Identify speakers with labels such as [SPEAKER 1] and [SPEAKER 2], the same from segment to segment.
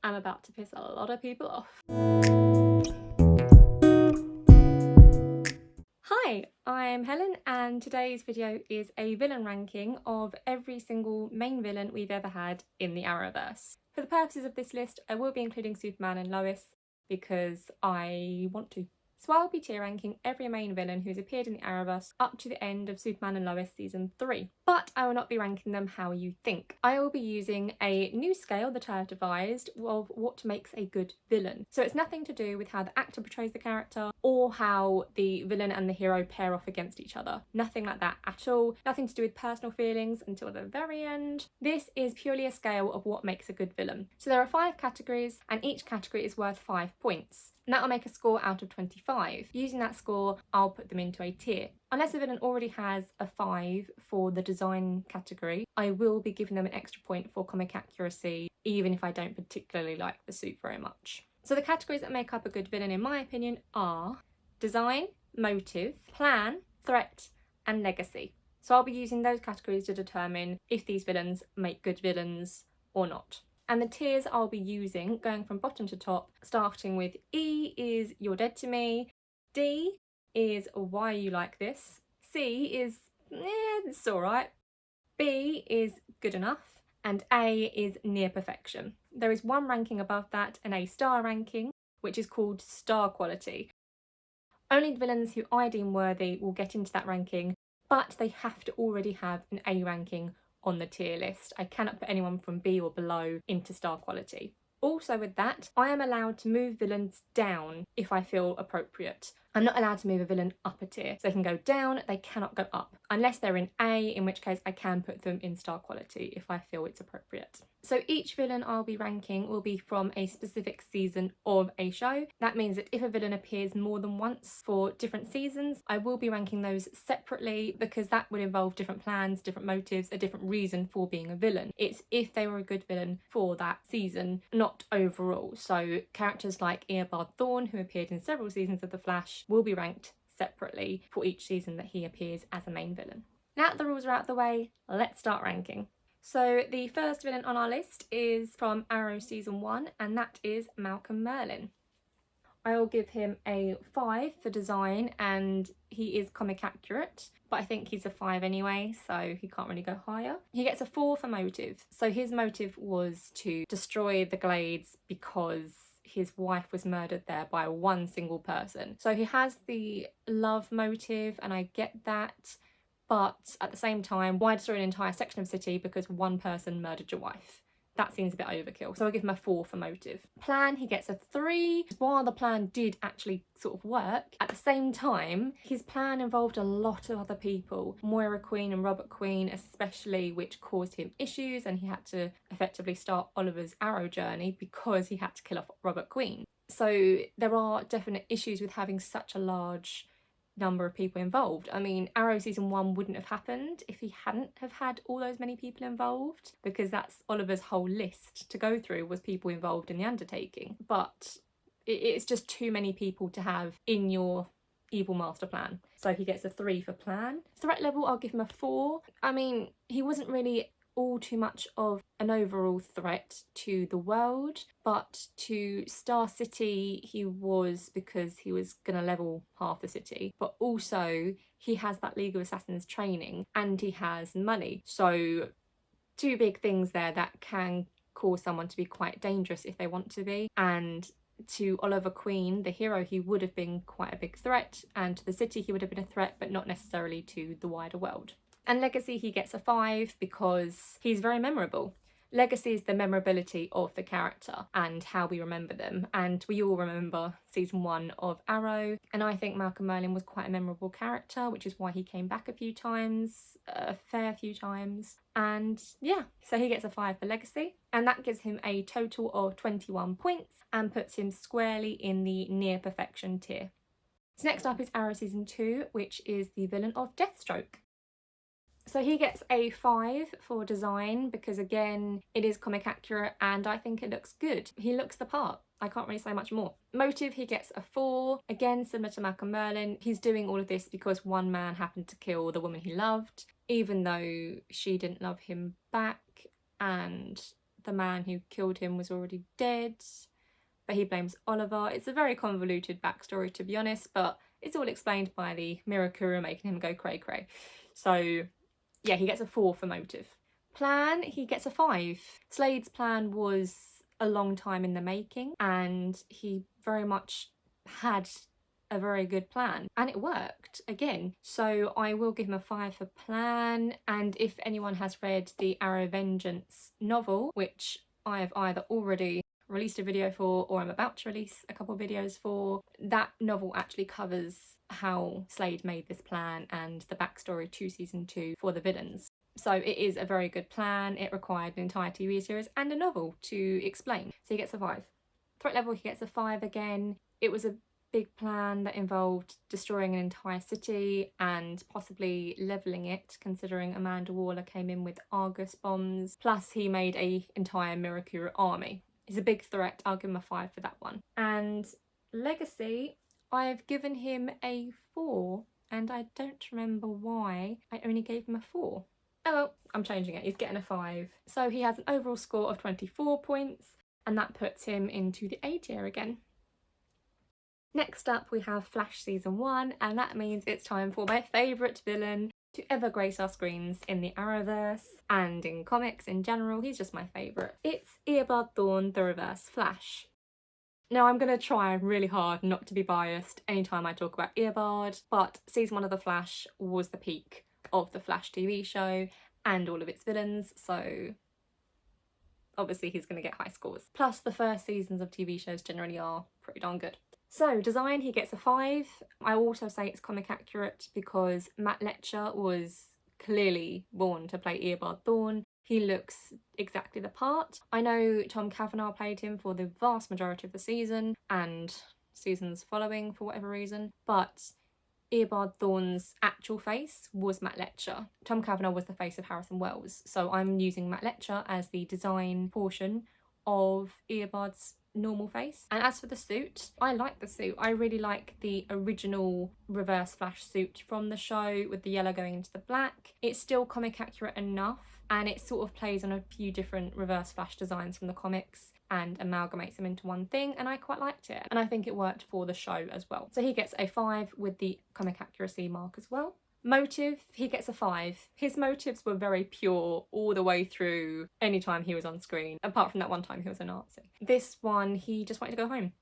[SPEAKER 1] I'm about to piss a lot of people off. Hi, I'm Helen and today's video is a villain ranking of every single main villain we've ever had in the Arrowverse. For the purposes of this list, I will be including Superman and Lois because I want to. So I'll be tier ranking every main villain who's appeared in the Arrowverse up to the end of Superman and Lois season 3. But I will not be ranking them how you think. I will be using a new scale that I have devised of what makes a good villain. So it's nothing to do with how the actor portrays the character or how the villain and the hero pair off against each other. Nothing like that at all. Nothing to do with personal feelings until the very end. This is purely a scale of what makes a good villain. So there are 5 categories and each category is worth 5 points. And that will make a score out of 25. Using that score, I'll put them into a tier. Unless a villain already has a 5 for the design category, I will be giving them an extra point for comic accuracy, even if I don't particularly like the suit very much. So the categories that make up a good villain, in my opinion, are design, motive, plan, threat, and legacy. So I'll be using those categories to determine if these villains make good villains or not. And the tiers I'll be using, going from bottom to top, starting with E is You're Dead to Me, D is Why You Like This, C is it's alright, B is Good Enough, and A is Near Perfection. There is one ranking above that, an A star ranking, which is called Star Quality. Only the villains who I deem worthy will get into that ranking, but they have to already have an A ranking on the tier list. I cannot put anyone from B or below into Star Quality. Also with that, I am allowed to move villains down if I feel appropriate. I'm not allowed to move a villain up a tier. So they can go down, they cannot go up. Unless they're in A, in which case I can put them in Star Quality if I feel it's appropriate. So each villain I'll be ranking will be from a specific season of a show. That means that if a villain appears more than once for different seasons, I will be ranking those separately because that would involve different plans, different motives, a different reason for being a villain. It's if they were a good villain for that season, not overall. So characters like Eobard Thawne, who appeared in several seasons of The Flash, will be ranked separately for each season that he appears as a main villain. Now that the rules are out of the way, let's start ranking. So the first villain on our list is from Arrow season 1 and that is Malcolm Merlyn. I will give him a 5 for design and he is comic accurate, but I think he's a 5 anyway, so he can't really go higher. He gets a 4 for motive. So his motive was to destroy the Glades because his wife was murdered there by one single person. So he has the love motive and I get that, but at the same time, why destroy an entire section of city because one person murdered your wife? That seems a bit overkill, so I'll give him a 4 for motive. Plan, he gets a 3. While the plan did actually sort of work, at the same time, his plan involved a lot of other people. Moira Queen and Robert Queen especially, which caused him issues, and he had to effectively start Oliver's Arrow journey because he had to kill off Robert Queen. So there are definite issues with having such a large number of people involved. I mean, Arrow season 1 wouldn't have happened if he hadn't have had all those many people involved, because that's Oliver's whole list to go through was people involved in the undertaking. But it's just too many people to have in your evil master plan. So he gets a 3 for plan. Threat level, I'll give him a 4. I mean, he wasn't really all too much of an overall threat to the world, but to Star City he was, because he was going to level half the city, but also he has that League of Assassins training and he has money. So 2 big things there that can cause someone to be quite dangerous if they want to be. And to Oliver Queen, the hero, he would have been quite a big threat, and to the city he would have been a threat, but not necessarily to the wider world. And legacy, he gets a 5 because he's very memorable. Legacy is the memorability of the character and how we remember them. And we all remember season 1 of Arrow. And I think Malcolm Merlyn was quite a memorable character, which is why he came back a few times, a fair few times. And yeah, so he gets a 5 for legacy. And that gives him a total of 21 points and puts him squarely in the near perfection tier. So next up is Arrow season 2, which is the villain of Deathstroke. So he gets a 5 for design because, again, it is comic accurate and I think it looks good. He looks the part. I can't really say much more. Motive, he gets a 4. Again, similar to Malcolm Merlyn, he's doing all of this because one man happened to kill the woman he loved, even though she didn't love him back, and the man who killed him was already dead, but he blames Oliver. It's a very convoluted backstory, to be honest, but it's all explained by the Mirakuru making him go cray cray. So yeah, he gets a 4 for motive. Plan, he gets a 5. Slade's plan was a long time in the making, and he very much had a very good plan, and it worked again. So I will give him a 5 for plan. And if anyone has read the Arrow Vengeance novel, which I have either already released a video for or I'm about to release a couple of videos for, that novel actually covers how Slade made this plan and the backstory to season 2 for the villains. So it is a very good plan. It required an entire TV series and a novel to explain. So he gets a 5. Threat level, he gets a 5 again. It was a big plan that involved destroying an entire city and possibly levelling it, considering Amanda Waller came in with Argus bombs. Plus he made an entire Mirakuru army. It's a big threat. I'll give him a 5 for that one. And legacy, I've given him a 4, and I don't remember why I only gave him a 4. Oh well, I'm changing it. He's getting a 5. So he has an overall score of 24 points, and that puts him into the A tier again. Next up we have Flash season 1, and that means it's time for my favourite villain to ever grace our screens in the Arrowverse and in comics in general. He's just my favourite. It's Eobard Thawne, the Reverse Flash. Now I'm going to try really hard not to be biased anytime I talk about Eobard, but season 1 of The Flash was the peak of the Flash TV show and all of its villains, so obviously he's going to get high scores. Plus the first seasons of TV shows generally are pretty darn good. So design, he gets a 5. I will also say it's comic accurate because Matt Letcher was clearly born to play Eobard Thawne. He looks exactly the part. I know Tom Cavanagh played him for the vast majority of the season and seasons following for whatever reason, but Eobard Thawne's actual face was Matt Letcher. Tom Cavanagh was the face of Harrison Wells, so I'm using Matt Letcher as the design portion of Eobard's normal face. And as for the suit, I like the suit. I really like the original Reverse Flash suit from the show with the yellow going into the black. It's still comic accurate enough, and it sort of plays on a few different Reverse Flash designs from the comics and amalgamates them into one thing, and I quite liked it, and I think it worked for the show as well. So he gets a 5 with the comic accuracy mark as well. Motive, he gets a 5. His motives were very pure all the way through anytime he was on screen, apart from that one time he was a Nazi. This one, he just wanted to go home.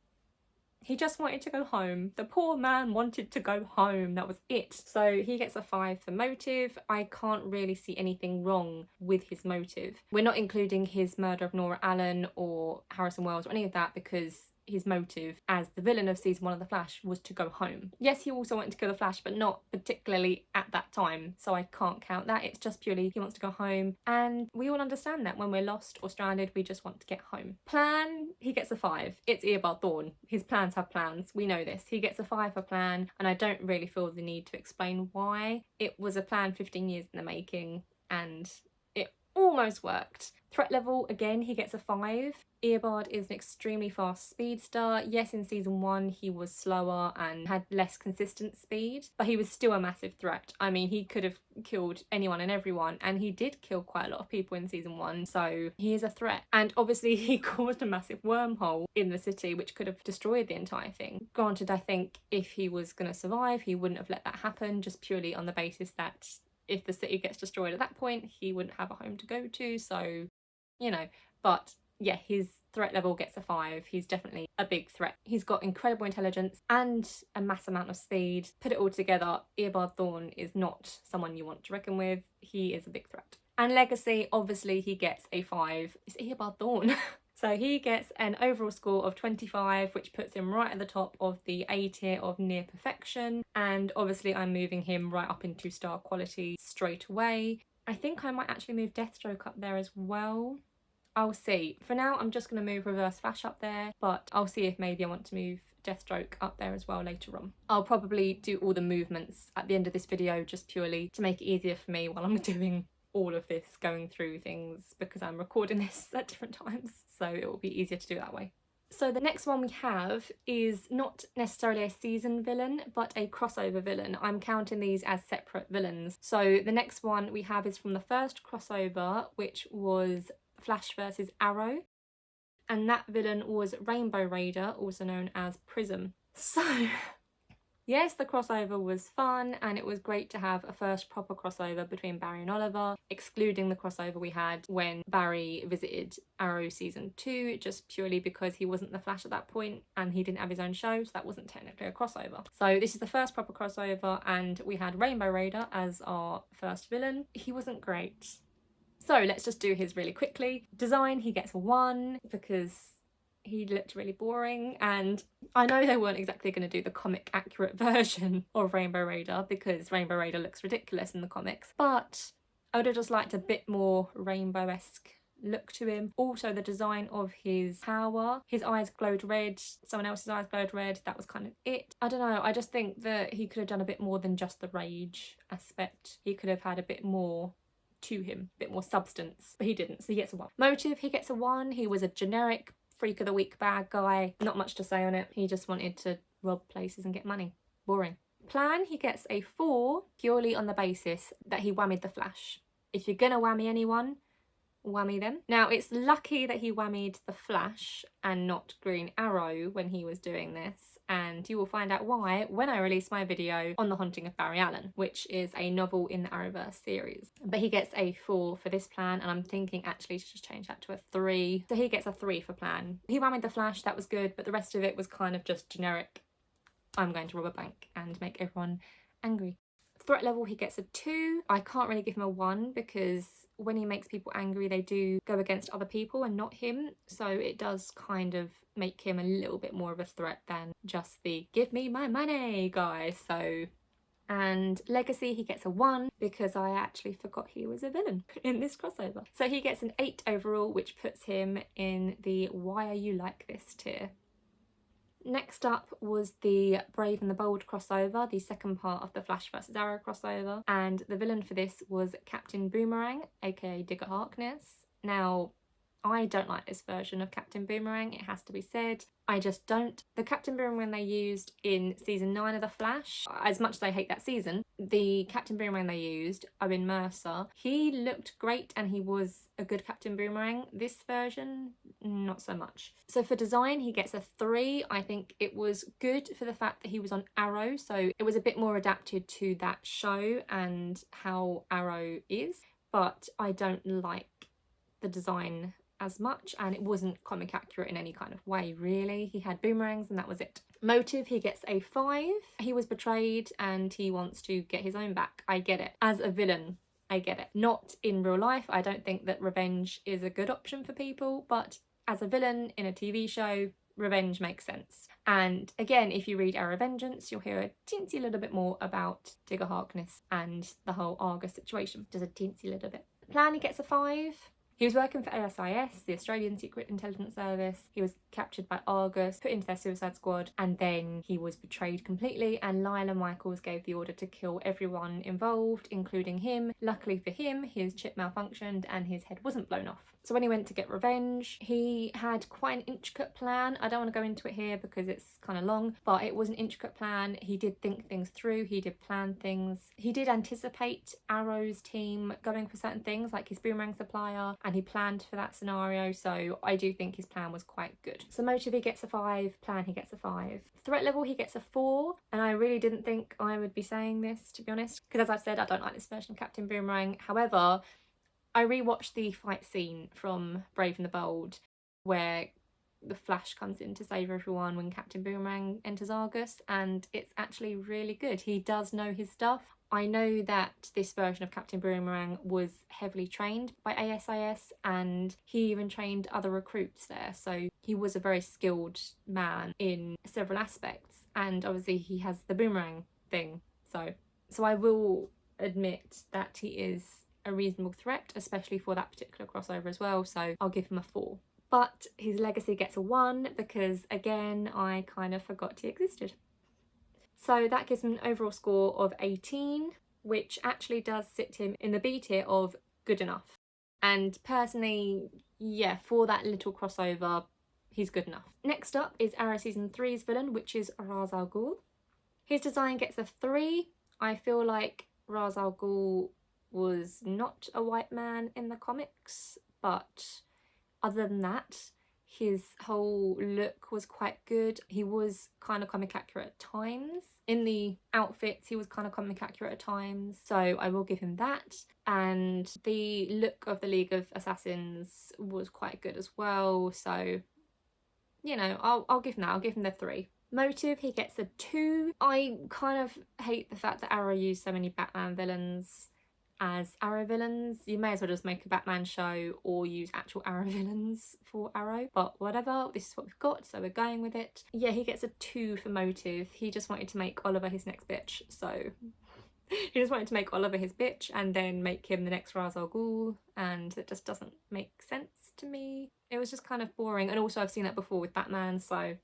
[SPEAKER 1] He just wanted to go home. The poor man wanted to go home. That was it. So he gets a 5 for motive. I can't really see anything wrong with his motive. We're not including his murder of Nora Allen or Harrison Wells or any of that because his motive as the villain of season 1 of The Flash was to go home. Yes, he also wanted to kill the Flash, but not particularly at that time, so I can't count that. It's just purely he wants to go home, and we all understand that when we're lost or stranded, we just want to get home. Plan, he gets a 5. It's Eobard Thawne. His plans have plans. We know this. He gets a 5 for plan, and I don't really feel the need to explain why. It was a plan 15 years in the making, and it almost worked. Threat level, again, he gets a 5. Eobard is an extremely fast speedster. Yes, in season 1 he was slower and had less consistent speed, but he was still a massive threat. I mean, he could have killed anyone and everyone, and he did kill quite a lot of people in season 1, so he is a threat. And obviously he caused a massive wormhole in the city which could have destroyed the entire thing. Granted, I think if he was going to survive, he wouldn't have let that happen, just purely on the basis that if the city gets destroyed at that point, he wouldn't have a home to go to, so, you know. But yeah, his threat level gets a 5. He's definitely a big threat. He's got incredible intelligence and a mass amount of speed. Put it all together, Eobard Thawne is not someone you want to reckon with. He is a big threat. And legacy, obviously he gets a 5. It's Eobard Thawne. So he gets an overall score of 25, which puts him right at the top of the A tier of near perfection. And obviously I'm moving him right up into star quality straight away. I think I might actually move Deathstroke up there as well. I'll see. For now, I'm just going to move Reverse Flash up there, but I'll see if maybe I want to move Deathstroke up there as well later on. I'll probably do all the movements at the end of this video just purely to make it easier for me while I'm doing all of this, going through things, because I'm recording this at different times, so it will be easier to do that way. So the next one we have is not necessarily a season villain, but a crossover villain. I'm counting these as separate villains. So the next one we have is from the first crossover, which was Flash versus Arrow, and that villain was Rainbow Raider, also known as Prism. So yes, the crossover was fun, and it was great to have a first proper crossover between Barry and Oliver, excluding the crossover we had when Barry visited Arrow season 2, just purely because he wasn't the Flash at that point and he didn't have his own show, so that wasn't technically a crossover. So this is the first proper crossover, and we had Rainbow Raider as our first villain. He wasn't great. So let's just do his really quickly. Design, he gets a 1 because he looked really boring, and I know they weren't exactly going to do the comic accurate version of Rainbow Raider because Rainbow Raider looks ridiculous in the comics, but I would have just liked a bit more rainbow-esque look to him. Also, the design of his power, his eyes glowed red, someone else's eyes glowed red, that was kind of it. I don't know, I just think that he could have done a bit more than just the rage aspect. He could have had a bit more to him, a bit more substance, but he didn't, so he gets a 1. Motive, he gets a 1. He was a generic freak of the week bad guy, not much to say on it. He just wanted to rob places and get money. Boring. Plan, he gets a 4 purely on the basis that he whammied the Flash. If you're gonna whammy anyone, whammy them. Now, it's lucky that he whammied the Flash and not Green Arrow when he was doing this, and you will find out why when I release my video on The Haunting of Barry Allen, which is a novel in the Arrowverse series. But he gets a 4 for this plan, and I'm thinking actually to just change that to a 3. So he gets a 3 for plan. He whammied the Flash, that was good, but the rest of it was kind of just generic. I'm going to rob a bank and make everyone angry. Threat level, he gets a 2. I can't really give him a 1 because when he makes people angry, they do go against other people and not him. So it does kind of make him a little bit more of a threat than just the give me my money guy. So, and legacy, he gets a 1 because I actually forgot he was a villain in this crossover. So he gets an 8 overall, which puts him in the why are you like this tier. Next up was the Brave and the Bold crossover, the second part of the Flash vs Arrow crossover, and the villain for this was Captain Boomerang, aka Digger Harkness. Now, I don't like this version of Captain Boomerang, it has to be said. I just don't. The Captain Boomerang they used in season 9 of The Flash, as much as I hate that season, the Captain Boomerang they used, Owen Mercer, he looked great and he was a good Captain Boomerang. This version, not so much. So for design, he gets a 3. I think it was good for the fact that he was on Arrow, so it was a bit more adapted to that show and how Arrow is, but I don't like the design as much, and it wasn't comic accurate in any kind of way really. He had boomerangs and that was it. Motive, he gets a 5. He was betrayed and he wants to get his own back. I get it. As a villain, I get it. Not in real life. I don't think that revenge is a good option for people, but as a villain in a TV show, revenge makes sense. And again, if you read Arrow Vengeance, you'll hear a teensy little bit more about Digger Harkness and the whole Argus situation. Just a teensy little bit. Plan, he gets a 5. He was working for ASIS, the Australian Secret Intelligence Service. He was captured by Argus, put into their suicide squad, and then he was betrayed completely, and Lila Michaels gave the order to kill everyone involved, including him. Luckily for him, his chip malfunctioned and his head wasn't blown off. So when he went to get revenge, he had quite an intricate plan. I don't want to go into it here because it's kind of long, but it was an intricate plan. He did think things through, he did plan things. He did anticipate Arrow's team going for certain things, like his boomerang supplier, and he planned for that scenario, so I do think his plan was quite good. So motive, he gets a 5, plan, he gets a 5. Threat level, he gets a 4, and I really didn't think I would be saying this, to be honest, because as I've said, I don't like this version of Captain Boomerang. However, I rewatched the fight scene from Brave and the Bold where the Flash comes in to save everyone when Captain Boomerang enters Argus, and it's actually really good. He does know his stuff. I know that this version of Captain Boomerang was heavily trained by ASIS, and he even trained other recruits there, so he was a very skilled man in several aspects, and obviously he has the boomerang thing, so I will admit that he is a reasonable threat, especially for that particular crossover as well, so I'll give him a 4. But his legacy gets a 1 because, again, I kind of forgot he existed. So that gives him an overall score of 18, which actually does sit him in the B tier of good enough. And personally, yeah, for that little crossover, he's good enough. Next up is Arrow Season 3's villain, which is Ra's al Ghul. His design gets a 3. I feel like Ra's al Ghul was not a white man in the comics, but other than that, his whole look was quite good. He was kind of comic accurate at times. In the outfits, he was kind of comic accurate at times, so I will give him that. And the look of the League of Assassins was quite good as well, so, you know, I'll give him that. I'll give him the 3. Motive, he gets a 2. I kind of hate the fact that Arrow used so many Batman villains as Arrow villains. You may as well just make a Batman show or use actual Arrow villains for Arrow, but whatever, this is what we've got, so we're going with it. Yeah, he gets a 2 for motive. He just wanted to make Oliver his next bitch, so he just wanted to make Oliver his bitch and then make him the next Ra's al Ghul, and it just doesn't make sense to me. It was just kind of boring, and also I've seen that before with Batman, so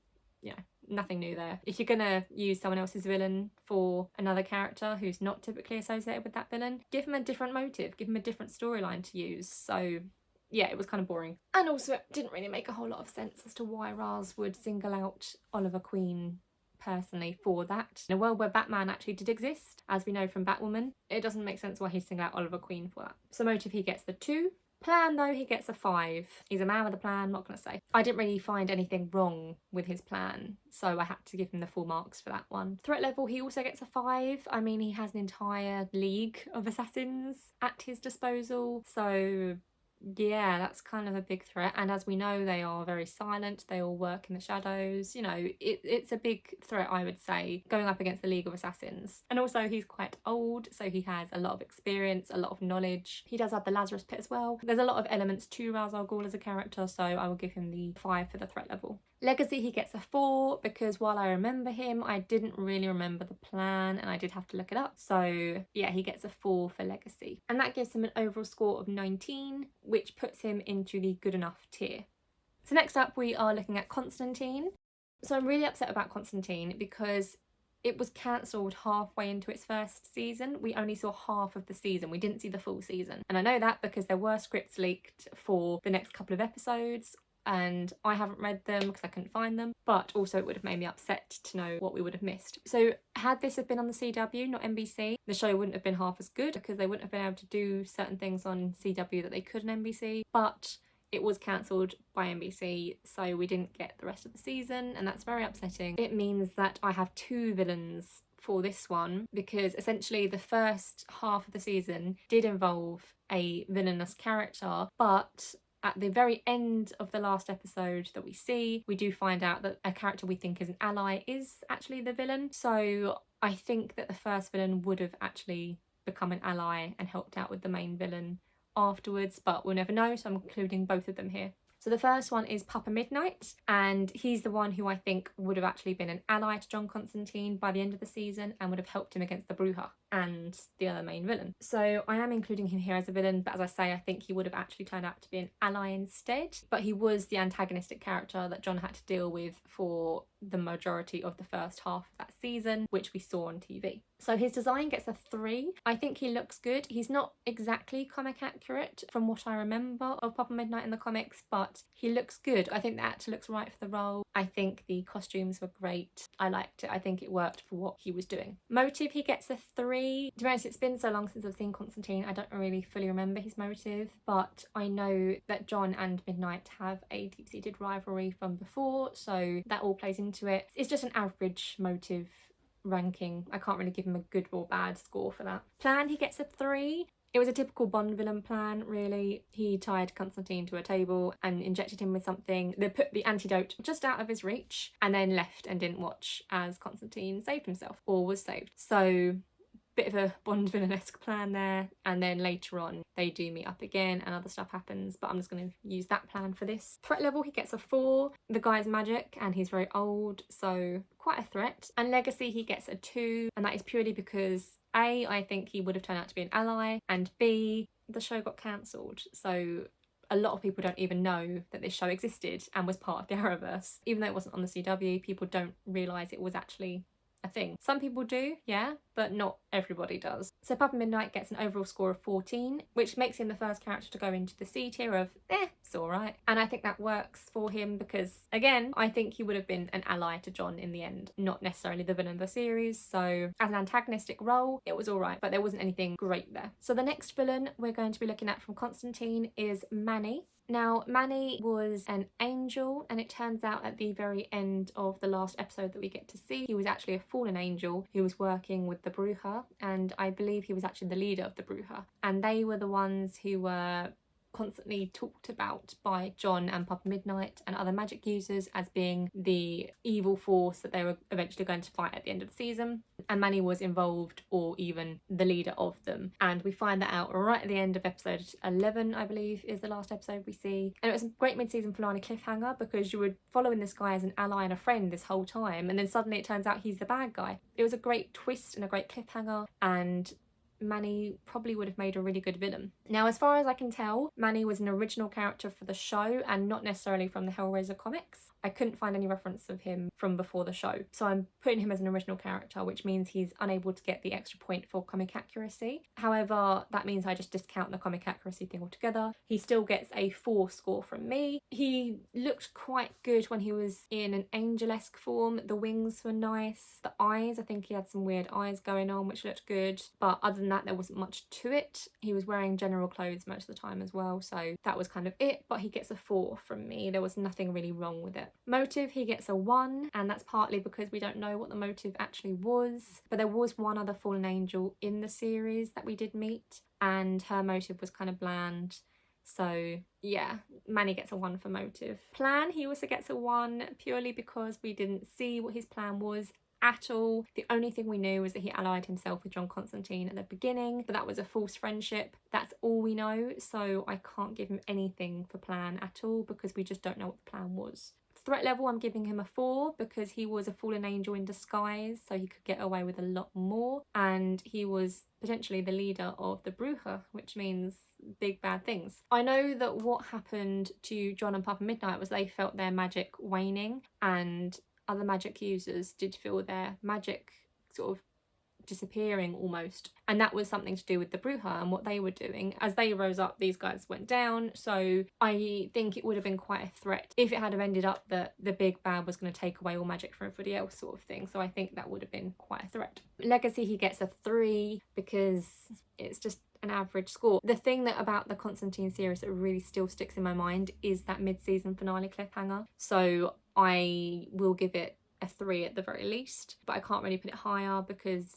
[SPEAKER 1] yeah, nothing new there. If you're gonna use someone else's villain for another character who's not typically associated with that villain, give him a different motive, give him a different storyline to use. So yeah, it was kind of boring. And also it didn't really make a whole lot of sense as to why Ra's would single out Oliver Queen personally for that. In a world where Batman actually did exist, as we know from Batwoman, it doesn't make sense why he'd single out Oliver Queen for that. So motive, he gets the 2. Plan, though, he gets a 5. He's a man with a plan, not gonna say. I didn't really find anything wrong with his plan, so I had to give him the full marks for that one. Threat level, he also gets a 5. I mean, he has an entire league of assassins at his disposal, so yeah, that's kind of a big threat. And as we know, they are very silent. They all work in the shadows. You know, it's a big threat, I would say, going up against the League of Assassins. And also he's quite old, so he has a lot of experience, a lot of knowledge. He does have the Lazarus Pit as well. There's a lot of elements to Ra's al Ghul as a character, so I will give him the 5 for the threat level. Legacy, he gets a 4 because while I remember him, I didn't really remember the plan and I did have to look it up. So yeah, he gets a 4 for Legacy. And that gives him an overall score of 19, which puts him into the good enough tier. So next up, we are looking at Constantine. So I'm really upset about Constantine because it was cancelled halfway into its first season. We only saw half of the season. We didn't see the full season. And I know that because there were scripts leaked for the next couple of episodes, and I haven't read them because I couldn't find them, but also it would have made me upset to know what we would have missed. So had this have been on the CW, not NBC, the show wouldn't have been half as good because they wouldn't have been able to do certain things on CW that they could on NBC, but it was cancelled by NBC, so we didn't get the rest of the season, and that's very upsetting. It means that I have 2 villains for this one because essentially the first half of the season did involve a villainous character, but at the very end of the last episode that we see, we do find out that a character we think is an ally is actually the villain. So I think that the first villain would have actually become an ally and helped out with the main villain afterwards, but we'll never know, so I'm including both of them here. So the first one is Papa Midnight, and he's the one who I think would have actually been an ally to John Constantine by the end of the season and would have helped him against the Bruja and the other main villain. So I am including him here as a villain, but as I say, I think he would have actually turned out to be an ally instead. But he was the antagonistic character that John had to deal with for the majority of the first half of that season, which we saw on TV. So his design gets a 3. I think he looks good. He's not exactly comic accurate from what I remember of Papa Midnight in the comics, but he looks good. I think the actor looks right for the role. I think the costumes were great. I liked it. I think it worked for what he was doing. Motive, he gets a 3. To be honest, it's been so long since I've seen Constantine, I don't really fully remember his motive, but I know that John and Midnight have a deep-seated rivalry from before, so that all plays into it. It's just an average motive ranking. I can't really give him a good or bad score for that. Plan, he gets a 3. It was a typical Bond villain plan, really. He tied Constantine to a table and injected him with something. They put the antidote just out of his reach and then left and didn't watch as Constantine saved himself or was saved. So bit of a Bond villain-esque plan there, and then later on they do meet up again and other stuff happens, but I'm just going to use that plan for this. Threat level, he gets a 4. The guy's magic and he's very old, so quite a threat. And legacy, he gets a 2, and that is purely because A, I think he would have turned out to be an ally, and B, the show got cancelled, so a lot of people don't even know that this show existed and was part of the Arrowverse. Even though it wasn't on the CW, people don't realise it was actually a thing. Some people do, yeah, but not everybody does. So Papa Midnight gets an overall score of 14, which makes him the first character to go into the C tier of it's alright. And I think that works for him because, again, I think he would have been an ally to John in the end, not necessarily the villain of the series. So as an antagonistic role, it was alright, but there wasn't anything great there. So the next villain we're going to be looking at from Constantine is Manny. Now, Manny was an angel, and it turns out at the very end of the last episode that we get to see, he was actually a fallen angel who was working with the Bruja, and I believe he was actually the leader of the Bruja. And they were the ones who were constantly talked about by John and Papa Midnight and other magic users as being the evil force that they were eventually going to fight at the end of the season. And Manny was involved, or even the leader of them. And we find that out right at the end of episode 11, I believe, is the last episode we see. And it was a great mid-season finale cliffhanger because you were following this guy as an ally and a friend this whole time, and then suddenly it turns out he's the bad guy. It was a great twist and a great cliffhanger, and Manny probably would have made a really good villain. Now, as far as I can tell, Manny was an original character for the show and not necessarily from the Hellraiser comics. I couldn't find any reference of him from before the show, so I'm putting him as an original character, which means he's unable to get the extra point for comic accuracy. However, that means I just discount the comic accuracy thing altogether. He still gets a 4 score from me. He looked quite good when he was in an angel-esque form. The wings were nice. The eyes, I think he had some weird eyes going on, which looked good. But other than that, there wasn't much to it. He was wearing general clothes most of the time as well, so that was kind of it. But he gets a 4 from me. There was nothing really wrong with it. Motive, he gets a 1, and that's partly because we don't know what the motive actually was. But there was one other fallen angel in the series that we did meet, and her motive was kind of bland. So yeah, Manny gets a 1 for motive. Plan, he also gets a 1 purely because we didn't see what his plan was at all. The only thing we knew was that he allied himself with John Constantine at the beginning, but that was a false friendship. That's all we know, so I can't give him anything for plan at all because we just don't know what the plan was. Threat level, I'm giving him a 4 because he was a fallen angel in disguise, so he could get away with a lot more, and he was potentially the leader of the Bruja, which means big bad things. I know that what happened to John and Papa Midnight was they felt their magic waning, and other magic users did feel their magic sort of disappearing almost, and that was something to do with the Bruja and what they were doing. As they rose up, these guys went down, so I think it would have been quite a threat if it had have ended up that the big bad was going to take away all magic from everybody else, sort of thing. So I think that would have been quite a threat. Legacy, he gets a 3 because it's just an average score. The thing that about the Constantine series that really still sticks in my mind is that mid-season finale cliffhanger, so I will give it a 3 at the very least, but I can't really put it higher because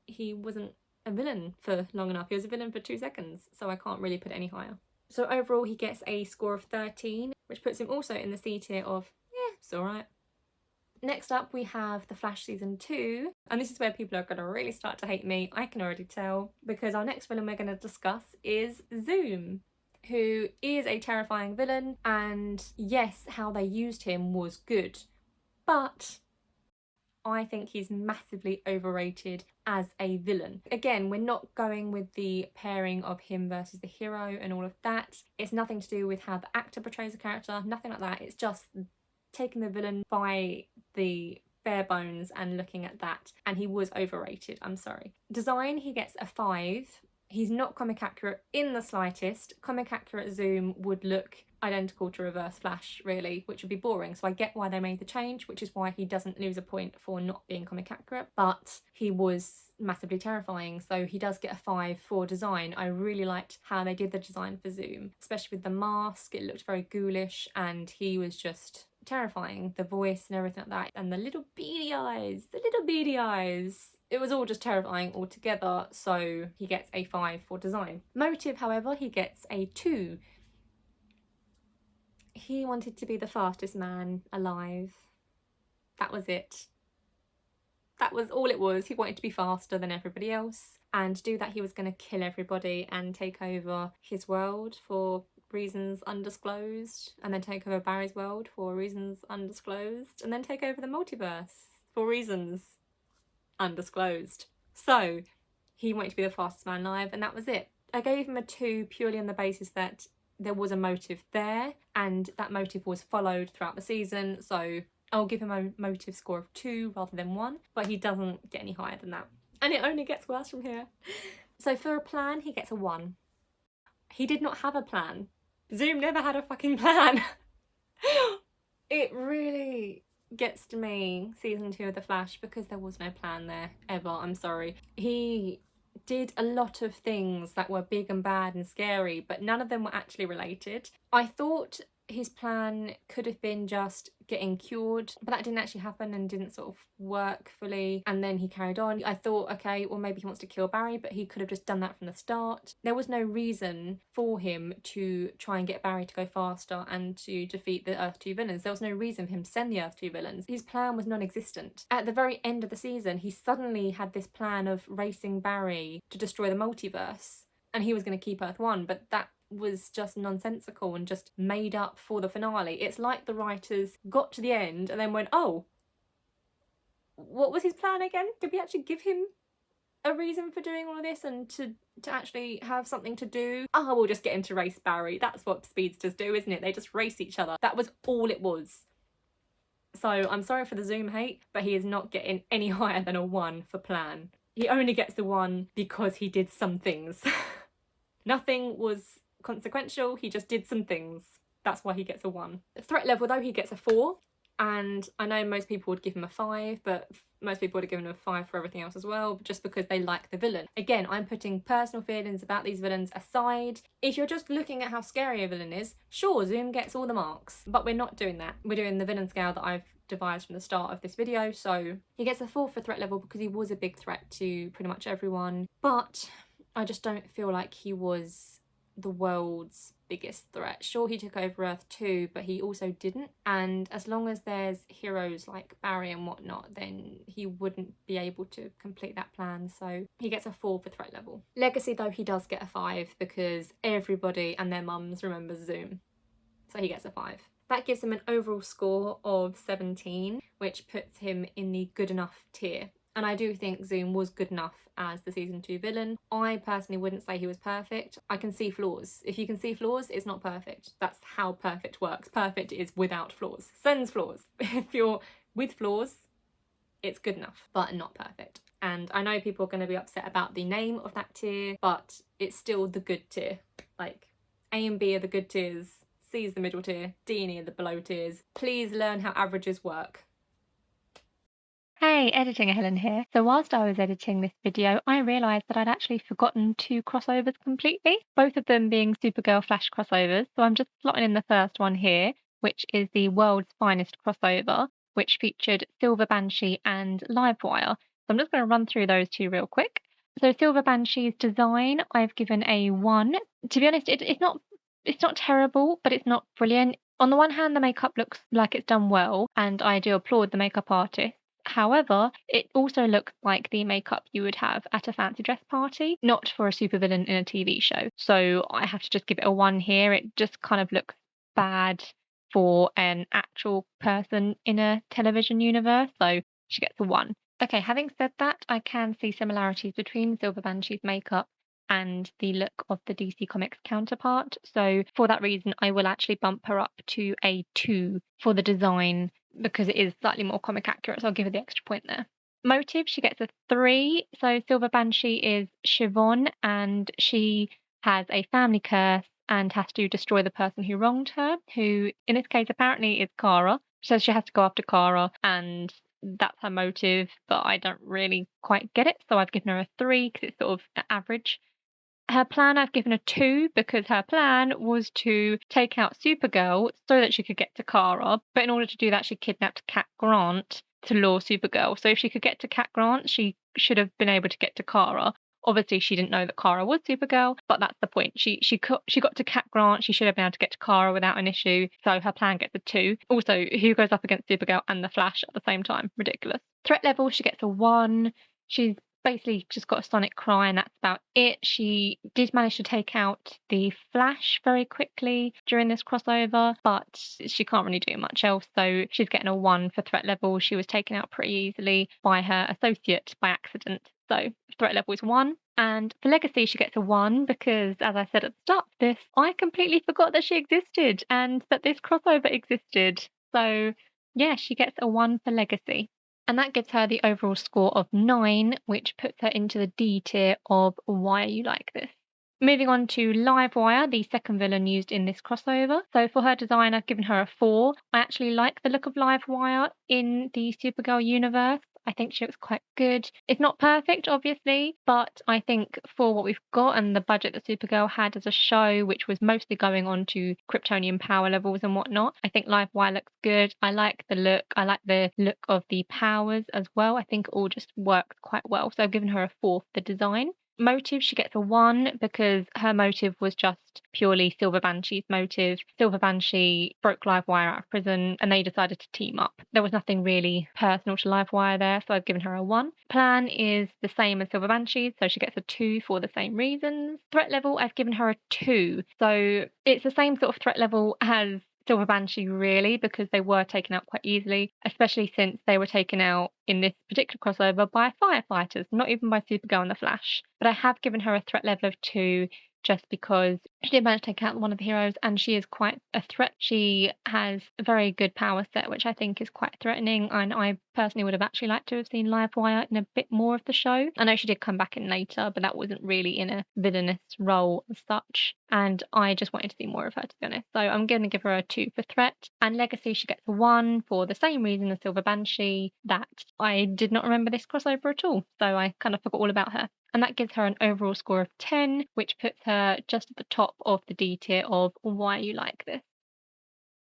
[SPEAKER 1] he wasn't a villain for long enough. He was a villain for 2 seconds, so I can't really put it any higher. So overall he gets a score of 13, which puts him also in the C tier of, yeah, it's alright. Next up we have The Flash Season 2, and this is where people are going to really start to hate me, I can already tell, because our next villain we're going to discuss is Zoom, who is a terrifying villain, and yes, how they used him was good, but I think he's massively overrated as a villain. Again, we're not going with the pairing of him versus the hero and all of that. It's nothing to do with how the actor portrays a character, nothing like that. It's just taking the villain by the bare bones and looking at that. And he was overrated, I'm sorry. Design, he gets a 5. He's not comic accurate in the slightest. Comic accurate Zoom would look identical to Reverse Flash, really, which would be boring. So I get why they made the change, which is why he doesn't lose a point for not being comic accurate, but he was massively terrifying. So he does get a 5 for design. I really liked how they did the design for Zoom, especially with the mask. It looked very ghoulish and he was just terrifying. The voice and everything like that, and the little beady eyes, it was all just terrifying altogether, so he gets a 5 for design. Motive, however, he gets a 2. He wanted to be the fastest man alive. That was it. That was all it was. He wanted to be faster than everybody else, and to do that he was going to kill everybody and take over his world for reasons undisclosed, and then take over Barry's world for reasons undisclosed, and then take over the multiverse for reasons undisclosed. So he wanted to be the fastest man alive, and that was it. I gave him a 2 purely on the basis that there was a motive there, and that motive was followed throughout the season, so I'll give him a motive score of 2 rather than 1, but he doesn't get any higher than that. And it only gets worse from here. So for a plan, he gets a 1. He did not have a plan. Zoom never had a fucking plan. It really gets to me, season 2 of The Flash, because there was no plan there, ever. I'm sorry. He did a lot of things that were big and bad and scary, but none of them were actually related. I thought his plan could have been just getting cured, but that didn't actually happen and didn't sort of work fully, and then he carried on. I thought, okay, well, maybe he wants to kill Barry, but he could have just done that from the start. There was no reason for him to try and get Barry to go faster and to defeat the Earth 2 villains. There was no reason for him to send the Earth 2 villains. His plan was non-existent. At the very end of the season, he suddenly had this plan of racing Barry to destroy the multiverse, and he was going to keep Earth 1, but that was just nonsensical and just made up for the finale. It's like the writers got to the end and then went, oh, what was his plan again? Did we actually give him a reason for doing all of this and to actually have something to do? Oh, we'll just get him to race Barry. That's what speedsters do, isn't it? They just race each other. That was all it was. So I'm sorry for the Zoom hate, but he is not getting any higher than a 1 for plan. He only gets the 1 because he did some things. Nothing was consequential, he just did some things. That's why he gets a 1. Threat level though, he gets a 4, and I know most people would give him a 5, but most people would have given him a 5 for everything else as well, just because they like the villain. Again, I'm putting personal feelings about these villains aside. If you're just looking at how scary a villain is, sure, Zoom gets all the marks, but we're not doing that. We're doing the villain scale that I've devised from the start of this video. So he gets a 4 for threat level because he was a big threat to pretty much everyone, but I just don't feel like he was the world's biggest threat. Sure, he took over Earth 2, but he also didn't. And as long as there's heroes like Barry and whatnot, then he wouldn't be able to complete that plan. So he gets a 4 for threat level. Legacy though, he does get a 5 because everybody and their mums remembers Zoom. So he gets a 5. That gives him an overall score of 17, which puts him in the good enough tier. And I do think Zoom was good enough as the season 2 villain. I personally wouldn't say he was perfect. I can see flaws. If you can see flaws, it's not perfect. That's how perfect works. Perfect is without flaws. Sans flaws. If you're with flaws, it's good enough, but not perfect. And I know people are going to be upset about the name of that tier, but it's still the good tier. Like, A and B are the good tiers, C is the middle tier, D and E are the below tiers. Please learn how averages work.
[SPEAKER 2] Hey, Editing Helen here. So whilst I was editing this video, I realised that I'd actually forgotten 2 crossovers completely, both of them being Supergirl Flash crossovers. So I'm just slotting in the first one here, which is the world's finest crossover, which featured Silver Banshee and Livewire. So I'm just going to run through those 2 real quick. So Silver Banshee's design, I've given a 1. To be honest, it's not terrible, but it's not brilliant. On the one hand, the makeup looks like it's done well, and I do applaud the makeup artist. However, it also looks like the makeup you would have at a fancy dress party, not for a supervillain in a TV show. So I have to just give it a 1 here. It just kind of looks bad for an actual person in a television universe, so she gets a 1. Okay, having said that, I can see similarities between Silver Banshee's makeup and the look of the DC Comics counterpart. So for that reason, I will actually bump her up to a 2 for the design because it is slightly more comic accurate. So I'll give her the extra point there. Motive, she gets a 3. So Silver Banshee is Siobhan and she has a family curse and has to destroy the person who wronged her, who in this case apparently is Kara. So she has to go after Kara and that's her motive, but I don't really quite get it. So I've given her a 3 because it's sort of average. Her plan, I've given a 2 because her plan was to take out Supergirl so that she could get to Kara. But in order to do that, she kidnapped Cat Grant to lure Supergirl. So if she could get to Cat Grant, she should have been able to get to Kara. Obviously, she didn't know that Kara was Supergirl, but that's the point. She got to Cat Grant. She should have been able to get to Kara without an issue. So her plan gets a 2. Also, who goes up against Supergirl and the Flash at the same time? Ridiculous. Threat level, she gets a 1. She's basically just got a sonic cry and that's about it. She did manage to take out the Flash very quickly during this crossover, but she can't really do much else, so she's getting a 1 for threat level. She was taken out pretty easily by her associate by accident, so threat level is 1. And for Legacy, she gets a 1 because, as I said at the start of this, I completely forgot that she existed and that this crossover existed. So yeah, she gets a 1 for Legacy. And that gives her the overall score of 9, which puts her into the D tier of Why Are You Like This? Moving on to Livewire, the second villain used in this crossover. So for her design, I've given her a 4. I actually like the look of Livewire in the Supergirl universe. I think she looks quite good. It's not perfect, obviously, but I think for what we've got and the budget that Supergirl had as a show, which was mostly going on to Kryptonian power levels and whatnot, I think Livewire looks good. I like the look. I like the look of the powers as well. I think it all just works quite well. So I've given her a 4 for the design. Motive, she gets a 1 because her motive was just purely Silver Banshee's motive. Silver Banshee broke Livewire out of prison and they decided to team up. There was nothing really personal to Livewire there, so I've given her a 1. Plan is the same as Silver Banshee's, so she gets a 2 for the same reasons. Threat level, I've given her a 2. So it's the same sort of threat level as Silver Banshee, really, because they were taken out quite easily, especially since they were taken out in this particular crossover by firefighters, not even by Supergirl and the Flash. But I have given her a threat level of 2 just because she did manage to take out one of the heroes and she is quite a threat. She has a very good power set, which I think is quite threatening, and I personally would have actually liked to have seen Livewire in a bit more of the show. I know she did come back in later, but that wasn't really in a villainous role as such, and I just wanted to see more of her, to be honest. So I'm going to give her a 2 for threat. And legacy, she gets a 1 for the same reason as Silver Banshee, that I did not remember this crossover at all, so I kind of forgot all about her. And that gives her an overall score of 10, which puts her just at the top of the D tier of why you like this.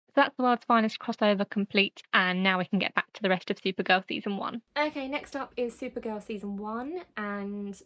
[SPEAKER 2] So that's the world's finest crossover complete, and now we can get back to the rest of Supergirl Season 1.
[SPEAKER 1] Okay, next up is Supergirl Season 1, and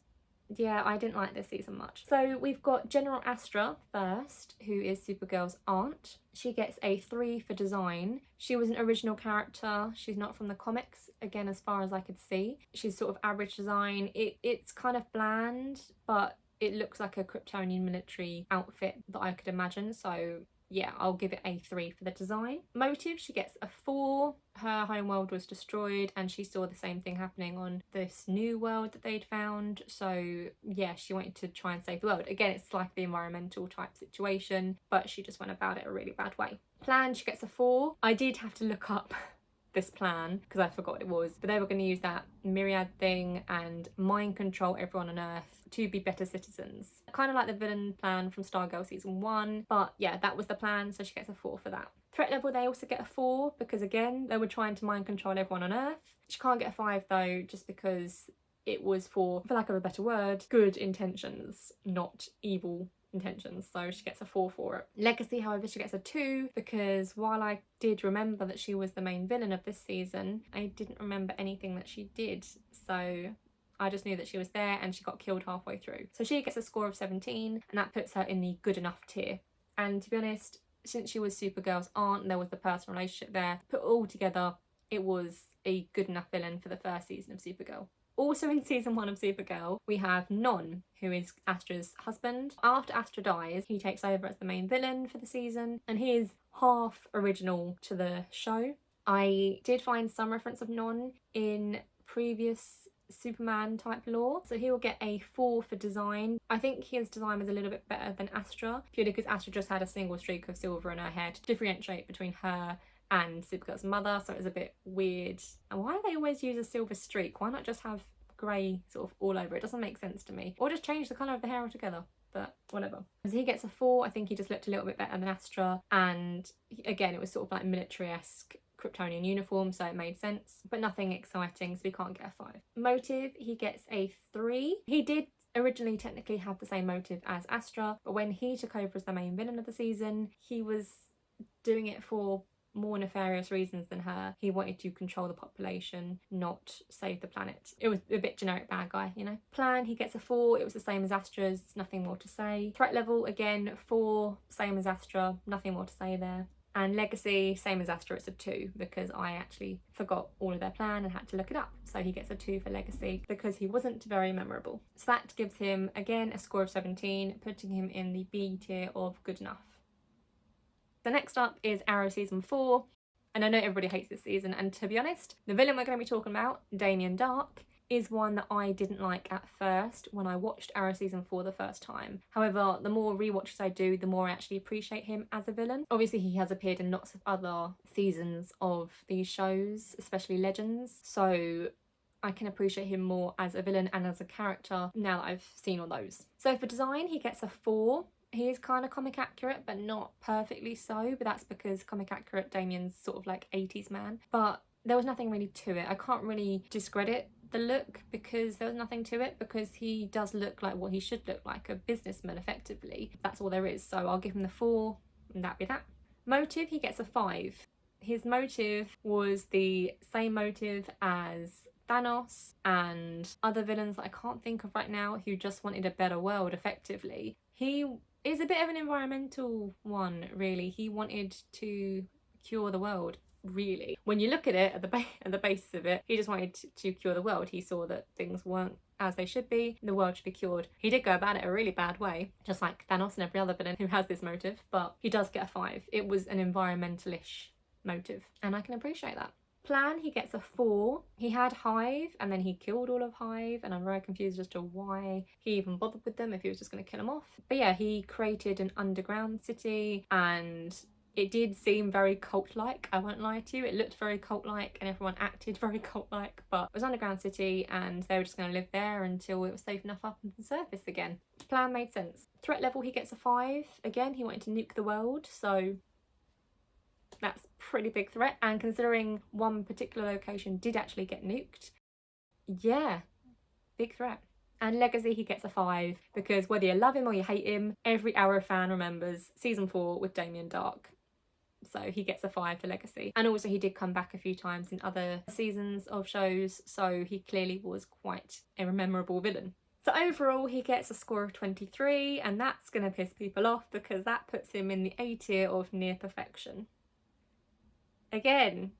[SPEAKER 1] yeah, I didn't like this season much. So we've got General Astra first, who is Supergirl's aunt. She gets a 3 for design. She was an original character. She's not from the comics, again, as far as I could see. She's sort of average design. It's kind of bland, but it looks like a Kryptonian military outfit that I could imagine, so yeah, I'll give it a 3 for the design. Motive, she gets a 4. Her homeworld was destroyed and she saw the same thing happening on this new world that they'd found. So yeah, she wanted to try and save the world. Again, it's like the environmental type situation, but she just went about it a really bad way. Plan, she gets a 4. I did have to look up this plan because I forgot what it was, but they were going to use that myriad thing and mind control everyone on Earth to be better citizens. Kind of like the villain plan from Stargirl Season 1, but yeah, that was the plan, so she gets a 4 for that. Threat level, they also get a 4 because again, they were trying to mind control everyone on Earth. She can't get a 5 though, just because it was for lack of a better word, good intentions, not evil intentions, so she gets a 4 for it. Legacy, however, she gets a 2 because while I did remember that she was the main villain of this season, I didn't remember anything that she did, so I just knew that she was there and she got killed halfway through. So she gets a score of 17 and that puts her in the good enough tier. And to be honest, since she was Supergirl's aunt and there was the personal relationship there, put all together, it was a good enough villain for the first season of Supergirl. Also in season 1 of Supergirl, we have Non, who is Astra's husband. After Astra dies, he takes over as the main villain for the season, and he is half original to the show. I did find some reference of Non in previous Superman type lore, so he will get a 4 for design. I think his design was a little bit better than Astra, purely because Astra just had a single streak of silver in her hair to differentiate between her and Supergirl's mother, so it was a bit weird. And why do they always use a silver streak? Why not just have grey sort of all over? It doesn't make sense to me. Or just change the colour of the hair altogether, but whatever. So he gets a 4. I think he just looked a little bit better than Astra, and again, it was sort of like military-esque Kryptonian uniform, so it made sense, but nothing exciting, so we can't get a 5. Motive, he gets a 3. He did originally technically have the same motive as Astra, but when he took over as the main villain of the season, he was doing it for more nefarious reasons than her. He wanted to control the population, not save the planet. It was a bit generic bad guy, you know. Plan, he gets a 4. It was the same as Astra's, nothing more to say. Threat level, again, 4, same as Astra, nothing more to say there. And Legacy, same as Astra, it's a 2 because I actually forgot all of their plan and had to look it up. So he gets a 2 for Legacy because he wasn't very memorable. So that gives him, again, a score of 17, putting him in the B tier of good enough. So next up is Arrow Season 4, and I know everybody hates this season, and to be honest, the villain we're going to be talking about, Damien Dark, is one that I didn't like at first when I watched Arrow Season 4 the first time. However, the more rewatches I do, the more I actually appreciate him as a villain. Obviously, he has appeared in lots of other seasons of these shows, especially Legends, so I can appreciate him more as a villain and as a character now that I've seen all those. So for design, he gets a 4. He is kind of comic accurate, but not perfectly so, but that's because comic accurate Damien's sort of like 80s man. But there was nothing really to it. I can't really discredit the look because there was nothing to it, because he does look like what he should look like, a businessman effectively. That's all there is. So I'll give him the 4 and that'd be that. Motive, he gets a 5. His motive was the same motive as Thanos and other villains that I can't think of right now who just wanted a better world effectively. He is a bit of an environmental one, really. He wanted to cure the world, really. When you look at it, at the basis of it, he just wanted to cure the world. He saw that things weren't as they should be, the world should be cured. He did go about it a really bad way, just like Thanos and every other villain who has this motive, but he does get a 5. It was an environmental-ish motive, and I can appreciate that. Plan, he gets a 4. He had Hive and then he killed all of Hive, and I'm very confused as to why he even bothered with them if he was just going to kill them off. But yeah, he created an underground city, and it did seem very cult-like, I won't lie to you. It looked very cult-like and everyone acted very cult-like, but it was an underground city and they were just going to live there until it was safe enough up on the surface again. Plan made sense. Threat level, he gets a 5. Again, he wanted to nuke the world, so that's pretty big threat. And considering one particular location did actually get nuked, yeah, big threat. And legacy, he gets a 5 because whether you love him or you hate him, every Arrow fan remembers season 4 with Damien Dark. So he gets a 5 for legacy. And also he did come back a few times in other seasons of shows, so he clearly was quite a memorable villain. So overall he gets a score of 23, and that's going to piss people off because that puts him in the A tier of near perfection. Again,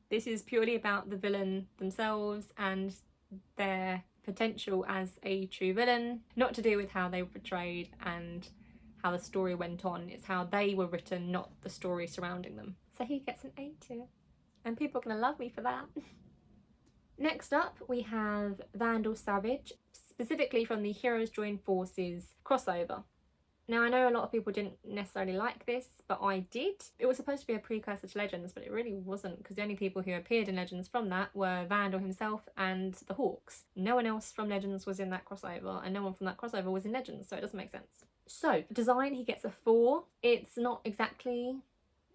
[SPEAKER 1] this is purely about the villain themselves and their potential as a true villain, not to do with how they were portrayed and how the story went on. It's how they were written, not the story surrounding them. So he gets an A tier, and people are going to love me for that. Next up, we have Vandal Savage, specifically from the Heroes Join Forces crossover. Now, I know a lot of people didn't necessarily like this, but I did. It was supposed to be a precursor to Legends, but it really wasn't, because the only people who appeared in Legends from that were Vandal himself and the Hawks. No one else from Legends was in that crossover, and no one from that crossover was in Legends, so it doesn't make sense. So, design, he gets a 4. It's not exactly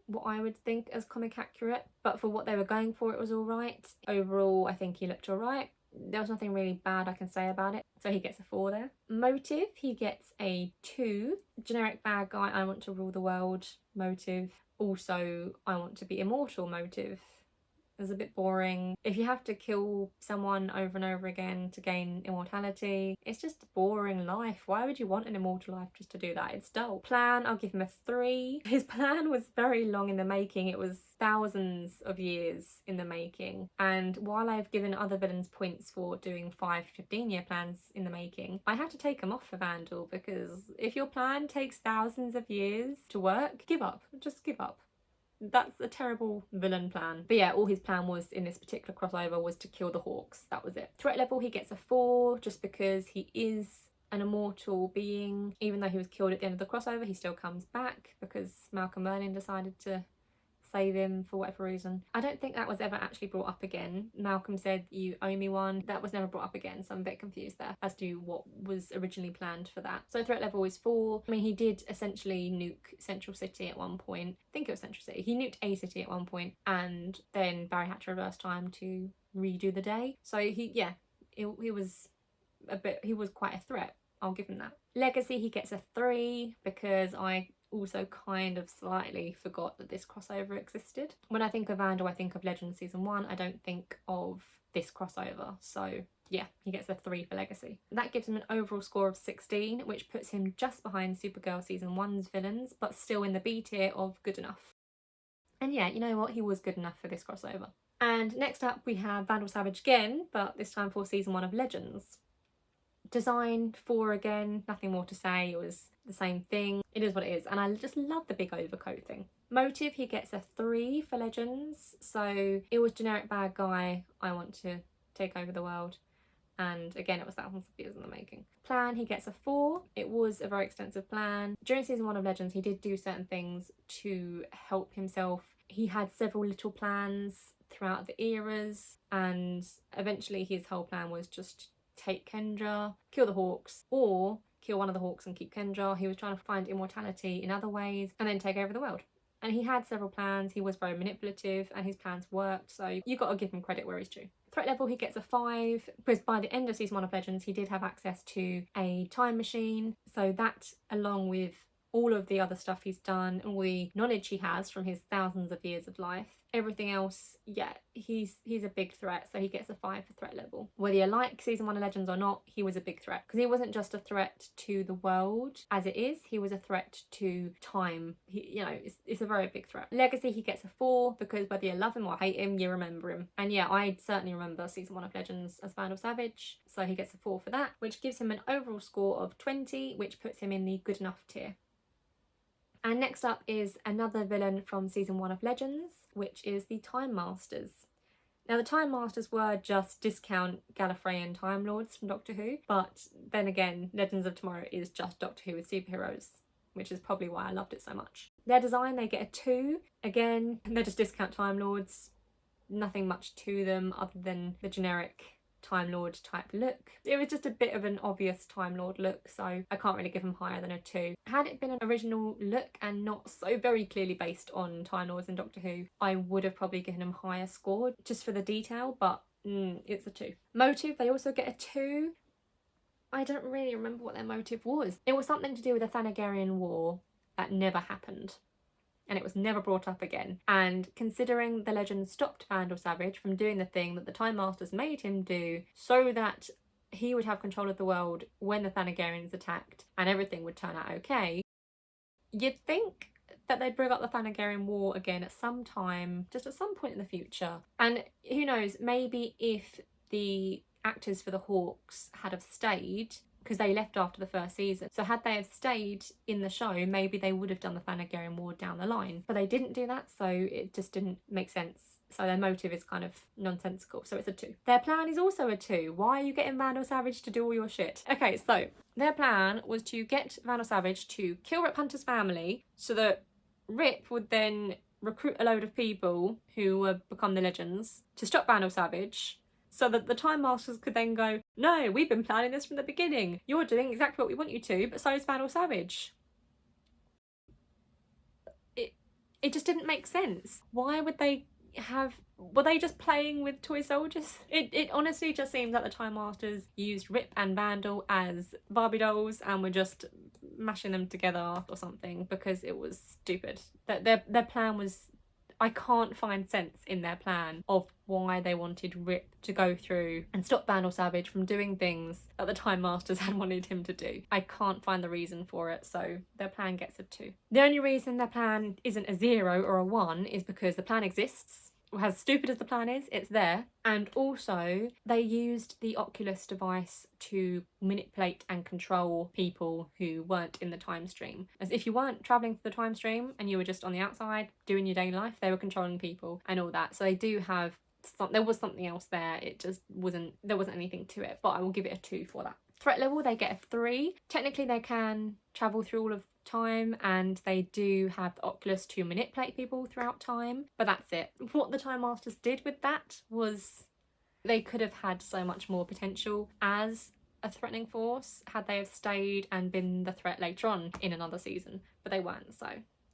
[SPEAKER 1] what I would think as comic accurate, but for what they were going for, it was alright. Overall, I think he looked alright. There was nothing really bad I can say about it, so he gets a 4 there. Motive, he gets a 2. Generic bad guy, I want to rule the world motive. Also, I want to be immortal motive. It's a bit boring. If you have to kill someone over and over again to gain immortality, it's just a boring life. Why would you want an immortal life just to do that? It's dull. Plan, I'll give him a 3. His plan was very long in the making. It was thousands of years in the making. And while I've given other villains points for doing 5-15-year plans in the making, I have to take them off for Vandal, because if your plan takes thousands of years to work, give up. Just give up. That's a terrible villain plan. But yeah, all his plan was in this particular crossover was to kill the Hawks. That was it. Threat level, he gets a 4 just because he is an immortal being. Even though he was killed at the end of the crossover, he still comes back because Malcolm Merlin decided to save him for whatever reason. I don't think that was ever actually brought up again. Malcolm said, "You owe me one." That was never brought up again, so I'm a bit confused there as to what was originally planned for that. So threat level is 4. I mean, he did essentially nuke Central City at one point. I think it was Central City. He nuked a city at one point, and then Barry had to reverse time to redo the day. So he was quite a threat. I'll give him that. Legacy, he gets a 3 because I also kind of slightly forgot that this crossover existed. When I think of Vandal, I think of Legends Season 1. I don't think of this crossover. So yeah, he gets a 3 for Legacy. That gives him an overall score of 16, which puts him just behind Supergirl Season 1's villains, but still in the B tier of good enough. And yeah, you know what? He was good enough for this crossover. And next up we have Vandal Savage again, but this time for Season 1 of Legends. Design 4 again, nothing more to say. It was the same thing. It is what it is, and I just love the big overcoat thing. Motive, he gets a 3 for Legends. So it was generic bad guy, I want to take over the world. And again, it was thousands of years in the making. Plan, he gets a 4. It was a very extensive plan. During Season 1 of Legends, he did do certain things to help himself. He had several little plans throughout the eras, and eventually his whole plan was just take Kendra, kill the Hawks, or kill one of the Hawks and keep Kendra. He was trying to find immortality in other ways and then take over the world. And he had several plans, he was very manipulative, and his plans worked, so you got to give him credit where he's due. Threat level, he gets a 5, because by the end of season 1 of Legends, he did have access to a time machine, so that, along with all of the other stuff he's done, all the knowledge he has from his thousands of years of life, everything else, yeah, he's a big threat, so he gets a 5 for threat level. Whether you like season 1 of Legends or not, he was a big threat, because he wasn't just a threat to the world as it is, he was a threat to time. You know, it's a very big threat. Legacy, he gets a 4, because whether you love him or hate him, you remember him. And yeah, I certainly remember season 1 of Legends as Vandal Savage, so he gets a 4 for that, which gives him an overall score of 20, which puts him in the good enough tier. And next up is another villain from season 1 of Legends, which is the Time Masters. Now, the Time Masters were just discount Gallifreyan Time Lords from Doctor Who, but then again, Legends of Tomorrow is just Doctor Who with superheroes, which is probably why I loved it so much. Their design, they get a 2. Again, they're just discount Time Lords, nothing much to them other than the generic Time Lord type look. It was just a bit of an obvious Time Lord look, so I can't really give them higher than a 2. Had it been an original look and not so very clearly based on Time Lords and Doctor Who, I would have probably given them higher score just for the detail, but it's a 2. Motive, they also get a 2. I don't really remember what their motive was. It was something to do with the Thanagarian War that never happened, and it was never brought up again. And considering the Legend stopped Vandal Savage from doing the thing that the Time Masters made him do so that he would have control of the world when the Thanagarians attacked and everything would turn out okay, you'd think that they'd bring up the Thanagarian War again at some time, just at some point in the future. And who knows, maybe if the actors for the Hawks had have stayed, because they left after the first season. So had they have stayed in the show, maybe they would have done the Thanagarian War down the line. But they didn't do that, so it just didn't make sense. So their motive is kind of nonsensical, so it's a 2. Their plan is also a 2. Why are you getting Vandal Savage to do all your shit? Okay, so their plan was to get Vandal Savage to kill Rip Hunter's family so that Rip would then recruit a load of people who would become the Legends to stop Vandal Savage, so that the Time Masters could then go, no, we've been planning this from the beginning. You're doing exactly what we want you to, but so is Vandal Savage. It just didn't make sense. Why would they were they just playing with toy soldiers? It honestly just seems that the Time Masters used Rip and Vandal as Barbie dolls and were just mashing them together or something, because it was stupid. That their plan was, I can't find sense in their plan of why they wanted Rip to go through and stop Vandal Savage from doing things that the Time Masters had wanted him to do. I can't find the reason for it, so their plan gets a 2. The only reason their plan isn't a 0 or a 1 is because the plan exists. As stupid as the plan is, it's there. And also, they used the Oculus device to manipulate and control people who weren't in the time stream. As if you weren't travelling through the time stream and you were just on the outside doing your daily life, they were controlling people and all that. So they do have there was something else there. It just there wasn't anything to it, but I will give it a 2 for that. Threat level, they get a 3. Technically, they can travel through all of time and they do have the Oculus to manipulate people throughout time, but that's it. What the Time Masters did with that was they could have had so much more potential as a threatening force had they have stayed and been the threat later on in another season, but they weren't, so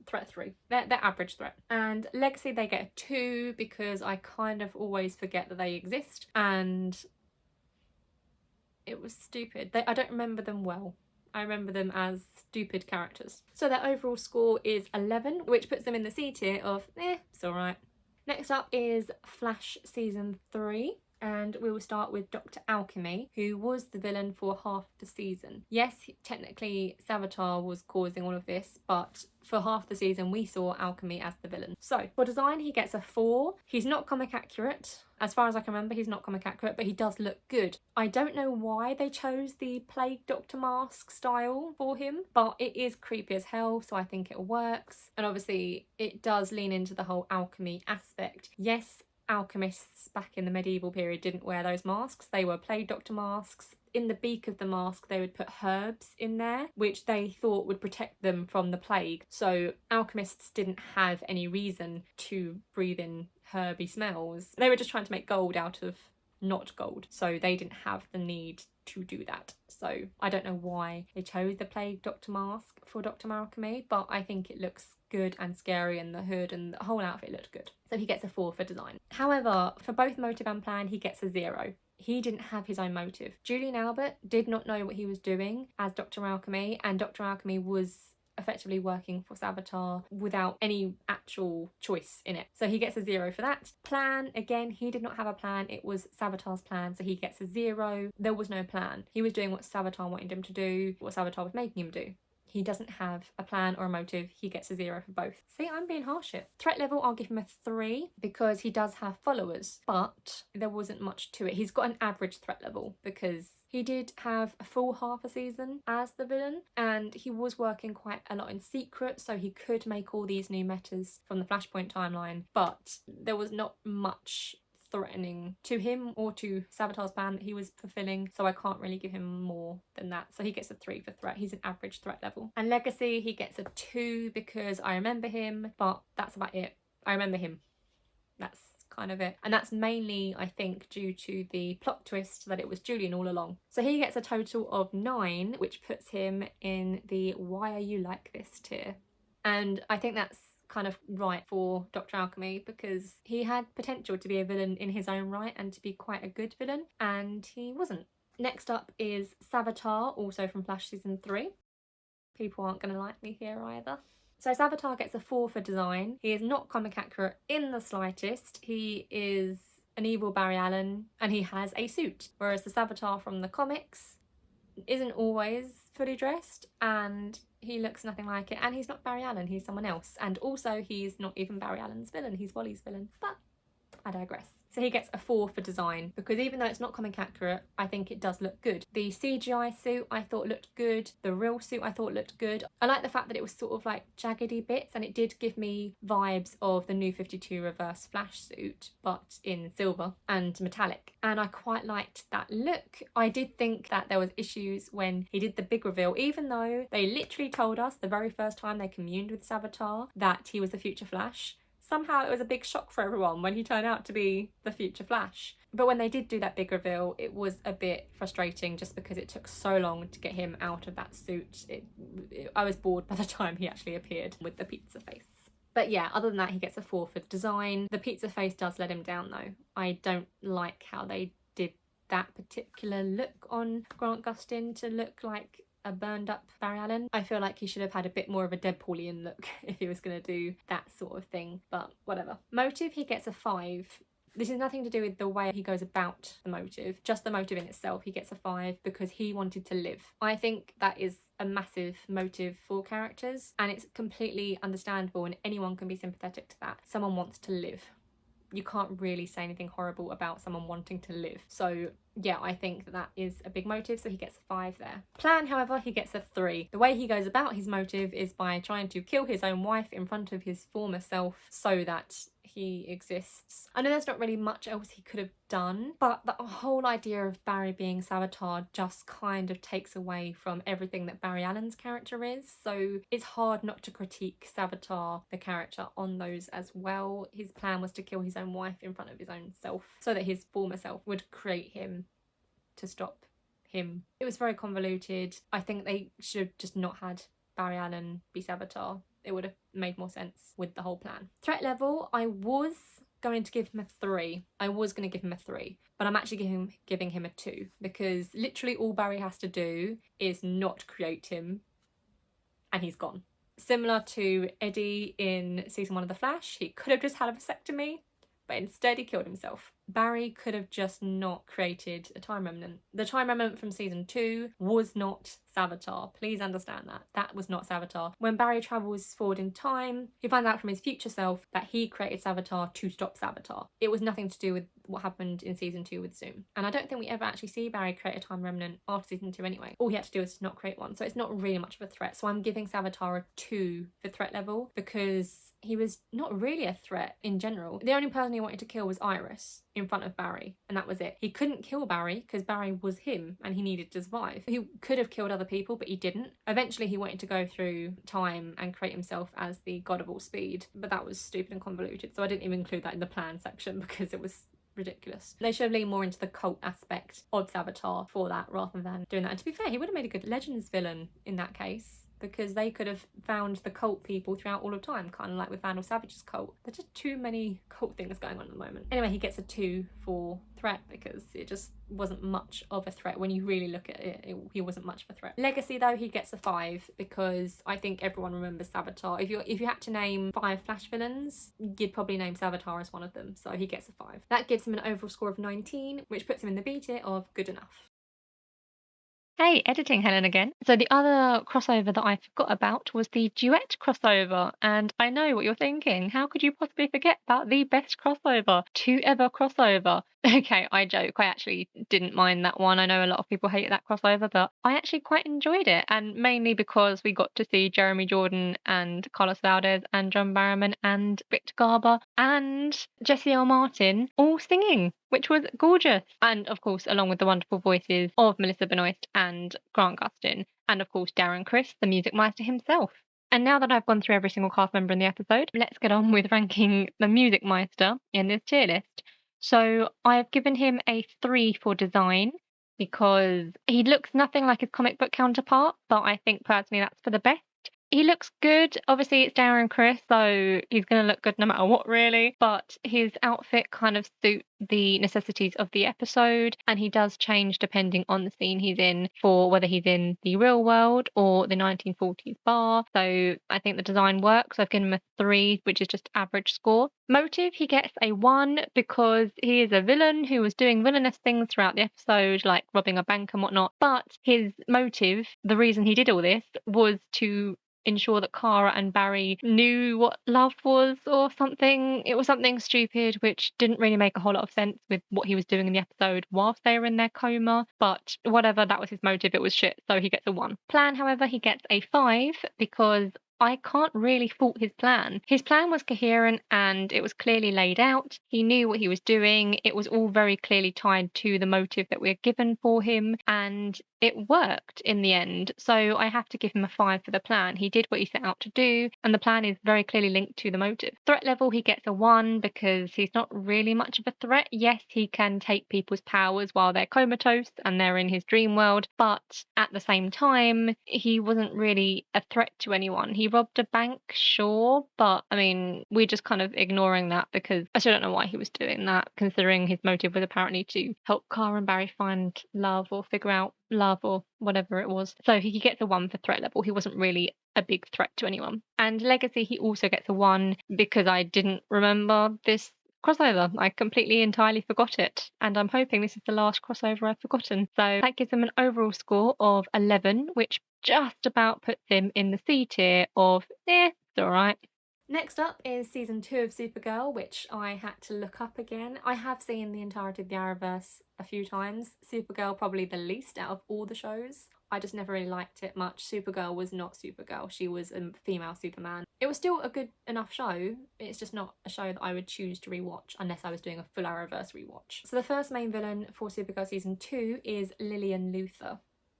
[SPEAKER 1] threat 3. They're average threat. And Legacy, they get a 2 because I kind of always forget that they exist and it was stupid. I don't remember them well. I remember them as stupid characters. So their overall score is 11, which puts them in the C tier of it's alright. Next up is Flash Season 3. And we will start with Dr. Alchemy, who was the villain for half the season. Yes, technically Savitar was causing all of this, but for half the season we saw Alchemy as the villain. So for design, he gets a 4. He's not comic accurate. As far as I can remember, he's not comic accurate, but he does look good. I don't know why they chose the Plague Doctor mask style for him, but it is creepy as hell, so I think it works. And obviously it does lean into the whole alchemy aspect. Yes, alchemists back in the medieval period didn't wear those masks. They were Plague Doctor masks. In the beak of the mask they would put herbs in there, which they thought would protect them from the plague. So alchemists didn't have any reason to breathe in herby smells. They were just trying to make gold out of not gold, so they didn't have the need to do that. So I don't know why they chose the Plague Doctor mask for Dr. Malcolm, but I think it looks good and scary, and the hood and the whole outfit looked good. So he gets a 4 for design. However, for both motive and plan, he gets a 0. He didn't have his own motive. Julian Albert did not know what he was doing as Dr. Alchemy, and Dr. Alchemy was effectively working for Savitar without any actual choice in it. So he gets a 0 for that. Plan, again, he did not have a plan. It was Savitar's plan, so he gets a 0. There was no plan. He was doing what Savitar wanted him to do, what Savitar was making him do. He doesn't have a plan or a motive. He gets a 0 for both. See, I'm being harsh here. Threat level, I'll give him a 3 because he does have followers, but there wasn't much to it. He's got an average threat level because he did have a full half a season as the villain, and he was working quite a lot in secret, so he could make all these new metas from the Flashpoint timeline, but there was not much threatening to him or to Savitar's plan that he was fulfilling, so I can't really give him more than that. So he gets a 3 for threat. He's an average threat level. And legacy, he gets a 2 because I remember him, but that's about it. I remember him. That's kind of it. And that's mainly, I think, due to the plot twist that it was Julian all along. So he gets a total of 9, which puts him in the why are you like this tier. And I think that's kind of right for Dr. Alchemy because he had potential to be a villain in his own right and to be quite a good villain, and he wasn't. Next up is Savitar, also from Flash season 3. People aren't going to like me here either. So Savitar gets a 4 for design. He is not comic accurate in the slightest. He is an evil Barry Allen and he has a suit, whereas the Savitar from the comics isn't always fully dressed and he looks nothing like it, and he's not Barry Allen, he's someone else, and also he's not even Barry Allen's villain, he's Wally's villain, but I digress. So he gets a 4 for design because even though it's not comic accurate, I think it does look good. The CGI suit I thought looked good. The real suit I thought looked good. I like the fact that it was sort of like jaggedy bits, and it did give me vibes of the New 52 Reverse Flash suit, but in silver and metallic. And I quite liked that look. I did think that there was issues when he did the big reveal, even though they literally told us the very first time they communed with Savitar that he was the future Flash. Somehow it was a big shock for everyone when he turned out to be the future Flash. But when they did do that big reveal, it was a bit frustrating just because it took so long to get him out of that suit. I was bored by the time he actually appeared with the pizza face. But yeah, other than that, he gets a 4 for design. The pizza face does let him down though. I don't like how they did that particular look on Grant Gustin to look like a burned up Barry Allen. I feel like he should have had a bit more of a Deadpoolian look if he was going to do that sort of thing, but whatever. Motive, he gets a 5. This is nothing to do with the way he goes about the motive, just the motive in itself. He gets a 5 because he wanted to live. I think that is a massive motive for characters, and it's completely understandable, and anyone can be sympathetic to that. Someone wants to live. You can't really say anything horrible about someone wanting to live. So yeah, I think that is a big motive, so he gets a 5 there. Plan, however, he gets a 3. The way he goes about his motive is by trying to kill his own wife in front of his former self so that he exists. I know there's not really much else he could have done, but the whole idea of Barry being Savitar just kind of takes away from everything that Barry Allen's character is, so it's hard not to critique Savitar, the character, on those as well. His plan was to kill his own wife in front of his own self so that his former self would create him to stop him. It was very convoluted. I think they should have just not had Barry Allen be Savitar. It would have made more sense with the whole plan. Threat level, I was going to give him a 3. I was going to give him a 3, but I'm actually giving him a 2 because literally all Barry has to do is not create him and he's gone. Similar to Eddie in season 1 of The Flash, he could have just had a vasectomy, but instead he killed himself. Barry could have just not created a time remnant. The time remnant from season 2 was not Savitar. Please understand that. That was not Savitar. When Barry travels forward in time, he finds out from his future self that he created Savitar to stop Savitar. It was nothing to do with what happened in season 2 with Zoom. And I don't think we ever actually see Barry create a time remnant after season 2 anyway. All he had to do was to not create one. So it's not really much of a threat. So I'm giving Savitar a 2 for threat level because he was not really a threat in general. The only person he wanted to kill was Iris in front of Barry, and that was it. He couldn't kill Barry because Barry was him and he needed to survive. He could have killed other people, but he didn't. Eventually he wanted to go through time and create himself as the god of all speed, but that was stupid and convoluted, so I didn't even include that in the plan section because it was ridiculous. They should have leaned more into the cult aspect of Savitar for that rather than doing that. And to be fair, he would have made a good Legends villain in that case, because they could have found the cult people throughout all of time, kind of like with Vandal Savage's cult. There's just too many cult things going on at the moment. Anyway, he gets a 2 for threat because it just wasn't much of a threat. When you really look at it, he wasn't much of a threat. Legacy, though, he gets a 5 because I think everyone remembers Savitar. If you had to name 5 Flash villains, you'd probably name Savitar as one of them, so he gets a 5. That gives him an overall score of 19, which puts him in the B tier of good enough.
[SPEAKER 2] Hey, editing Helen again. So the other crossover that I forgot about was the Duet crossover, and I know what you're thinking. How could you possibly forget about the best crossover to ever crossover? Okay, I joke. I actually didn't mind that one. I know a lot of people hate that crossover, but I actually quite enjoyed it, and mainly because we got to see Jeremy Jordan and Carlos Valdez and John Barrowman and Victor Garber and Jesse L. Martin all singing, which was gorgeous. And of course, along with the wonderful voices of Melissa Benoist and Grant Gustin, and of course, Darren Criss, the music master himself. And now that I've gone through every single cast member in the episode, let's get on with ranking the music meister in this tier list. So I've given him a 3 for design because he looks nothing like his comic book counterpart, but I think personally that's for the best. He looks good. Obviously, it's Darren Criss, so he's going to look good no matter what, really. But his outfit kind of suits the necessities of the episode, and he does change depending on the scene he's in for whether he's in the real world or the 1940s bar. So I think the design works. I've given him a 3, which is just average score. Motive, he gets a 1 because he is a villain who was doing villainous things throughout the episode, like robbing a bank and whatnot. But his motive, the reason he did all this, was to ensure that Kara and Barry knew what love was or something. It was something stupid which didn't really make a whole lot of sense with what he was doing in the episode whilst they were in their coma, but whatever, that was his motive. It was shit, so he gets a 1. Plan, however, he gets a 5 because I can't really fault his plan. His plan was coherent and it was clearly laid out. He knew what he was doing. It was all very clearly tied to the motive that we're given for him, and it worked in the end. So I have to give him a 5 for the plan. He did what he set out to do, and the plan is very clearly linked to the motive. Threat level, he gets a 1 because he's not really much of a threat. Yes, he can take people's powers while they're comatose and they're in his dream world, but at the same time, he wasn't really a threat to anyone. He robbed a bank, sure, but I mean, we're just kind of ignoring that because I still don't know why he was doing that, considering his motive was apparently to help Kara and Barry find love or figure out love or whatever it was. So he gets a 1 for threat level. He wasn't really a big threat to anyone. And legacy, he also gets a 1 because I didn't remember this crossover. I completely entirely forgot it, and I'm hoping this is the last crossover I've forgotten. So that gives him an overall score of 11, which just about puts him in the C tier of it's alright.
[SPEAKER 1] Next up is season 2 of Supergirl, which I had to look up again. I have seen the entirety of the Arrowverse a few times. Supergirl probably the least out of all the shows. I just never really liked it much. Supergirl was not Supergirl. She was a female Superman. It was still a good enough show. It's just not a show that I would choose to rewatch unless I was doing a full Arrowverse rewatch. So the first main villain for Supergirl season 2 is Lillian Luthor.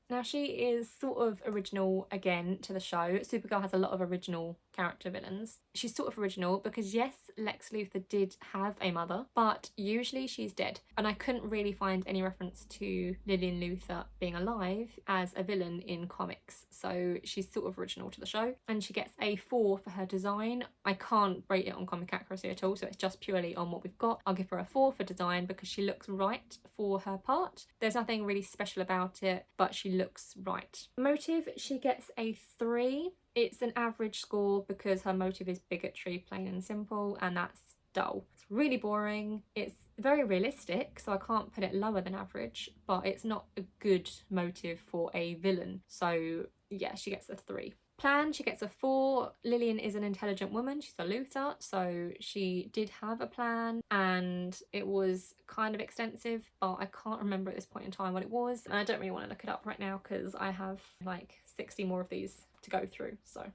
[SPEAKER 1] Now, she is sort of original again to the show. Supergirl has a lot of original character villains. She's sort of original because, yes, Lex Luthor did have a mother, but usually she's dead. And I couldn't really find any reference to Lillian Luthor being alive as a villain in comics. So she's sort of original to the show. And she gets a 4 for her design. I can't rate it on comic accuracy at all, so it's just purely on what we've got. I'll give her a 4 for design because she looks right for her part. There's nothing really special about it, but she looks right. Motive, she gets a 3. It's an average score because her motive is bigotry, plain and simple, and that's dull. It's really boring. It's very realistic, so I can't put it lower than average, but it's not a good motive for a villain. So yeah, she gets a 3. Plan, she gets a 4. Lillian is an intelligent woman. She's a Luthor, so she did have a plan and it was kind of extensive, but I can't remember at this point in time what it was. And I don't really want to look it up right now because I have like 60 more of these to go through. So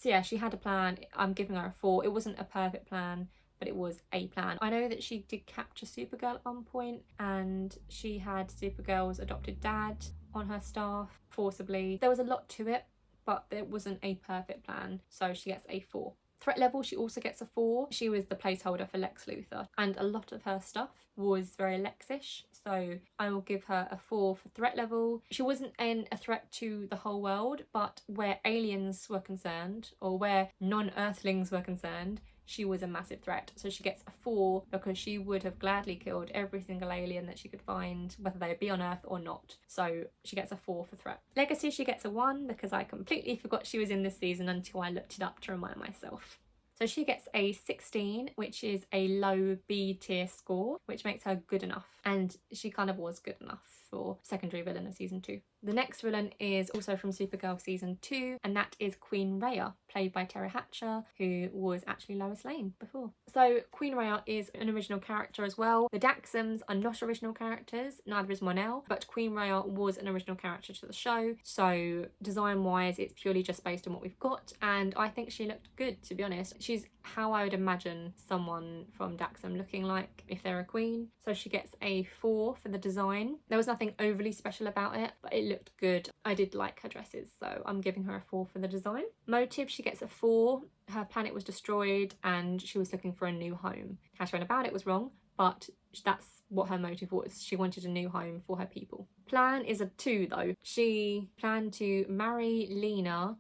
[SPEAKER 1] yeah, she had a plan. I'm giving her a 4. It wasn't a perfect plan, but it was a plan. I know that she did capture Supergirl at one point and she had Supergirl's adopted dad on her staff forcibly. There was a lot to it, but it wasn't a perfect plan, so she gets a 4. Threat level, she also gets a 4. She was the placeholder for Lex Luthor, and a lot of her stuff was very Lex-ish, so I will give her a 4 for threat level. She wasn't a threat to the whole world, but where aliens were concerned, or where non-Earthlings were concerned, she was a massive threat. So she gets a 4 because she would have gladly killed every single alien that she could find, whether they be on Earth or not. So she gets a 4 for threat. Legacy, she gets a 1 because I completely forgot she was in this season until I looked it up to remind myself. So she gets a 16, which is a low B tier score, which makes her good enough. And she kind of was good enough for secondary villain of season 2. The next villain is also from Supergirl season 2, and that is Queen Rhea, played by Tara Hatcher, who was actually Lois Lane before. So Queen Rhea is an original character as well. The Daxams are not original characters, neither is Mon-El, but Queen Rhea was an original character to the show. So design wise, it's purely just based on what we've got, and I think she looked good, to be honest. She's how I would imagine someone from Daxam looking like if they're a queen. So she gets a 4 for the design. There was nothing overly special about it, but it looked good. I did like her dresses, so I'm giving her a 4 for the design. Motive, she gets a 4. Her planet was destroyed and she was looking for a new home. How she went about it was wrong, but that's what her motive was. She wanted a new home for her people. Plan is a 2 though. She planned to marry Lena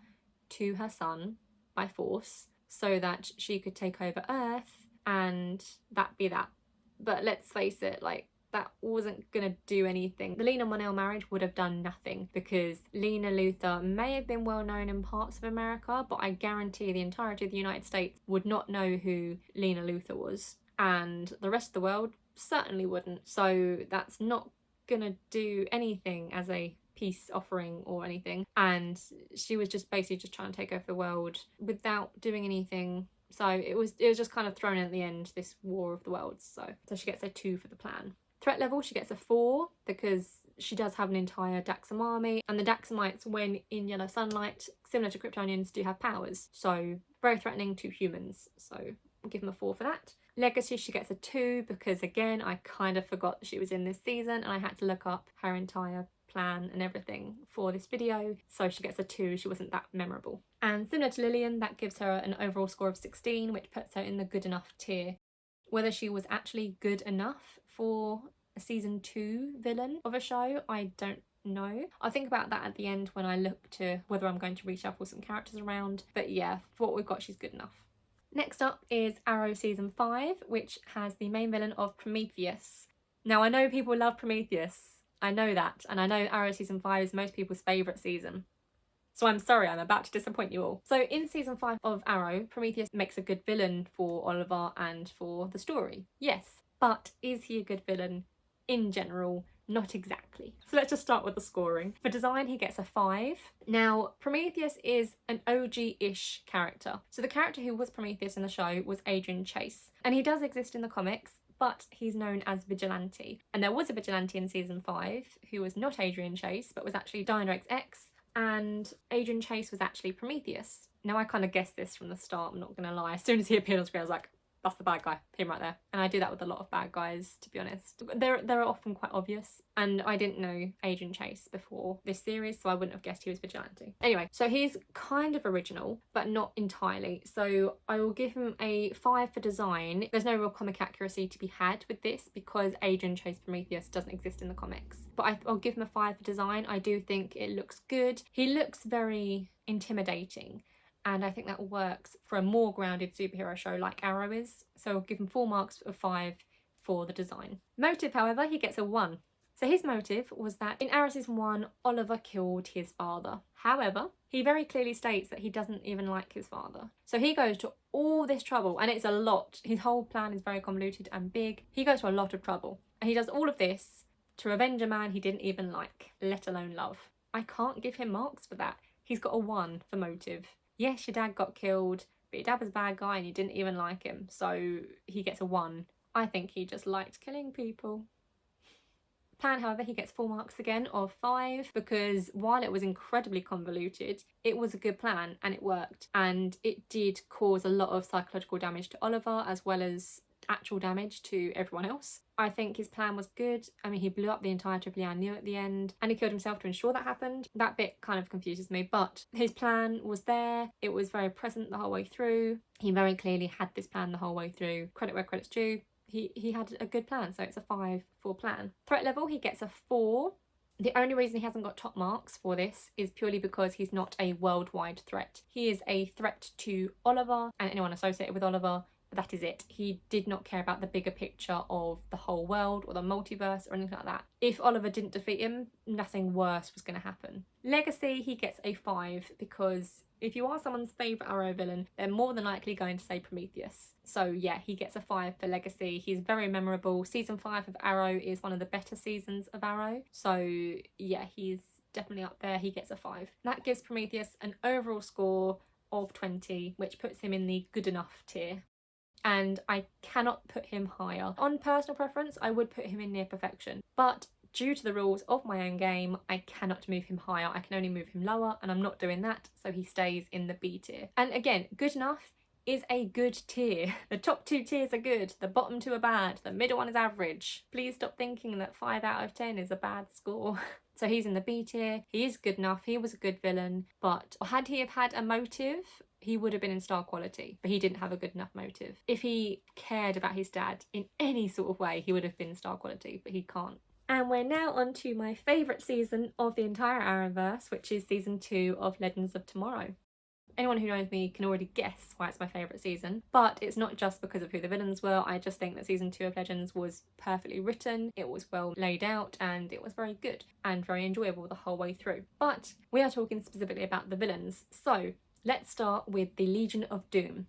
[SPEAKER 1] to her son by force so that she could take over Earth, and that be that. But let's face it, like, that wasn't gonna do anything. The Lena Mon-El marriage would have done nothing because Lena Luthor may have been well known in parts of America, but I guarantee the entirety of the United States would not know who Lena Luthor was, and the rest of the world certainly wouldn't. So that's not gonna do anything as a peace offering or anything, and she was just basically just trying to take over the world without doing anything. So it was just kind of thrown in at the end, this war of the worlds. So she gets a 2 for the plan. Threat level, she gets a 4 because she does have an entire Daxam army, and the Daxamites, when in yellow sunlight, similar to Kryptonians, do have powers, so very threatening to humans, so I'll give them a 4 for that. Legacy, she gets a 2 because, again, I kind of forgot that she was in this season and I had to look up her entire plan and everything for this video, so she gets a 2. She wasn't that memorable. And similar to Lillian, that gives her an overall score of 16, which puts her in the good enough tier. Whether she was actually good enough for a season 2 villain of a show, I don't know. I'll think about that at the end when I look to whether I'm going to reshuffle some characters around, but yeah, for what we've got, she's good enough. Next up is Arrow season 5, which has the main villain of Prometheus. Now, I know people love Prometheus, I know that, and I know Arrow season 5 is most people's favourite season. So I'm sorry, I'm about to disappoint you all. So in season 5 of Arrow, Prometheus makes a good villain for Oliver and for the story. Yes, but is he a good villain in general? Not exactly. So let's just start with the scoring. For design, he gets a 5. Now, Prometheus is an OG-ish character. So the character who was Prometheus in the show was Adrian Chase, and he does exist in the comics, but he's known as Vigilante. And there was a Vigilante in season 5 who was not Adrian Chase, but was actually Dyndrake's ex, and Adrian Chase was actually Prometheus. Now, I kind of guessed this from the start, I'm not gonna lie. As soon as he appeared on screen, I was like, that's the bad guy, him right there. And I do that with a lot of bad guys, to be honest. They're often quite obvious, and I didn't know Adrian Chase before this series, so I wouldn't have guessed he was Vigilante. Anyway, so he's kind of original, but not entirely. So I will give him a 5 for design. There's no real comic accuracy to be had with this because Adrian Chase Prometheus doesn't exist in the comics. But I'll give him a 5 for design. I do think it looks good. He looks very intimidating, and I think that works for a more grounded superhero show like Arrow is. So I'll give him 4 marks of 5 for the design. Motive, however, he gets a 1. So his motive was that in Arrow season 1, Oliver killed his father. However, he very clearly states that he doesn't even like his father. So he goes to all this trouble, and it's a lot. His whole plan is very convoluted and big. He goes to a lot of trouble, and he does all of this to avenge a man he didn't even like, let alone love. I can't give him marks for that. He's got a 1 for motive. Yes, your dad got killed, but your dad was a bad guy and you didn't even like him, so he gets a 1. I think he just liked killing people. Plan, however, he gets 4 marks again of 5 because while it was incredibly convoluted, it was a good plan and it worked, and it did cause a lot of psychological damage to Oliver as well as actual damage to everyone else. I think his plan was good. I mean, he blew up the entire Triple Neo at the end, and he killed himself to ensure that happened. That bit kind of confuses me, but his plan was there. It was very present the whole way through. He very clearly had this plan the whole way through. Credit where credit's due. He had a good plan, so it's a 5 for plan. Threat level, he gets a 4. The only reason he hasn't got top marks for this is purely because he's not a worldwide threat. He is a threat to Oliver and anyone associated with Oliver, but that is it. He did not care about the bigger picture of the whole world or the multiverse or anything like that. If Oliver didn't defeat him, nothing worse was going to happen. Legacy, he gets a 5 because if you are someone's favourite Arrow villain, they're more than likely going to say Prometheus. So yeah, he gets a 5 for Legacy. He's very memorable. Season 5 of Arrow is one of the better seasons of Arrow. So yeah, he's definitely up there. He gets a 5. That gives Prometheus an overall score of 20, which puts him in the good enough tier. And I cannot put him higher. On personal preference, I would put him in near perfection. But due to the rules of my own game, I cannot move him higher. I can only move him lower, and I'm not doing that, so he stays in the B tier. And again, good enough is a good tier. The top 2 tiers are good, the bottom 2 are bad, the middle one is average. Please stop thinking that 5 out of 10 is a bad score. So he's in the B tier. He is good enough. He was a good villain, but had he have had a motive, he would have been in star quality, but he didn't have a good enough motive. If he cared about his dad in any sort of way, he would have been star quality, but he can't. And we're now on to my favourite season of the entire Arrowverse, which is season 2 of Legends of Tomorrow. Anyone who knows me can already guess why it's my favourite season, but it's not just because of who the villains were. I just think that season 2 of Legends was perfectly written, it was well laid out, and it was very good and very enjoyable the whole way through. But we are talking specifically about the villains, so let's start with the Legion of Doom.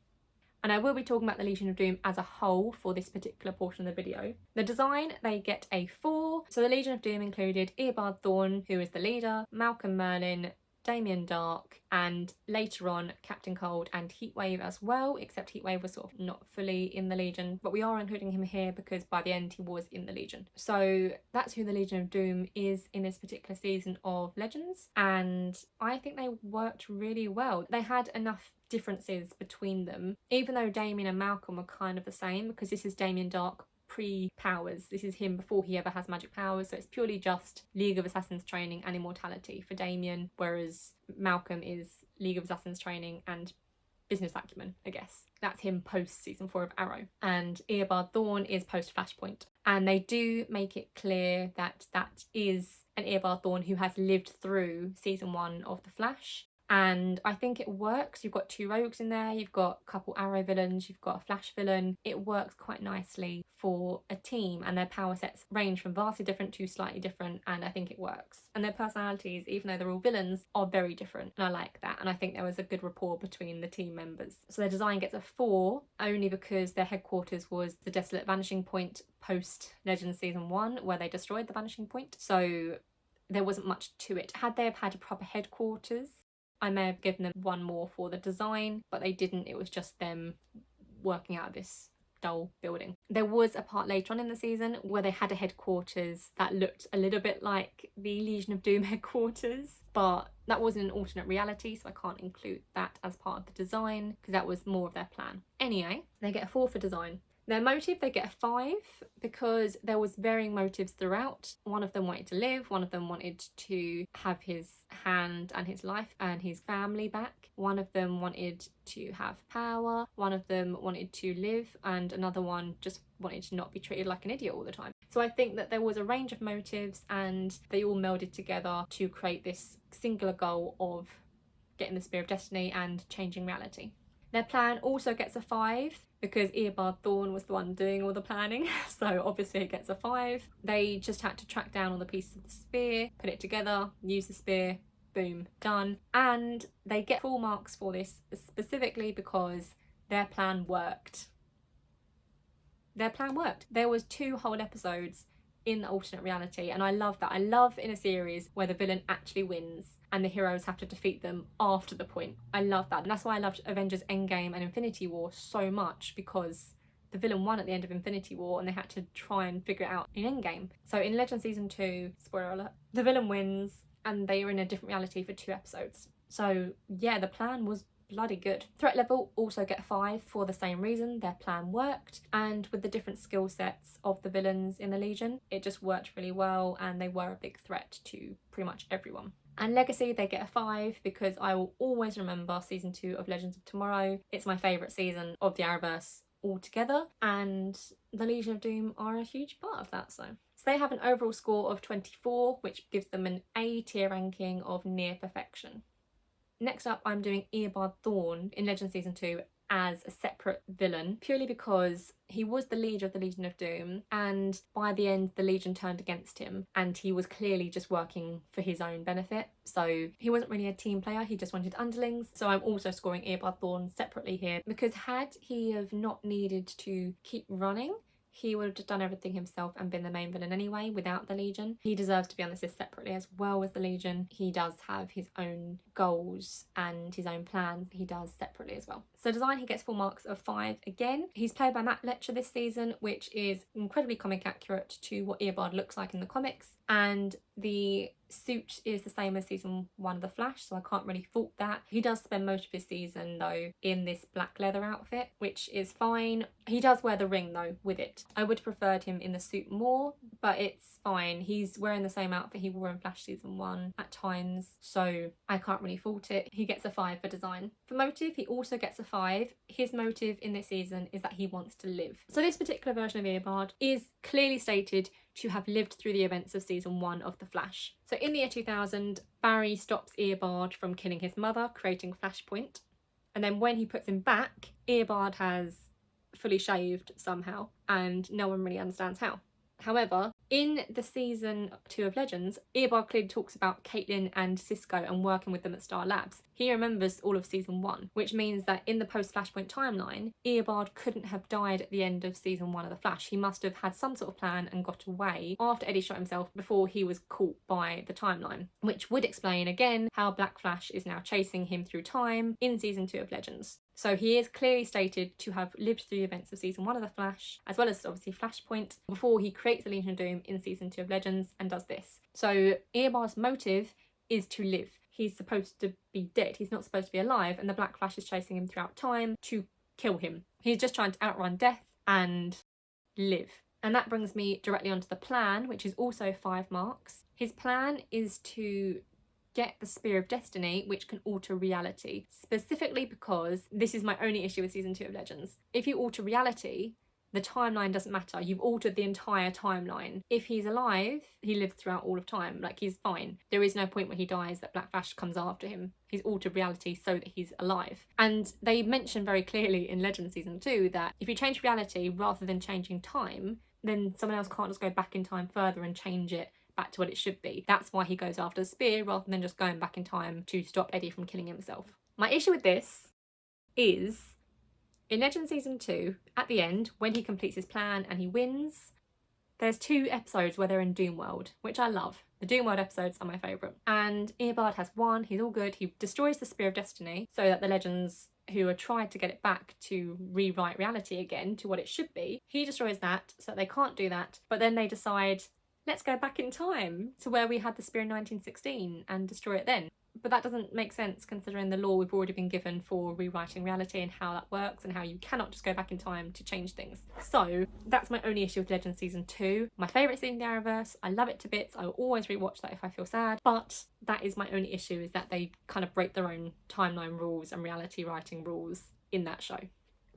[SPEAKER 1] And I will be talking about the Legion of Doom as a whole for this particular portion of the video. The design, they get a 4. So the Legion of Doom included Eobard Thawne, who is the leader, Malcolm Merlyn, Damien Darhk, and later on Captain Cold and Heatwave as well, except Heatwave was sort of not fully in the Legion, but we are including him here because by the end he was in the Legion. So that's who the Legion of Doom is in this particular season of Legends, and I think they worked really well. They had enough differences between them, even though Damien and Malcolm were kind of the same, because this is Damien Darhk pre-powers. This is him before he ever has magic powers, so it's purely just League of Assassins training and immortality for Damien, whereas Malcolm is League of Assassins training and business acumen, I guess. That's him post season 4 of Arrow. And Eobard Thawne is post Flashpoint. And they do make it clear that that is an Eobard Thawne who has lived through season 1 of The Flash. And I think it works. You've got 2 rogues in there, you've got a couple Arrow villains, you've got a Flash villain. It works quite nicely for a team, and their power sets range from vastly different to slightly different, and I think it works. And their personalities, even though they're all villains, are very different, and I like that. And I think there was a good rapport between the team members. So their design gets a 4, only because their headquarters was the Desolate Vanishing Point post Legends season 1, where they destroyed the Vanishing Point. So there wasn't much to it. Had they have had a proper headquarters, I may have given them 1 more for the design, but they didn't. It was just them working out of this dull building. There was a part later on in the season where they had a headquarters that looked a little bit like the Legion of Doom headquarters, but that wasn't an alternate reality, so I can't include that as part of the design because that was more of their plan. Anyway, they get a 4 for design. Their motive, they get a 5 because there was varying motives throughout. One of them wanted to live, one of them wanted to have his hand and his life and his family back. One of them wanted to have power, one of them wanted to live, and another one just wanted to not be treated like an idiot all the time. So I think that there was a range of motives and they all melded together to create this singular goal of getting the Spear of Destiny and changing reality. Their plan also gets a 5 because Eobard Thawne was the one doing all the planning, so obviously it gets a 5. They just had to track down all the pieces of the spear, put it together, use the spear, boom, done. And they get full marks for this specifically because their plan worked. Their plan worked. There was 2 whole episodes in the alternate reality, and I love that. I love in a series where the villain actually wins and the heroes have to defeat them after the point. I love that, and that's why I loved Avengers Endgame and Infinity War so much, because the villain won at the end of Infinity War and they had to try and figure it out in Endgame. So in Legend season 2, spoiler alert, the villain wins and they are in a different reality for 2 episodes. So yeah, the plan was bloody good. Threat level also get a 5 for the same reason. Their plan worked, and with the different skill sets of the villains in the Legion, it just worked really well, and they were a big threat to pretty much everyone. And Legacy, they get a 5 because I will always remember season 2 of Legends of Tomorrow. It's my favourite season of the Arrowverse altogether, and the Legion of Doom are a huge part of that. So they have an overall score of 24, which gives them an A tier ranking of near perfection. Next up, I'm doing Eobard Thawne in Legends Season 2 as a separate villain, purely because he was the leader of the Legion of Doom, and by the end the Legion turned against him, and he was clearly just working for his own benefit. So he wasn't really a team player, he just wanted underlings. So I'm also scoring Eobard Thawne separately here, because had he have not needed to keep running, he would have just done everything himself and been the main villain anyway without the Legion. He deserves to be on this list separately as well as the Legion. He does have his own goals and his own plans he does separately as well. So design, he gets full marks of 5 again. He's played by Matt Letcher this season, which is incredibly comic accurate to what Eobard looks like in the comics, and the suit is the same as season 1 of The Flash, so I can't really fault that. He does spend most of his season though in this black leather outfit, which is fine. He does wear the ring though with it. I would have preferred him in the suit more, but it's fine. He's wearing the same outfit he wore in Flash season 1 at times, so I can't really fault it. He gets a 5 for design. For motive, he also gets a 5. His motive in this season is that he wants to live. So this particular version of Eobard is clearly stated to have lived through the events of season 1 of The Flash. So in the year 2000, Barry stops Eobard from killing his mother, creating Flashpoint. And then when he puts him back, Eobard has fully shaved somehow, and no one really understands how. However, in the season 2 of Legends, Eobard clearly talks about Caitlin and Cisco and working with them at Star Labs. He remembers all of season 1, which means that in the post-Flashpoint timeline, Eobard couldn't have died at the end of season 1 of The Flash. He must have had some sort of plan and got away after Eddie shot himself before he was caught by the timeline, which would explain again how Black Flash is now chasing him through time in season 2 of Legends. So he is clearly stated to have lived through the events of season 1 of The Flash, as well as obviously Flashpoint, before he creates the Legion of Doom in season 2 of Legends and does this. So Eobard's motive is to live. He's supposed to be dead. He's not supposed to be alive, and the Black Flash is chasing him throughout time to kill him. He's just trying to outrun death and live. And that brings me directly onto the plan, which is also 5 marks. His plan is to get the Spear of Destiny, which can alter reality, specifically because this is my only issue with season 2 of Legends. If you alter reality, the timeline doesn't matter. You've altered the entire timeline. If he's alive, he lives throughout all of time. Like, he's fine. There is no point when he dies that Black Flash comes after him. He's altered reality so that he's alive. And they mention very clearly in Legends season 2 that if you change reality rather than changing time, then someone else can't just go back in time further and change it back to what it should be. That's why he goes after the spear rather than just going back in time to stop Eddie from killing himself. My issue with this is, in Legends season 2, at the end, when he completes his plan and he wins, there's 2 episodes where they're in Doom World, which I love. The Doom World episodes are my favourite. And Eobard has won, he's all good, he destroys the Spear of Destiny so that the Legends who are tried to get it back to rewrite reality again to what it should be, he destroys that so that they can't do that, but then they decide, let's go back in time to where we had the spear in 1916 and destroy it then. But that doesn't make sense considering the law we've already been given for rewriting reality and how that works and how you cannot just go back in time to change things. So that's my only issue with Legends season 2. My favourite season of the Arrowverse. I love it to bits. I will always rewatch that if I feel sad. But that is my only issue, is that they kind of break their own timeline rules and reality writing rules in that show.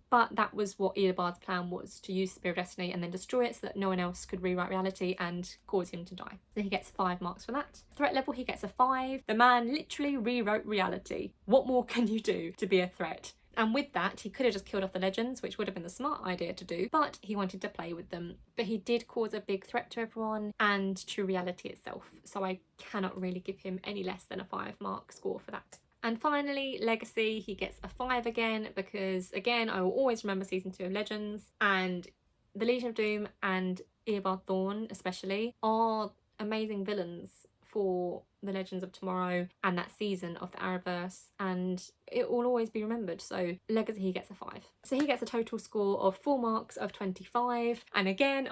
[SPEAKER 1] But that was what Eobard's plan was, to use Spear of Destiny and then destroy it so that no one else could rewrite reality and cause him to die. So he gets 5 marks for that. Threat level, he gets a 5. The man literally rewrote reality. What more can you do to be a threat? And with that, he could have just killed off the Legends, which would have been the smart idea to do, but he wanted to play with them. But he did cause a big threat to everyone and to reality itself. So I cannot really give him any less than a 5 mark score for that. And finally, Legacy, he gets a 5 again because, again, I will always remember season 2 of Legends, and the Legion of Doom and Eobard Thawne especially are amazing villains for the Legends of Tomorrow and that season of the Arrowverse, and it will always be remembered. So Legacy, he gets a 5. So he gets a total score of 4 marks of 25, and again,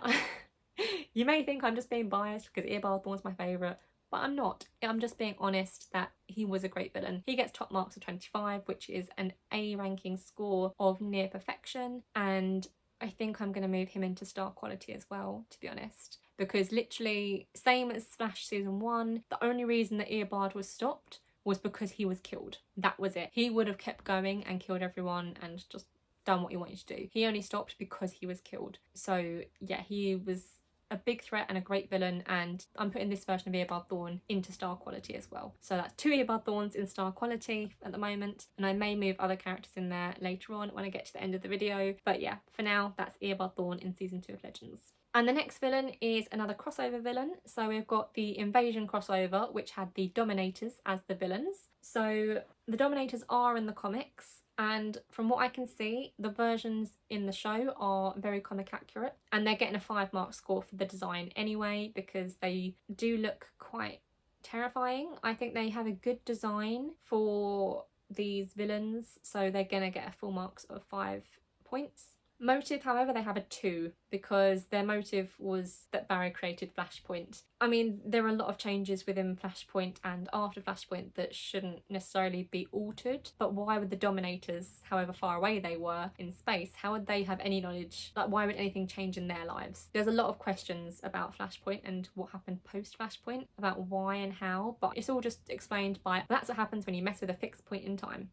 [SPEAKER 1] you may think I'm just being biased because Eobard Thawne's my favourite, but I'm not. I'm just being honest that he was a great villain. He gets top marks of 25, which is an A ranking score of near perfection, and I think I'm going to move him into star quality as well, to be honest, because literally same as Flash season 1, the only reason that Eobard was stopped was because he was killed. That was it. He would have kept going and killed everyone and just done what he wanted to do. He only stopped because he was killed. So yeah, he was a big threat and a great villain, and I'm putting this version of Eobard Thawne into star quality as well. So that's 2 Eobard Thawnes in star quality at the moment, and I may move other characters in there later on when I get to the end of the video. But yeah, for now, that's Eobard Thawne in season 2 of Legends. And the next villain is another crossover villain. So we've got the Invasion crossover, which had the Dominators as the villains. So the Dominators are in the comics, and from what I can see, the versions in the show are very comic accurate, and they're getting a 5-mark score for the design anyway, because they do look quite terrifying. I think they have a good design for these villains, so they're gonna get a full marks of 5 points. Motive, however, they have a 2 because their motive was that Barry created Flashpoint. I mean, there are a lot of changes within Flashpoint and after Flashpoint that shouldn't necessarily be altered, but why would the Dominators, however far away they were in space, how would they have any knowledge? Like, why would anything change in their lives? There's a lot of questions about Flashpoint and what happened post Flashpoint, about why and how, but it's all just explained by that's what happens when you mess with a fixed point in time.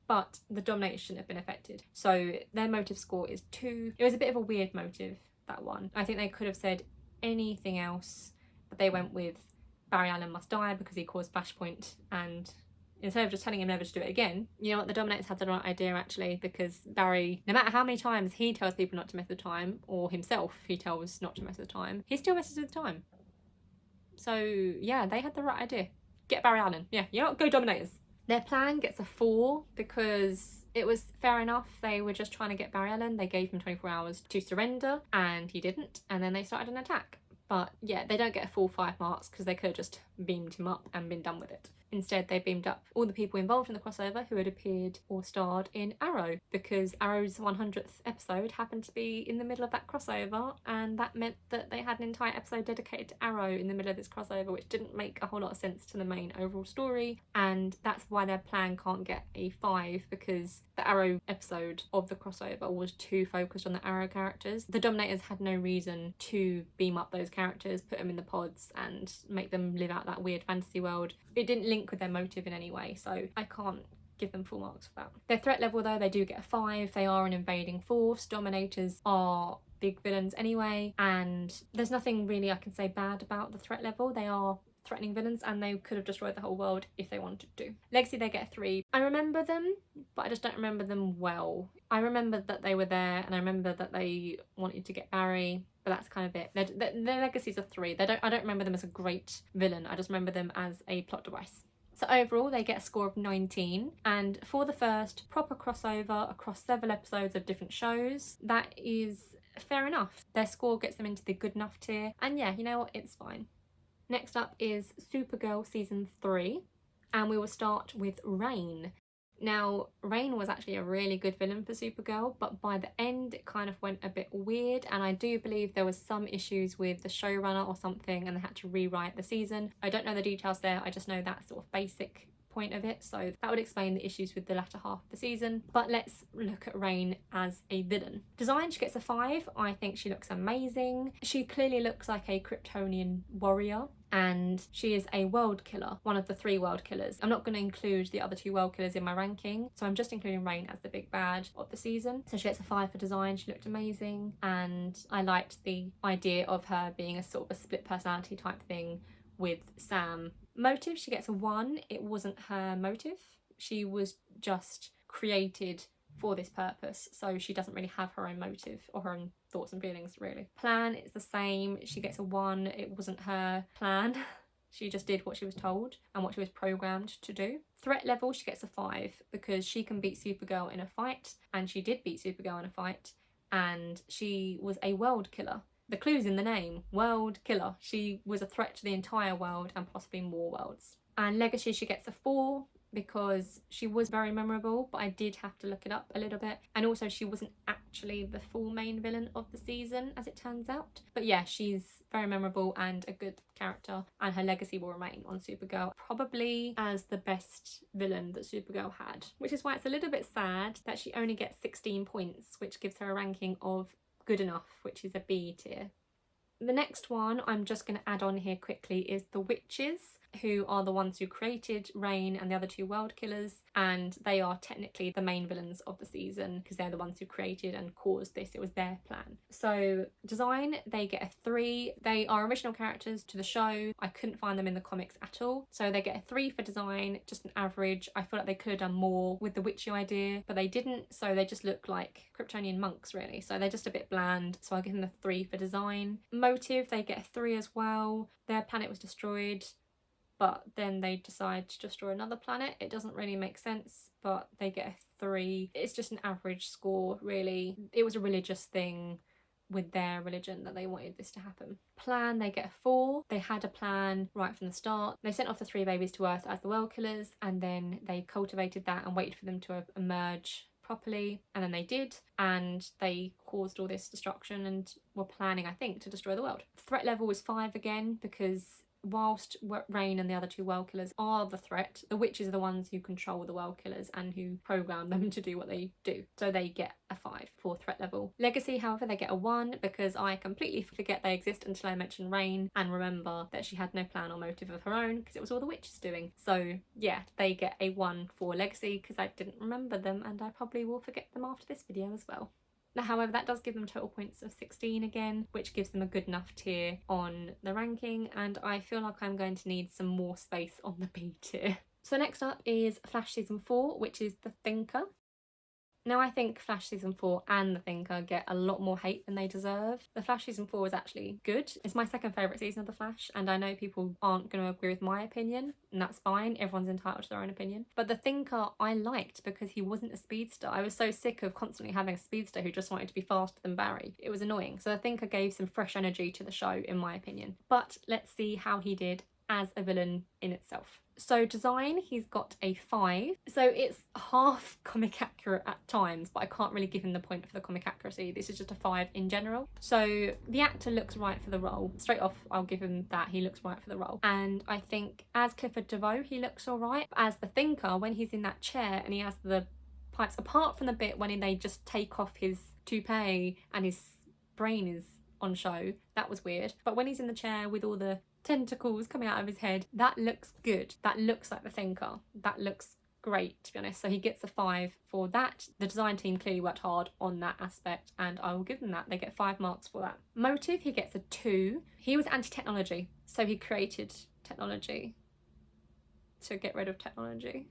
[SPEAKER 1] But the Dominators shouldn't have been affected. So their motive score is 2. It was a bit of a weird motive, that one. I think they could have said anything else, but they went with Barry Allen must die because he caused Flashpoint, and instead of just telling him never to do it again, you know what, the Dominators had the right idea actually, because Barry, no matter how many times he tells people not to mess with time, or himself he tells not to mess with time, he still messes with time. So yeah, they had the right idea. Get Barry Allen. Yeah, you know what, go Dominators. Their plan gets a 4 because it was fair enough. They were just trying to get Barry Allen. They gave him 24 hours to surrender and he didn't, and then they started an attack. But yeah, they don't get a full 5 marks because they could have just beamed him up and been done with it. Instead, they beamed up all the people involved in the crossover who had appeared or starred in Arrow, because Arrow's 100th episode happened to be in the middle of that crossover, and that meant that they had an entire episode dedicated to Arrow in the middle of this crossover, which didn't make a whole lot of sense to the main overall story, and that's why their plan can't get a 5, because the Arrow episode of the crossover was too focused on the Arrow characters. The Dominators had no reason to beam up those characters, put them in the pods and make them live out that weird fantasy world. It didn't link with their motive in any way, so I can't give them full marks for that. Their threat level though, they do get a 5. They are an invading force. Dominators are big villains anyway, and there's nothing really I can say bad about the threat level. They are threatening villains and they could have destroyed the whole world if they wanted to. Legacy, they get a 3. I remember them, but I just don't remember them well. I remember that they were there and I remember that they wanted to get Barry, but that's kind of it. Their legacy's a 3. I don't remember them as a great villain. I just remember them as a plot device. So overall, they get a score of 19. And for the first proper crossover across several episodes of different shows, that is fair enough. Their score gets them into the good enough tier. And yeah, you know what? It's fine. Next up is Supergirl season 3. And we will start with Rain. Now, Rain was actually a really good villain for Supergirl, but by the end it kind of went a bit weird, and I do believe there was some issues with the showrunner or something and they had to rewrite the season. I don't know the details there, I just know that sort of basic point of it, so that would explain the issues with the latter half of the season. But let's look at Rain as a villain. Design, she gets a 5. I think she looks amazing. She clearly looks like a Kryptonian warrior, and she is a world killer, one of the 3 world killers. I'm not going to include the other 2 world killers in my ranking, so I'm just including Rain as the big bad of the season. So she gets a 5 for design. She looked amazing, and I liked the idea of her being a sort of a split personality type thing with Sam. Motive, she gets a 1. It wasn't her motive. She was just created for this purpose, so she doesn't really have her own motive or her own thoughts and feelings really. Plan is the same. She gets a 1. It wasn't her plan. She just did what she was told and what she was programmed to do. Threat level, she gets a 5 because she can beat Supergirl in a fight, and she did beat Supergirl in a fight, and she was a world killer. The clue's in the name, world killer. She was a threat to the entire world and possibly more worlds. And legacy, she gets a 4 because she was very memorable, but I did have to look it up a little bit. And also she wasn't actually the full main villain of the season, as it turns out. But yeah, she's very memorable and a good character, and her legacy will remain on Supergirl, probably as the best villain that Supergirl had, which is why it's a little bit sad that she only gets 16 points, which gives her a ranking of good enough, which is a B tier. The next one I'm just going to add on here quickly is the Witches, who are the ones who created Reign and the other two world killers, and they are technically the main villains of the season because they're the ones who created and caused this. It was their plan. So design, they get a 3. They are original characters to the show. I couldn't find them in the comics at all, so they get a 3 for design, just an average. I feel like they could have done more with the witchy idea, but they didn't, so they just look like Kryptonian monks really, so they're just a bit bland, so I'll give them a 3 for design. Motive, they get a 3 as well. Their planet was destroyed, but then they decide to destroy another planet. It doesn't really make sense, but they get a 3. It's just an average score, really. It was a religious thing with their religion that they wanted this to happen. Plan, they get a 4. They had a plan right from the start. They sent off the 3 babies to Earth as the world killers, and then they cultivated that and waited for them to emerge properly, and then they did, and they caused all this destruction and were planning, I think, to destroy the world. Threat level was 5 again, because whilst Reign and the other two world killers are the threat, the witches are the ones who control the world killers and who program them to do what they do. So they get a 5 for threat level. Legacy, however, they get a 1 because I completely forget they exist until I mention Reign and remember that she had no plan or motive of her own because it was all the witches doing. So yeah, they get a 1 for legacy because I didn't remember them, and I probably will forget them after this video as well. Now, however, that does give them total points of 16 again, which gives them a good enough tier on the ranking, and I feel like I'm going to need some more space on the B tier. So next up is Flash Season 4, which is The Thinker. Now, I think Flash Season 4 and The Thinker get a lot more hate than they deserve. The Flash Season 4 is actually good. It's my second favourite season of The Flash, and I know people aren't going to agree with my opinion, and that's fine. Everyone's entitled to their own opinion. But The Thinker I liked because he wasn't a speedster. I was so sick of constantly having a speedster who just wanted to be faster than Barry. It was annoying. So The Thinker gave some fresh energy to the show, in my opinion. But let's see how he did as a villain in itself. So design, he's got a 5. So it's half comic accurate at times, but I can't really give him the point for the comic accuracy. This is just a 5 in general. So the actor looks right for the role. Straight off, I'll give him that. He looks right for the role. And I think as Clifford DeVoe, he looks all right. But as the Thinker, when he's in that chair and he has the pipes, apart from the bit when they just take off his toupee and his brain is on show, that was weird. But when he's in the chair with all the tentacles coming out of his head, that looks good. That looks like the Thinker. That looks great, to be honest. So he gets a 5 for that. The design team clearly worked hard on that aspect, and I will give them that. They get 5 marks for that. Motive, he gets a 2. He was anti-technology, so he created technology to get rid of technology.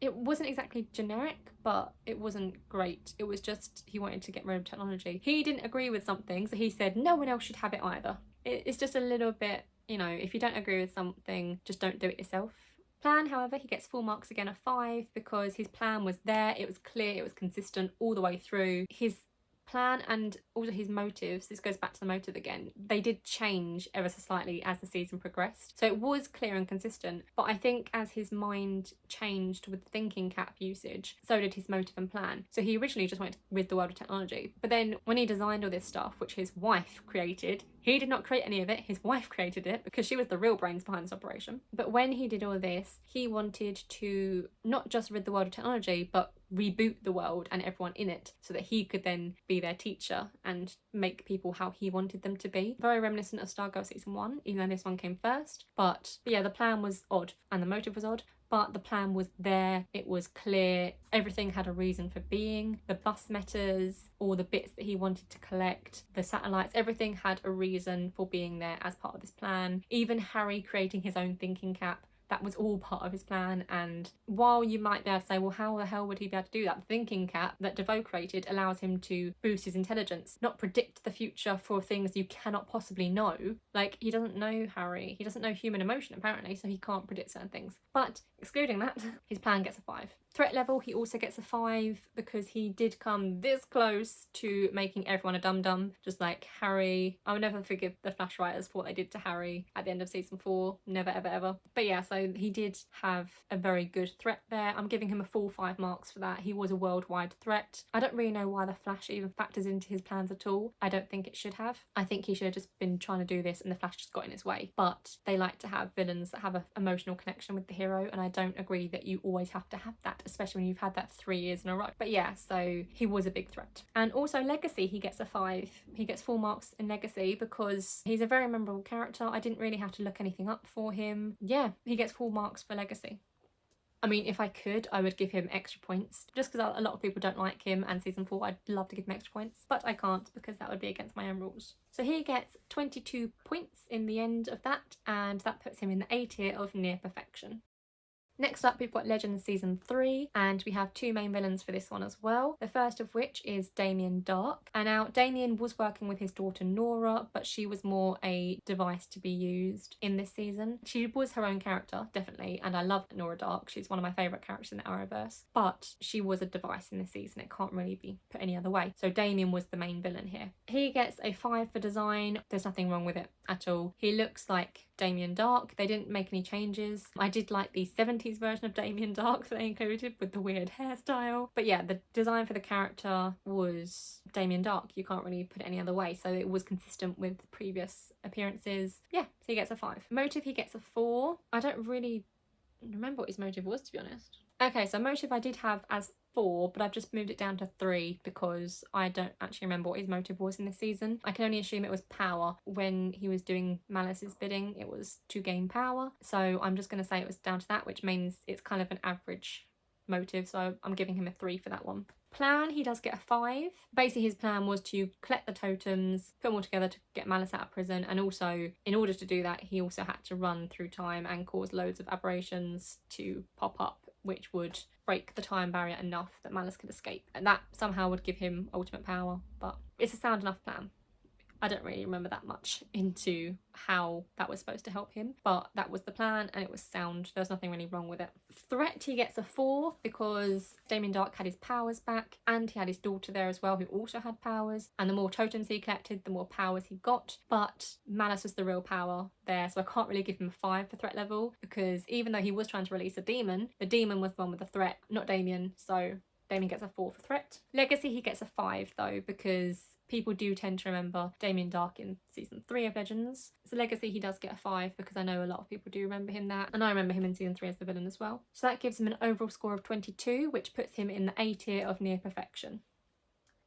[SPEAKER 1] It wasn't exactly generic, but it wasn't great. It was just he wanted to get rid of technology. He didn't agree with something, so he said no one else should have it either. It's just a little bit, you know, if you don't agree with something, just don't do it yourself. Plan, however, he gets full marks again, a 5, because his plan was there, it was clear, it was consistent all the way through. His plan and also his motives, this goes back to the motive again, they did change ever so slightly as the season progressed. So it was clear and consistent, but I think as his mind changed with the thinking cap usage, so did his motive and plan. So he originally just wanted to rid the world of technology, but then when he designed all this stuff, which his wife created, he did not create any of it, his wife created it because she was the real brains behind this operation. But when he did all this, he wanted to not just rid the world of technology, but reboot the world and everyone in it so that he could then be their teacher and make people how he wanted them to be. Very reminiscent of Stargirl season 1, even though this one came first. But yeah, the plan was odd and the motive was odd, but the plan was there, it was clear, everything had a reason for being. The bus metas, all the bits that he wanted to collect, the satellites, everything had a reason for being there as part of this plan. Even Harry creating his own thinking cap, that was all part of his plan. And while you might be able to say, well, how the hell would he be able to do that? The thinking cap that DeVoe created allows him to boost his intelligence, not predict the future for things you cannot possibly know. Like, he doesn't know Harry. He doesn't know human emotion, apparently, so he can't predict certain things. But excluding that, his plan gets a 5. Threat level, he also gets a 5 because he did come this close to making everyone a dum-dum, just like Harry. I will never forgive the Flash writers for what they did to Harry at the end of season 4. Never, ever, ever. But yeah, so so he did have a very good threat there. I'm giving him a full 5 marks for that. He was a worldwide threat. I don't really know why the Flash even factors into his plans at all. I don't think it should have. I think he should have just been trying to do this and the Flash just got in his way. But they like to have villains that have an emotional connection with the hero, and I don't agree that you always have to have that, especially when you've had that 3 years in a row. But yeah, so he was a big threat. And also Legacy, he gets a 5. He gets 4 marks in Legacy because he's a very memorable character. I didn't really have to look anything up for him. Yeah, he gets 4 marks for Legacy. I mean, if I could, I would give him extra points. Just because a lot of people don't like him and season 4, I'd love to give him extra points. But I can't because that would be against my own rules. So he gets 22 points in the end of that, and that puts him in the A tier of near perfection. Next up, we've got Legends Season 3, and we have 2 main villains for this one as well. The first of which is Damien Dark. And now, Damien was working with his daughter Nora, but she was more a device to be used in this season. She was her own character, definitely, and I love Nora Dark. She's one of my favourite characters in the Arrowverse. But she was a device in this season. It can't really be put any other way. So Damien was the main villain here. He gets a 5 for design. There's nothing wrong with it at all. He looks like Damien Dark. They didn't make any changes. I did like the 70s version of Damien Dark that they included with the weird hairstyle. But yeah, the design for the character was Damien Dark. You can't really put it any other way. So it was consistent with previous appearances. Yeah, so he gets a 5. Motive, he gets a 4. I don't really remember what his motive was, to be honest. Okay, so motive I did have as 4, but I've just moved it down to 3 because I don't actually remember what his motive was in this season. I can only assume it was power. When he was doing Malice's bidding, it was to gain power. So I'm just going to say it was down to that, which means it's kind of an average motive. So I'm giving him a 3 for that one. Plan, he does get a 5. Basically, his plan was to collect the totems, put them all together to get Malice out of prison, and also, in order to do that, he also had to run through time and cause loads of aberrations to pop up, which would break the time barrier enough that Malice could escape. And that somehow would give him ultimate power, but it's a sound enough plan. I don't really remember that much into how that was supposed to help him, but that was the plan and it was sound. There was nothing really wrong with it. Threat, he gets a 4 because Damien Dark had his powers back and he had his daughter there as well who also had powers, and the more totems he collected, the more powers he got. But Malice was the real power there, so I can't really give him a 5 for threat level because even though he was trying to release a demon, the demon was the one with the threat, not Damien, so Damien gets a 4 for threat. Legacy, he gets a 5 though because people do tend to remember Damien Dark in season 3 of Legends. So Legacy, he does get a 5 because I know a lot of people do remember him that, and I remember him in season 3 as the villain as well. So that gives him an overall score of 22, which puts him in the A tier of near perfection.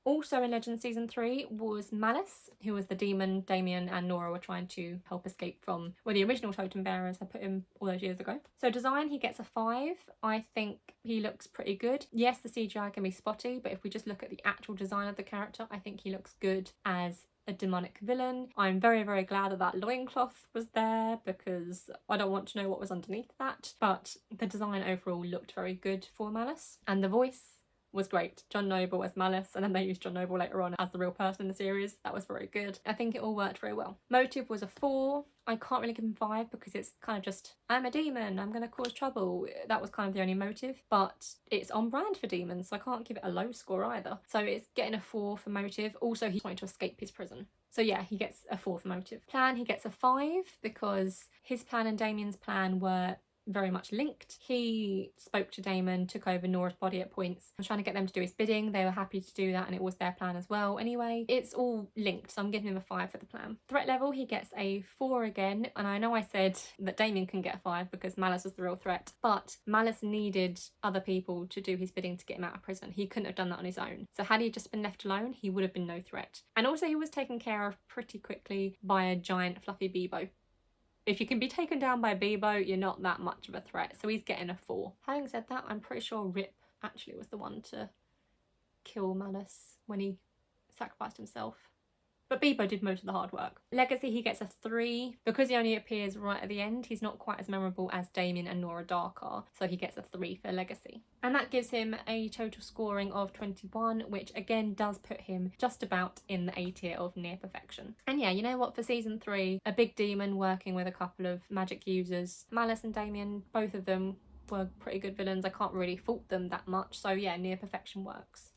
[SPEAKER 1] Also in Legends Season 3 was Malice, who was the demon Damien and Nora were trying to help escape from, where the original totem bearers had put him all those years ago. So design, he gets a 5. I think he looks pretty good. Yes, the CGI can be spotty, but if we just look at the actual design of the character, I think he looks good as a demonic villain. I'm very, very glad that that loincloth was there because I don't want to know what was underneath that. But the design overall looked very good for Malice. And the voice was great. John Noble as Malice, and then they used John Noble later on as the real person in the series. That was very good. I think it all worked very well. Motive was a 4. I can't really give him 5 because it's kind of just, I'm a demon, I'm going to cause trouble. That was kind of the only motive, but it's on brand for demons, so I can't give it a low score either. So it's getting a 4 for motive. Also, he's trying to escape his prison. So yeah, he gets a 4 for motive. Plan, he gets a 5 because his plan and Damien's plan were very much linked. He spoke to Damon, took over Nora's body at points, was trying to get them to do his bidding. They were happy to do that and it was their plan as well. Anyway, it's all linked, so I'm giving him a 5 for the plan. Threat level, he gets a 4 again, and I know I said that Damien can get a 5 because Malice was the real threat, but Malice needed other people to do his bidding to get him out of prison. He couldn't have done that on his own. So had he just been left alone, he would have been no threat. And also he was taken care of pretty quickly by a giant fluffy Bebo. If you can be taken down by Bebo, you're not that much of a threat. So he's getting a 4. Having said that, I'm pretty sure Rip actually was the one to kill Malice when he sacrificed himself. But Bebo did most of the hard work. Legacy, he gets a 3. Because he only appears right at the end, he's not quite as memorable as Damien and Nora Dark are. So he gets a 3 for Legacy. And that gives him a total scoring of 21, which again does put him just about in the A tier of near perfection. And yeah, you know what? For season 3, a big demon working with a couple of magic users. Malice and Damien, both of them were pretty good villains. I can't really fault them that much. So yeah, near perfection works.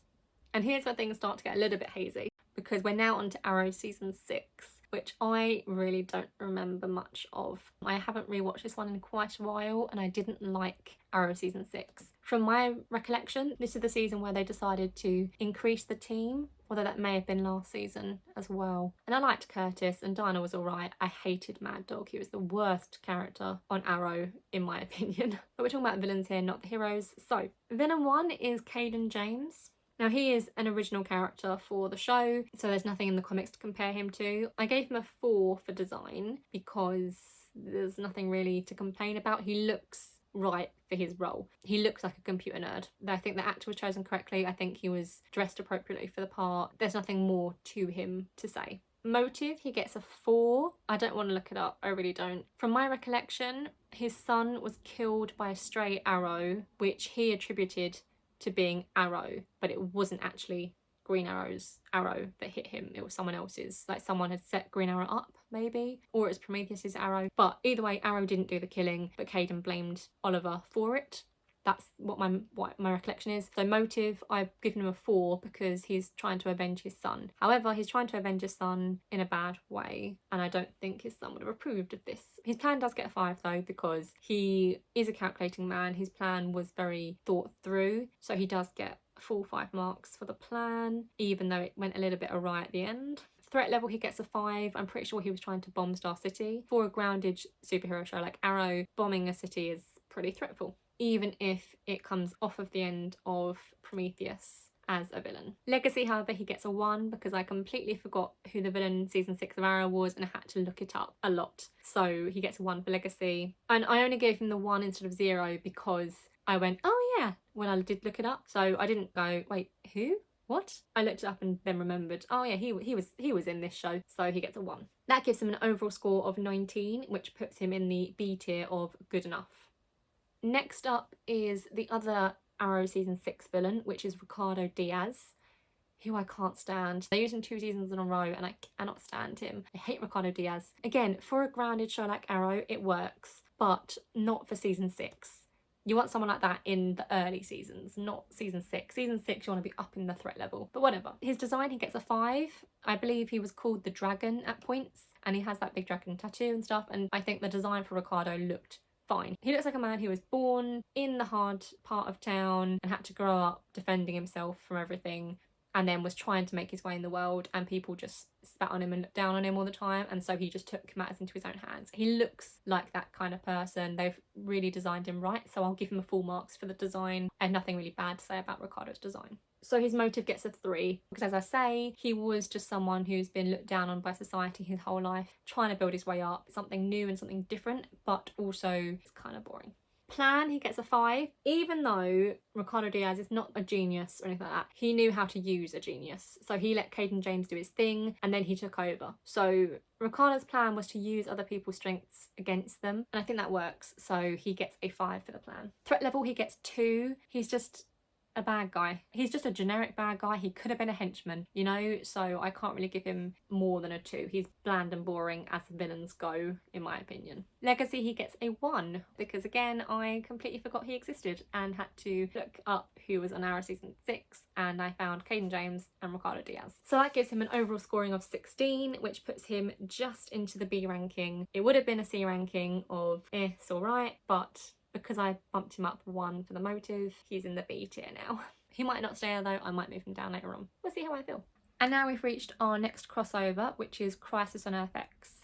[SPEAKER 1] And here's where things start to get a little bit hazy, because we're now on to Arrow season 6, which I really don't remember much of. I haven't rewatched this one in quite a while, and I didn't like Arrow season 6. From my recollection, this is the season where they decided to increase the team, although that may have been last season as well. And I liked Curtis, and Dinah was alright. I hated Mad Dog. He was the worst character on Arrow, in my opinion. But we're talking about villains here, not the heroes. So, villain 1 is Caden James. Now, he is an original character for the show, so there's nothing in the comics to compare him to. I gave him a 4 for design because there's nothing really to complain about. He looks right for his role. He looks like a computer nerd. I think the actor was chosen correctly. I think he was dressed appropriately for the part. There's nothing more to him to say. Motive, he gets a 4. I don't want to look it up, I really don't. From my recollection, his son was killed by a stray arrow, which he attributed to being Arrow, but it wasn't actually Green Arrow's arrow that hit him. It was someone else's. Like someone had set Green Arrow up, maybe, or it was Prometheus's arrow. But either way, Arrow didn't do the killing, but Caden blamed Oliver for it. That's what my recollection is. So motive, I've given him a 4 because he's trying to avenge his son. However, he's trying to avenge his son in a bad way, and I don't think his son would have approved of this. His plan does get a 5 though, because he is a calculating man. His plan was very thought through, so he does get full 5 marks for the plan, even though it went a little bit awry at the end. Threat level, he gets a 5. I'm pretty sure he was trying to bomb Star City. For a grounded superhero show like Arrow, bombing a city is pretty threatful, even if it comes off of the end of Prometheus as a villain. Legacy, however, he gets a 1 because I completely forgot who the villain in season 6 of Arrow was and I had to look it up a lot. So he gets a 1 for Legacy. And I only gave him the 1 instead of 0 because I went, oh yeah, when I did look it up. So I didn't go, wait, who? What? I looked it up and then remembered, oh yeah, he was in this show, so he gets a 1. That gives him an overall score of 19, which puts him in the B tier of good enough. Next up is the other Arrow season 6 villain, which is Ricardo Diaz, who I can't stand. They used him 2 seasons in a row and I cannot stand him. I hate Ricardo Diaz. Again, for a grounded show like Arrow, it works, but not for season 6. You want someone like that in the early seasons, not season 6. Season 6, you want to be up in the threat level, but whatever. His design, he gets a 5. I believe he was called the Dragon at points, and he has that big dragon tattoo and stuff, and I think the design for Ricardo looked fine. He looks like a man who was born in the hard part of town and had to grow up defending himself from everything, and then was trying to make his way in the world, and people just spat on him and looked down on him all the time, and so he just took matters into his own hands. He looks like that kind of person. They've really designed him right, so I'll give him a full marks for the design. I have nothing really bad to say about Ricardo's design. So his motive gets a 3, because as I say, he was just someone who's been looked down on by society his whole life, trying to build his way up, something new and something different, but also it's kind of boring. Plan, he gets a 5. Even though Ricardo Diaz is not a genius or anything like that, he knew how to use a genius. So he let Caden James do his thing and then he took over. So Ricardo's plan was to use other people's strengths against them, and I think that works. So he gets a 5 for the plan. Threat level, he gets 2. He's just a bad guy. He's just a generic bad guy. He could have been a henchman, you know, so I can't really give him more than a 2. He's bland and boring as villains go, in my opinion. Legacy, he gets a 1 because again, I completely forgot he existed and had to look up who was on Arrow season 6, and I found Caden James and Ricardo Diaz. So that gives him an overall scoring of 16, which puts him just into the B ranking. It would have been a C ranking of it's alright, but because I bumped him up 1 for the motive, he's in the B tier now. He might not stay there though, I might move him down later on. We'll see how I feel. And now we've reached our next crossover, which is Crisis on Earth X.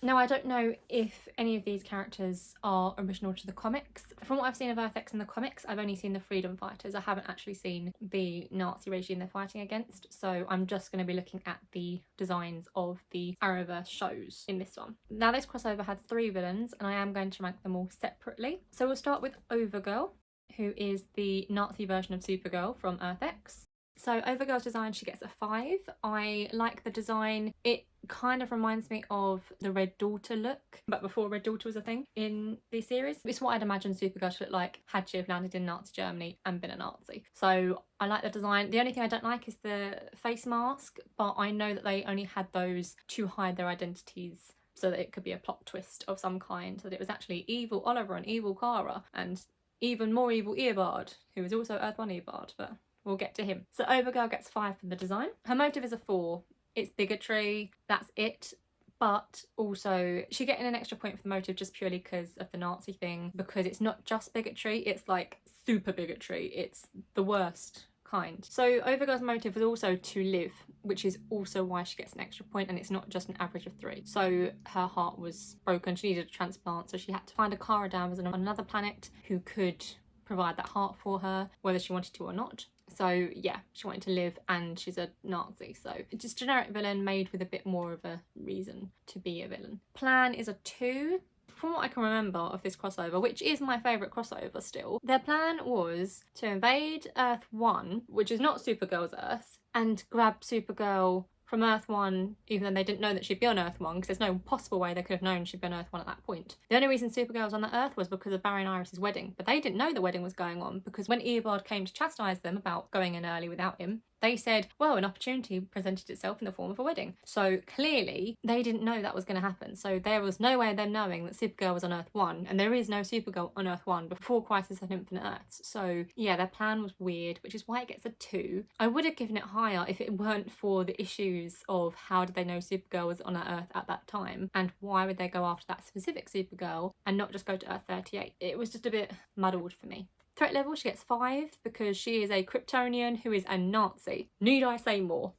[SPEAKER 1] Now, I don't know if any of these characters are original to the comics. From what I've seen of Earth X in the comics, I've only seen the freedom fighters. I haven't actually seen the Nazi regime they're fighting against, so I'm just going to be looking at the designs of the Arrowverse shows in this one. Now, this crossover had 3 villains, and I am going to rank them all separately. So we'll start with Overgirl, who is the Nazi version of Supergirl from Earth X. So Overgirl's design, she gets a 5. I like the design. It kind of reminds me of the Red Daughter look, but before Red Daughter was a thing in the series. It's what I'd imagine Supergirl to look like had she have landed in Nazi Germany and been a Nazi. So I like the design. The only thing I don't like is the face mask, but I know that they only had those to hide their identities so that it could be a plot twist of some kind, so that it was actually evil Oliver and evil Kara and even more evil Eobard, who was also Earth 1 Eobard, but we'll get to him. So Overgirl gets 5 for the design. Her motive is a 4. It's bigotry, that's it. But also she's getting an extra point for the motive just purely because of the Nazi thing, because it's not just bigotry, it's like super bigotry. It's the worst kind. So Overgirl's motive was also to live, which is also why she gets an extra point, and it's not just an average of 3. So her heart was broken, she needed a transplant, so she had to find a Kara Danvers on another planet who could provide that heart for her, whether she wanted to or not. So yeah, she wanted to live, and she's a Nazi, so just generic villain made with a bit more of a reason to be a villain. Plan is a 2. From what I can remember of this crossover, which is my favourite crossover still, their plan was to invade Earth 1, which is not Supergirl's Earth, and grab Supergirl from Earth 1, even though they didn't know that she'd be on Earth 1, because there's no possible way they could have known she'd be on Earth 1 at that point. The only reason Supergirl was on that Earth was because of Barry and Iris' wedding, but they didn't know the wedding was going on, because when Eobard came to chastise them about going in early without him, they said, well, an opportunity presented itself in the form of a wedding. So clearly they didn't know that was going to happen. So there was no way of them knowing that Supergirl was on Earth 1, and there is no Supergirl on Earth 1 before Crisis on Infinite Earths. So yeah, their plan was weird, which is why it gets a 2. I would have given it higher if it weren't for the issues of how did they know Supergirl was on that Earth at that time, and why would they go after that specific Supergirl and not just go to Earth 38. It was just a bit muddled for me. Threat level, she gets 5 because she is a Kryptonian who is a Nazi. Need I say more?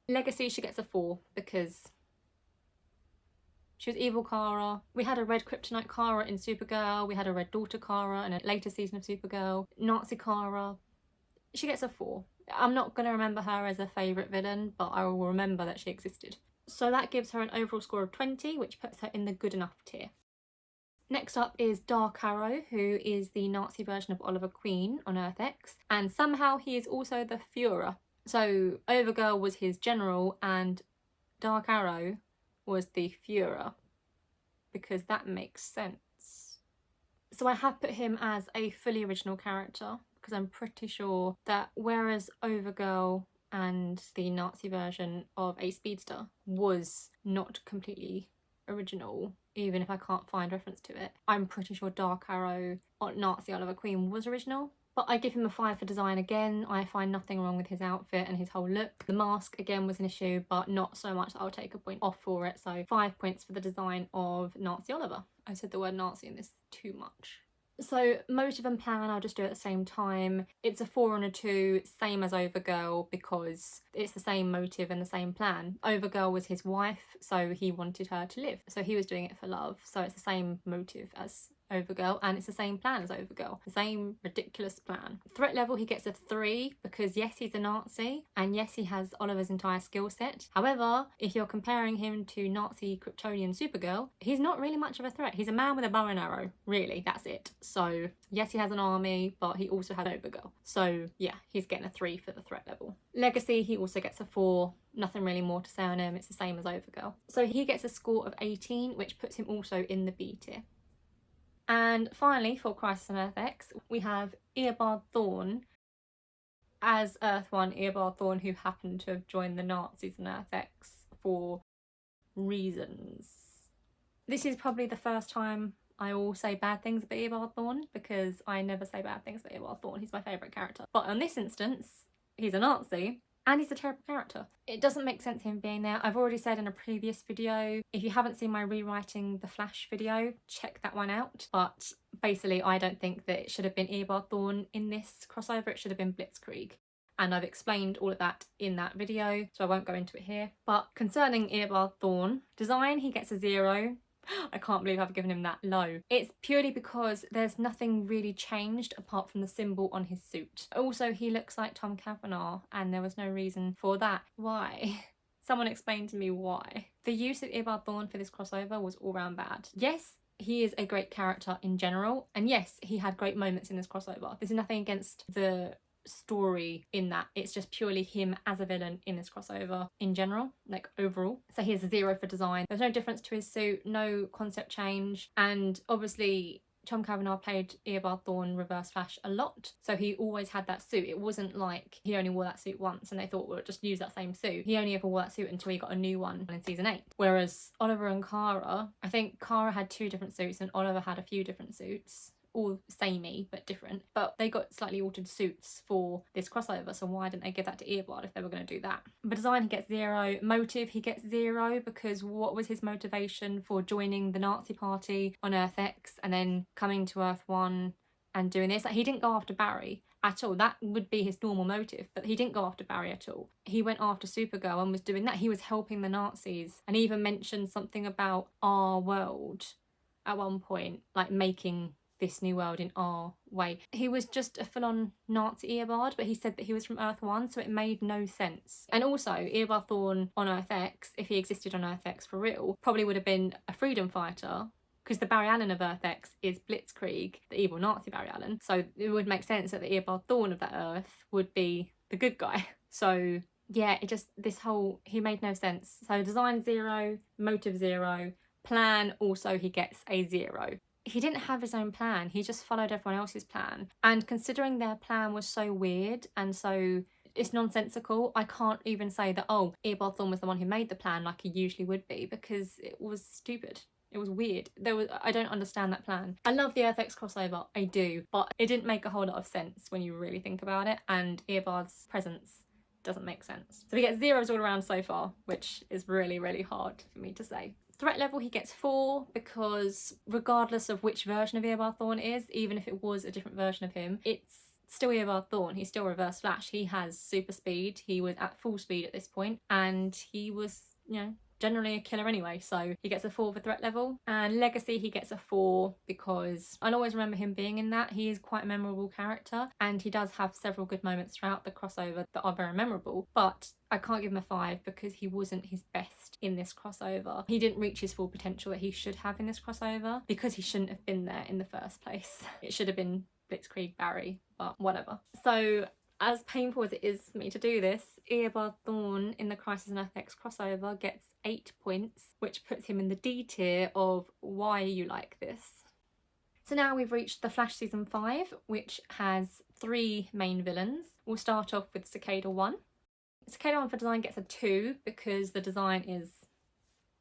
[SPEAKER 1] Legacy, she gets a 4 because she was evil Kara. We had a red kryptonite Kara in Supergirl. We had a red daughter Kara in a later season of Supergirl. Nazi Kara, she gets a 4. I'm not going to remember her as a favourite villain, but I will remember that she existed. So that gives her an overall score of 20, which puts her in the good enough tier. Next up is Dark Arrow, who is the Nazi version of Oliver Queen on Earth X, and somehow he is also the Führer. So Overgirl was his general and Dark Arrow was the Führer, because that makes sense. So I have put him as a fully original character, because I'm pretty sure that whereas Overgirl and the Nazi version of a speedster was not completely original, even if I can't find reference to it, I'm pretty sure Dark Arrow or Nazi Oliver Queen was original. But I give him a 5 for design again. I find nothing wrong with his outfit and his whole look. The mask again was an issue, but not so much that I'll take a point off for it. So 5 points for the design of Nazi Oliver. I said the word Nazi in this too much. So motive and plan, I'll just do at the same time. It's a 4 and a 2, same as Overgirl, because it's the same motive and the same plan. Overgirl was his wife, so he wanted her to live. So he was doing it for love. So it's the same motive as Overgirl, and it's the same plan as Overgirl. The same ridiculous plan. Threat level, he gets a 3 because yes, he's a Nazi, and yes, he has Oliver's entire skill set. However, if you're comparing him to Nazi Kryptonian Supergirl, he's not really much of a threat. He's a man with a bow and arrow, really, that's it. So yes, he has an army, but he also has Overgirl. So yeah, he's getting a 3 for the threat level. Legacy, he also gets a 4. Nothing really more to say on him, it's the same as Overgirl. So he gets a score of 18, which puts him also in the B tier. And finally, for Crisis on Earth X, we have Eobard Thawne as Earth 1 Eobard Thawne, who happened to have joined the Nazis on Earth X for reasons. This is probably the first time I will say bad things about Eobard Thawne, because I never say bad things about Eobard Thawne. He's my favourite character. But in this instance, he's a Nazi, and he's a terrible character. It doesn't make sense him being there. I've already said in a previous video, if you haven't seen my rewriting the Flash video, check that one out. But basically, I don't think that it should have been Eobard Thawne in this crossover. It should have been Blitzkrieg. And I've explained all of that in that video, so I won't go into it here. But concerning Eobard Thawne, design, he gets a 0. I can't believe I've given him that low. It's purely because there's nothing really changed apart from the symbol on his suit. Also, he looks like Tom Cavanagh, and there was no reason for that. Why? Someone explain to me why. The use of Eobard Thawne for this crossover was all round bad. Yes, he is a great character in general, and yes, he had great moments in this crossover. There's nothing against the story in that, it's just purely him as a villain in this crossover in general, like overall. So he has a 0 for design. There's no difference to his suit, no concept change, and obviously Tom Cavanagh played Eobard Thawne Reverse Flash a lot, so he always had that suit. It wasn't like he only wore that suit once and they thought, well, just use that same suit. He only ever wore that suit until he got a new one in season 8. Whereas Oliver and Kara, I think Kara had 2 different suits and Oliver had a few different suits. all samey but different, but they got slightly altered suits for this crossover, so why didn't they give that to Eobard if they were going to do that? But design, he gets 0. Motive, he gets 0, because what was his motivation for joining the Nazi party on Earth X and then coming to Earth 1 and doing this? Like, he didn't go after Barry at all. That would be his normal motive, but he didn't go after Barry at all. He went after Supergirl and was doing that. He was helping the Nazis, and even mentioned something about our world at one point, like making this new world in our way. He was just a full-on Nazi Eobard, but he said that he was from Earth 1, so it made no sense. And also, Eobard Thawne on Earth X, if he existed on Earth X for real, probably would have been a freedom fighter, because the Barry Allen of Earth X is Blitzkrieg, the evil Nazi Barry Allen. So it would make sense that the Eobard Thawne of that Earth would be the good guy. So yeah, it just, this whole, he made no sense. So design 0, motive 0, plan also he gets a 0. He didn't have his own plan, he just followed everyone else's plan. And considering their plan was so weird and so, it's nonsensical, I can't even say that, oh, Eobard Thawne was the one who made the plan like he usually would be, because it was stupid. It was weird. I don't understand that plan. I love the Earth X crossover, I do, but it didn't make a whole lot of sense when you really think about it, and Eobard's presence doesn't make sense. So we get 0s all around so far, which is really, really hard for me to say. Threat level, he gets 4, because regardless of which version of Eobard Thawne it is, even if it was a different version of him, it's still Eobard Thawne. He's still Reverse Flash. He has super speed. He was at full speed at this point, and he was, you know, generally a killer anyway, so he gets a 4 for threat level. And legacy, he gets a 4 because I'll always remember him being in that. He is quite a memorable character, and he does have several good moments throughout the crossover that are very memorable, but I can't give him a 5 because he wasn't his best in this crossover. He didn't reach his full potential that he should have in this crossover, because he shouldn't have been there in the first place. It should have been Blitzkrieg Barry, but whatever. So as painful as it is for me to do this, Eobard Thawne in the Crisis on Earth X crossover gets 8 points, which puts him in the D tier of why you like this. So now we've reached the Flash season 5, which has 3 main villains. We'll start off with Cicada 1. Cicada 1 for design gets a 2 because the design is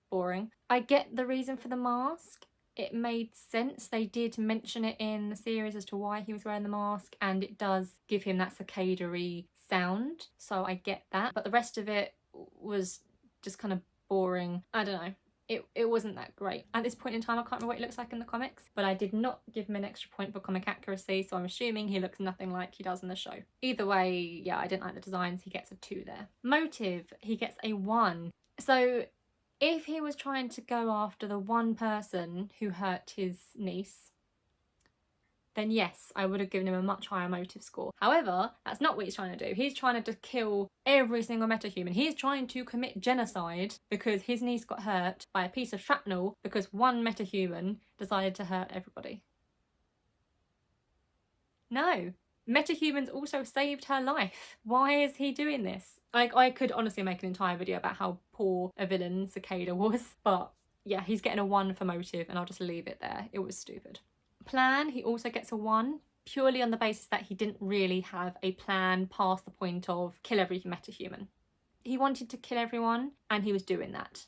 [SPEAKER 1] boring. I get the reason for the mask. It made sense. They did mention it in the series as to why he was wearing the mask, and it does give him that cicada-y sound, so I get that. But the rest of it was just kind of boring. I don't know. It wasn't that great. At this point in time, I can't remember what he looks like in the comics, but I did not give him an extra point for comic accuracy, so I'm assuming he looks nothing like he does in the show. Either way, yeah, I didn't like the designs. He gets a 2 there. Motive, he gets a 1. So if he was trying to go after the one person who hurt his niece, then yes, I would have given him a much higher motive score. However, that's not what he's trying to do. He's trying to kill every single metahuman. He's trying to commit genocide because his niece got hurt by a piece of shrapnel because one metahuman decided to hurt everybody. No. Metahumans also saved her life. Why is he doing this? I could honestly make an entire video about how poor a villain Cicada was, but yeah, he's getting a 1 for motive, and I'll just leave it there. It was stupid. Plan, he also gets a 1, purely on the basis that he didn't really have a plan past the point of kill every metahuman. He wanted to kill everyone, and he was doing that.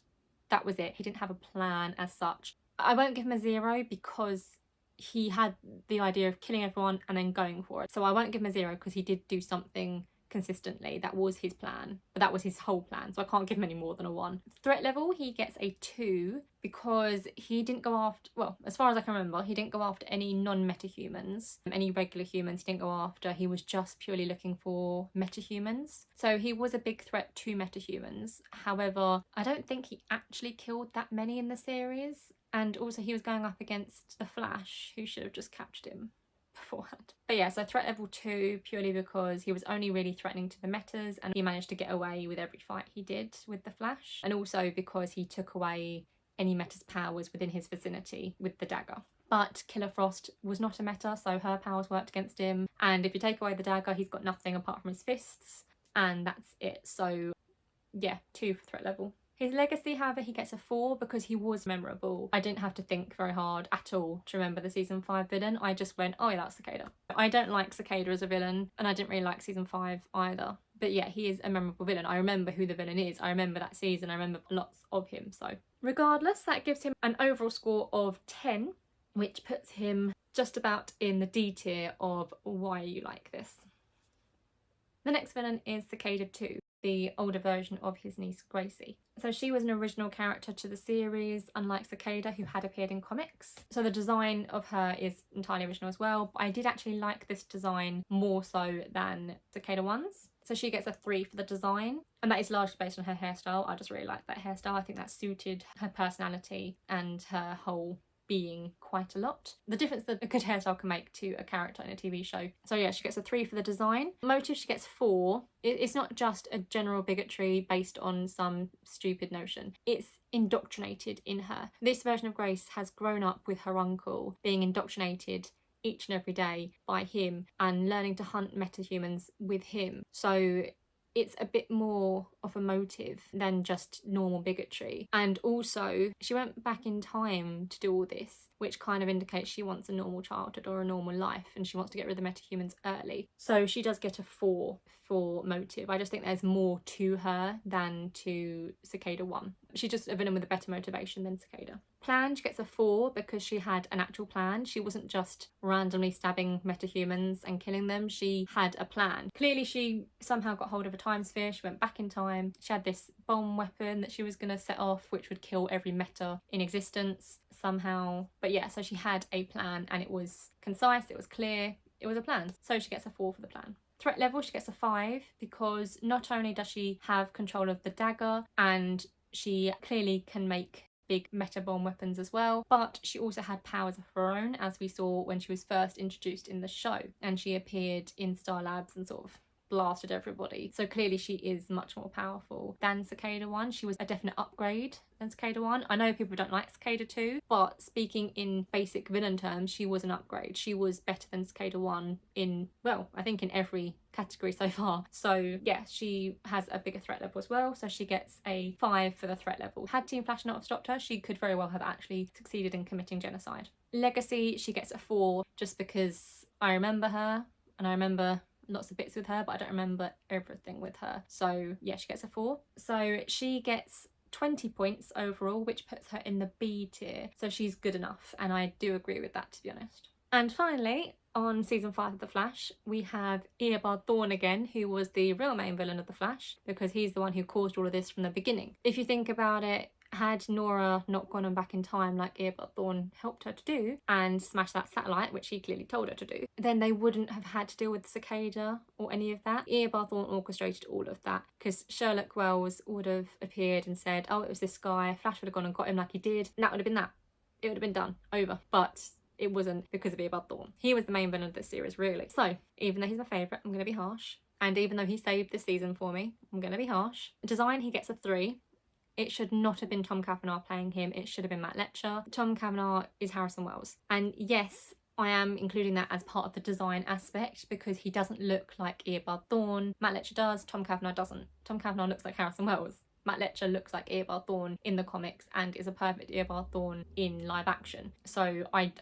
[SPEAKER 1] That was it. He didn't have a plan as such. I won't give him a 0 because he had the idea of killing everyone and then going for it. So I won't give him a 0 because he did do something consistently. That was his plan, but that was his whole plan, so I can't give him any more than a 1. Threat level, he gets a 2 because he didn't go after, well, as far as I can remember, he didn't go after any non-metahumans, any regular humans he didn't go after. He was just purely looking for metahumans. So he was a big threat to metahumans. However, I don't think he actually killed that many in the series. And also he was going up against the Flash, who should have just captured him beforehand. But yeah, so threat level 2 purely because he was only really threatening to the metas, and he managed to get away with every fight he did with the Flash. And also because he took away any meta's powers within his vicinity with the dagger. But Killer Frost was not a meta, so her powers worked against him. And if you take away the dagger, he's got nothing apart from his fists. And that's it. So yeah, 2 for threat level. His legacy, however, he gets a 4 because he was memorable. I didn't have to think very hard at all to remember the season 5 villain. I just went, oh yeah, that's Cicada. I don't like Cicada as a villain, and I didn't really like season 5 either. But yeah, he is a memorable villain. I remember who the villain is. I remember that season. I remember lots of him. So regardless, that gives him an overall score of 10, which puts him just about in the D tier of why you like this. The next villain is Cicada 2, the older version of his niece Gracie. So she was an original character to the series, unlike Cicada, who had appeared in comics. So the design of her is entirely original as well, but I did actually like this design more so than Cicada 1's. So she gets a 3 for the design, and that is largely based on her hairstyle. I just really like that hairstyle. I think that suited her personality and her whole being quite a lot. The difference that a good hairstyle can make to a character in a TV show. So yeah, she gets a 3 for the design. Motive, she gets 4. It's not just a general bigotry based on some stupid notion. It's indoctrinated in her. This version of Grace has grown up with her uncle, being indoctrinated each and every day by him and learning to hunt metahumans with him. So it's a bit more of a motive than just normal bigotry. And also, she went back in time to do all this, which kind of indicates she wants a normal childhood or a normal life, and she wants to get rid of the metahumans early. So she does get a 4 for motive. I just think there's more to her than to Cicada 1. She's just a villain with a better motivation than Cicada. Plan, she gets a 4 because she had an actual plan. She wasn't just randomly stabbing metahumans and killing them. She had a plan. Clearly she somehow got hold of a time sphere. She went back in time. She had this bomb weapon that she was going to set off, which would kill every meta in existence somehow. But yeah, so she had a plan, and it was concise, it was clear, it was a plan. So she gets a 4 for the plan. Threat level, she gets a 5 because not only does she have control of the dagger, and she clearly can make big meta bomb weapons as well, but she also had powers of her own, as we saw when she was first introduced in the show, and she appeared in Star Labs and sort of blasted everybody. So clearly she is much more powerful than Cicada 1. She was a definite upgrade than Cicada 1. I know people don't like Cicada 2, but speaking in basic villain terms, she was an upgrade. She was better than Cicada 1 in, well, I think in every category so far. So yeah, she has a bigger threat level as well, so she gets a 5 for the threat level. Had Team Flash not have stopped her, she could very well have actually succeeded in committing genocide. Legacy, she gets a 4 just because I remember her, and I remember lots of bits with her, but I don't remember everything with her. So yeah, she gets a 4. So she gets 20 points overall, which puts her in the B tier. So she's good enough, and I do agree with that, to be honest. And finally, on season 5 of The Flash, we have Eobard Thawne again, who was the real main villain of The Flash, because he's the one who caused all of this from the beginning. If you think about it, had Nora not gone on back in time like Eobard Thawne helped her to do and smash that satellite, which he clearly told her to do, then they wouldn't have had to deal with Cicada or any of that. Eobard Thawne orchestrated all of that, because Sherlock Wells would have appeared and said, oh, it was this guy, Flash would have gone and got him like he did, and that would have been that. It would have been done, over. But it wasn't, because of Eobard Thawne. He was the main villain of this series, really. So even though he's my favourite, I'm going to be harsh. And even though he saved this season for me, I'm going to be harsh. Design, he gets a 3. It should not have been Tom Cavanagh playing him. It should have been Matt Letcher. Tom Cavanagh is Harrison Wells. And yes, I am including that as part of the design aspect, because he doesn't look like Eobard Thawne. Matt Letcher does, Tom Cavanagh doesn't. Tom Cavanagh looks like Harrison Wells. Matt Letcher looks like Eobard Thawne in the comics and is a perfect Eobard Thawne in live action. So I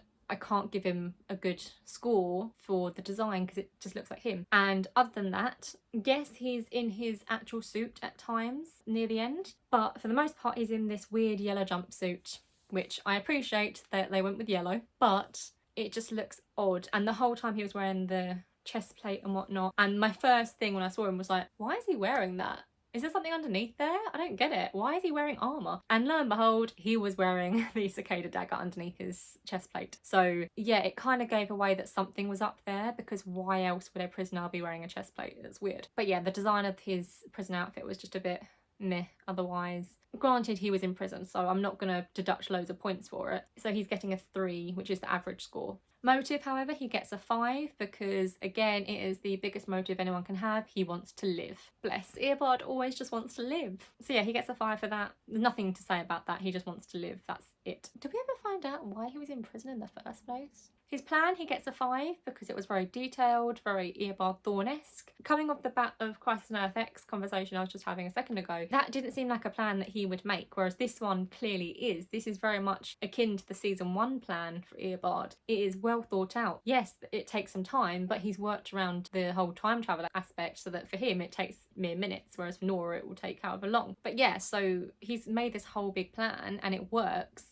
[SPEAKER 1] can't give him a good score for the design because it just looks like him. And other than that, yes, he's in his actual suit at times near the end, but for the most part he's in this weird yellow jumpsuit, which I appreciate that they went with yellow, but it just looks odd. And the whole time he was wearing the chest plate and whatnot, and my first thing when I saw him was like, why is he wearing that? Is there something underneath there? I don't get it. Why is he wearing armour? And lo and behold, he was wearing the Cicada dagger underneath his chest plate. So yeah, it kind of gave away that something was up there, because why else would a prisoner be wearing a chest plate? It's weird. But yeah, the design of his prison outfit was just a bit meh otherwise. Granted, he was in prison, so I'm not going to deduct loads of points for it. So he's getting a 3, which is the average score. Motive, however, he gets a 5 because, again, it is the biggest motive anyone can have. He wants to live. Bless. Eobard always just wants to live. So yeah, he gets a 5 for that. There's nothing to say about that. He just wants to live. That's it. Did we ever find out why he was in prison in the first place? His plan, he gets a 5 because it was very detailed, very Eobard Thawne-esque. Coming off the bat of Crisis on Earth X conversation I was just having a second ago, that didn't seem like a plan that he would make, whereas this one clearly is. This is very much akin to the season 1 plan for Eobard. It is well thought out. Yes, it takes some time, but he's worked around the whole time travel aspect so that for him it takes mere minutes, whereas for Nora it will take however long. But yeah, so he's made this whole big plan and it works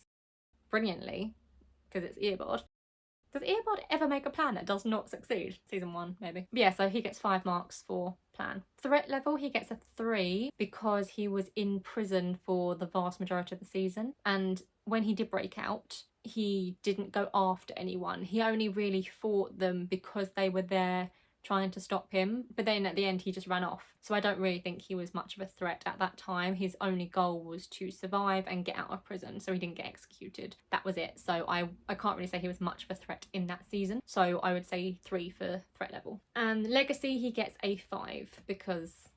[SPEAKER 1] brilliantly because it's Eobard. Does Eobard ever make a plan that does not succeed? Season 1, maybe. But yeah, so he gets 5 marks for plan. Threat level, he gets a 3 because he was in prison for the vast majority of the season. And when he did break out, he didn't go after anyone. He only really fought them because they were there trying to stop him, but then at the end he just ran off. So I don't really think he was much of a threat at that time. His only goal was to survive and get out of prison, so he didn't get executed. That was it. So I can't really say he was much of a threat in that season. So I would say 3 for threat level. And legacy, he gets a 5 because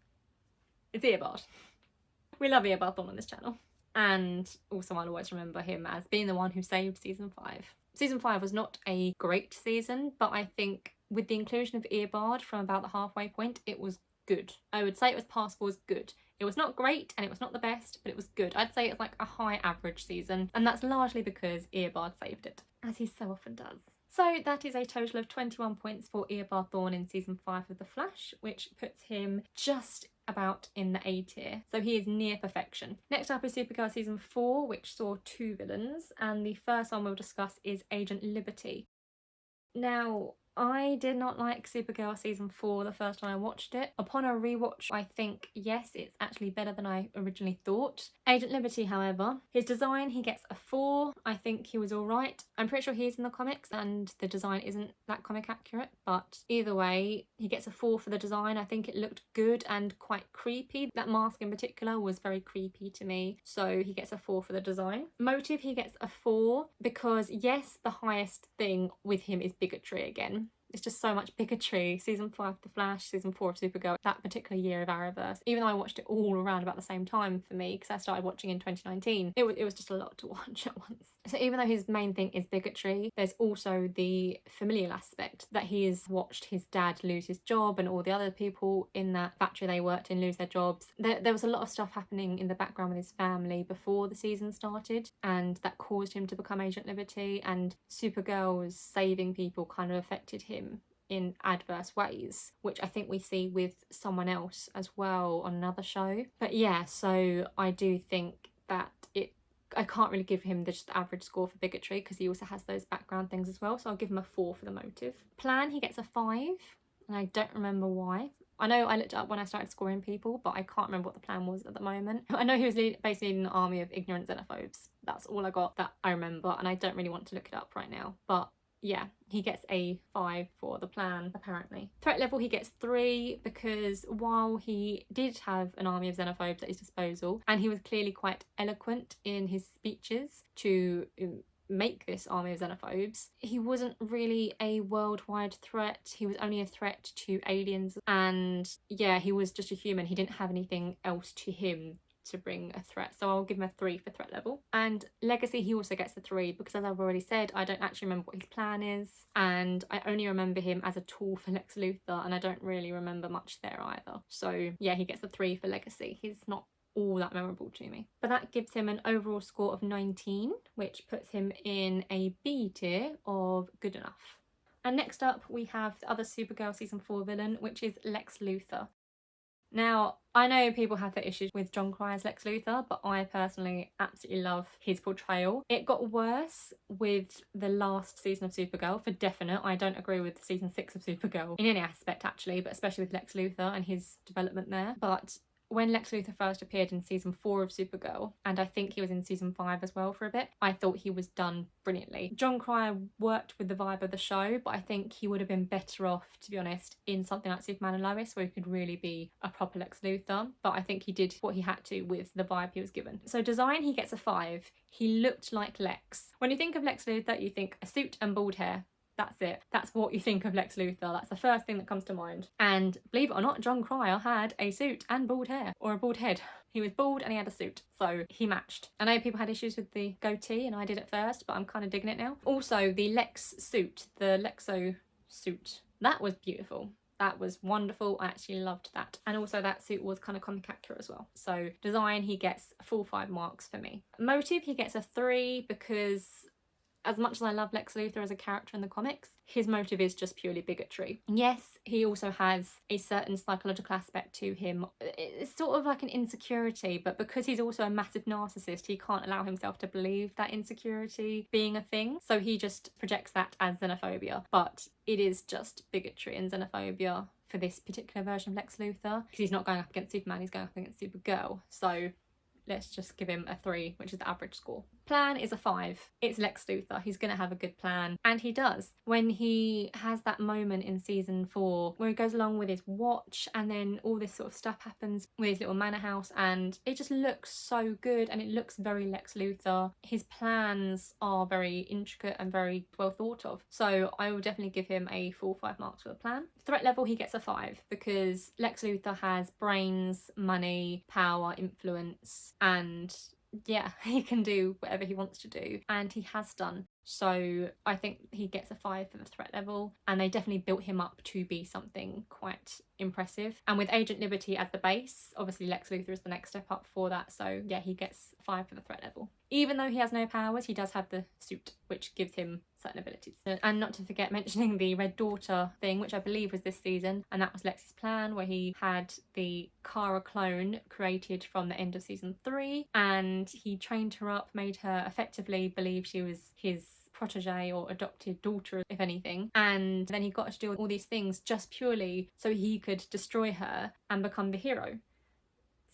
[SPEAKER 1] it's Eobard. We love Eobard Thorne on this channel. And also I'll always remember him as being the one who saved season 5. Season 5 was not a great season, but I think with the inclusion of Eobard from about the halfway point, it was good. I would say it was passable as good. It was not great and it was not the best, but it was good. I'd say it's like a high average season, and that's largely because Eobard saved it, as he so often does. So that is a total of 21 points for Eobard Thorne in season 5 of The Flash, which puts him just about in the A tier. So he is near perfection. Next up is Supergirl season 4, which saw 2 villains, and the first one we'll discuss is Agent Liberty. Now, I did not like Supergirl season 4 the first time I watched it. Upon a rewatch, I think, yes, it's actually better than I originally thought. Agent Liberty, however, his design, he gets a 4. I think he was alright. I'm pretty sure he's in the comics and the design isn't that comic accurate, but either way, he gets a 4 for the design. I think it looked good and quite creepy. That mask in particular was very creepy to me, so he gets a 4 for the design. Motive, he gets a 4 because, yes, the highest thing with him is bigotry again. It's just so much bigotry. Season 5 of The Flash, season 4 of Supergirl, that particular year of Arrowverse. Even though I watched it all around about the same time for me, because I started watching in 2019, it was just a lot to watch at once. So even though his main thing is bigotry, there's also the familial aspect that he has watched his dad lose his job and all the other people in that factory they worked in lose their jobs. There was a lot of stuff happening in the background with his family before the season started, and that caused him to become Agent Liberty, and Supergirl's saving people kind of affected him in adverse ways, which I think we see with someone else as well on another show. But yeah, so I do think that I can't really give him the just average score for bigotry because he also has those background things as well, so I'll give him a 4 for the motive. Plan, he gets a 5, and I don't remember why. I know I looked it up when I started scoring people, but I can't remember what the plan was at the moment. I know he was basically leading an army of ignorant xenophobes. That's all I got that I remember, and I don't really want to look it up right now, but yeah, he gets a 5 for the plan, apparently. Threat level, he gets 3 because while he did have an army of xenophobes at his disposal, and he was clearly quite eloquent in his speeches to make this army of xenophobes, he wasn't really a worldwide threat. He was only a threat to aliens, and yeah, he was just a human. He didn't have anything else to him to bring a threat, so I'll give him a 3 for threat level. And legacy, he also gets a 3 because, as I've already said, I don't actually remember what his plan is, and I only remember him as a tool for Lex Luthor, and I don't really remember much there either. So yeah, he gets a 3 for legacy. He's not all that memorable to me, but that gives him an overall score of 19, which puts him in a B tier of good enough. And next up we have the other Supergirl season 4 villain, which is Lex Luthor. Now, I know people have their issues with Jon Cryer's Lex Luthor, but I personally absolutely love his portrayal. It got worse with the last season of Supergirl, for definite. I don't agree with season 6 of Supergirl in any aspect, actually, but especially with Lex Luthor and his development there. But when Lex Luthor first appeared in season 4 of Supergirl, and I think he was in season 5 as well for a bit, I thought he was done brilliantly. Jon Cryer worked with the vibe of the show, but I think he would have been better off, to be honest, in something like Superman and Lois, where he could really be a proper Lex Luthor. But I think he did what he had to with the vibe he was given. So design, he gets a 5. He looked like Lex. When you think of Lex Luthor, you think a suit and bald hair. That's it. That's what you think of Lex Luthor. That's the first thing that comes to mind. And believe it or not, Jon Cryer had a suit and bald hair, or a bald head. He was bald and he had a suit, so he matched. I know people had issues with the goatee, and I did at first, but I'm kind of digging it now. Also, the Lex suit, the Lexo suit, that was beautiful. That was wonderful. I actually loved that. And also that suit was kind of comic accurate as well. So design, he gets a full 5 marks for me. Motive, he gets a 3 because as much as I love Lex Luthor as a character in the comics, his motive is just purely bigotry. Yes, he also has a certain psychological aspect to him. It's sort of like an insecurity, but because he's also a massive narcissist, he can't allow himself to believe that insecurity being a thing. So he just projects that as xenophobia. But it is just bigotry and xenophobia for this particular version of Lex Luthor, because he's not going up against Superman, he's going up against Supergirl. So let's just give him a 3, which is the average score. Plan is a 5. It's Lex Luthor. He's going to have a good plan. And he does. When he has that moment in season 4 where he goes along with his watch and then all this sort of stuff happens with his little manor house, and it just looks so good and it looks very Lex Luthor. His plans are very intricate and very well thought of. So I will definitely give him a full 5 marks for the plan. Threat level, he gets a 5 because Lex Luthor has brains, money, power, influence, and yeah, he can do whatever he wants to do, and he has done. So I think he gets a 5 for the threat level, and they definitely built him up to be something quite impressive. And with Agent Liberty as the base, obviously Lex Luthor is the next step up for that, so yeah, he gets 5 for the threat level. Even though he has no powers, he does have the suit, which gives him certain abilities. And not to forget mentioning the Red Daughter thing, which I believe was this season, and that was Lex's plan, where he had the Kara clone created from the end of season 3, and he trained her up, made her effectively believe she was his protege or adopted daughter, if anything, and then he got her to do all these things just purely so he could destroy her and become the hero.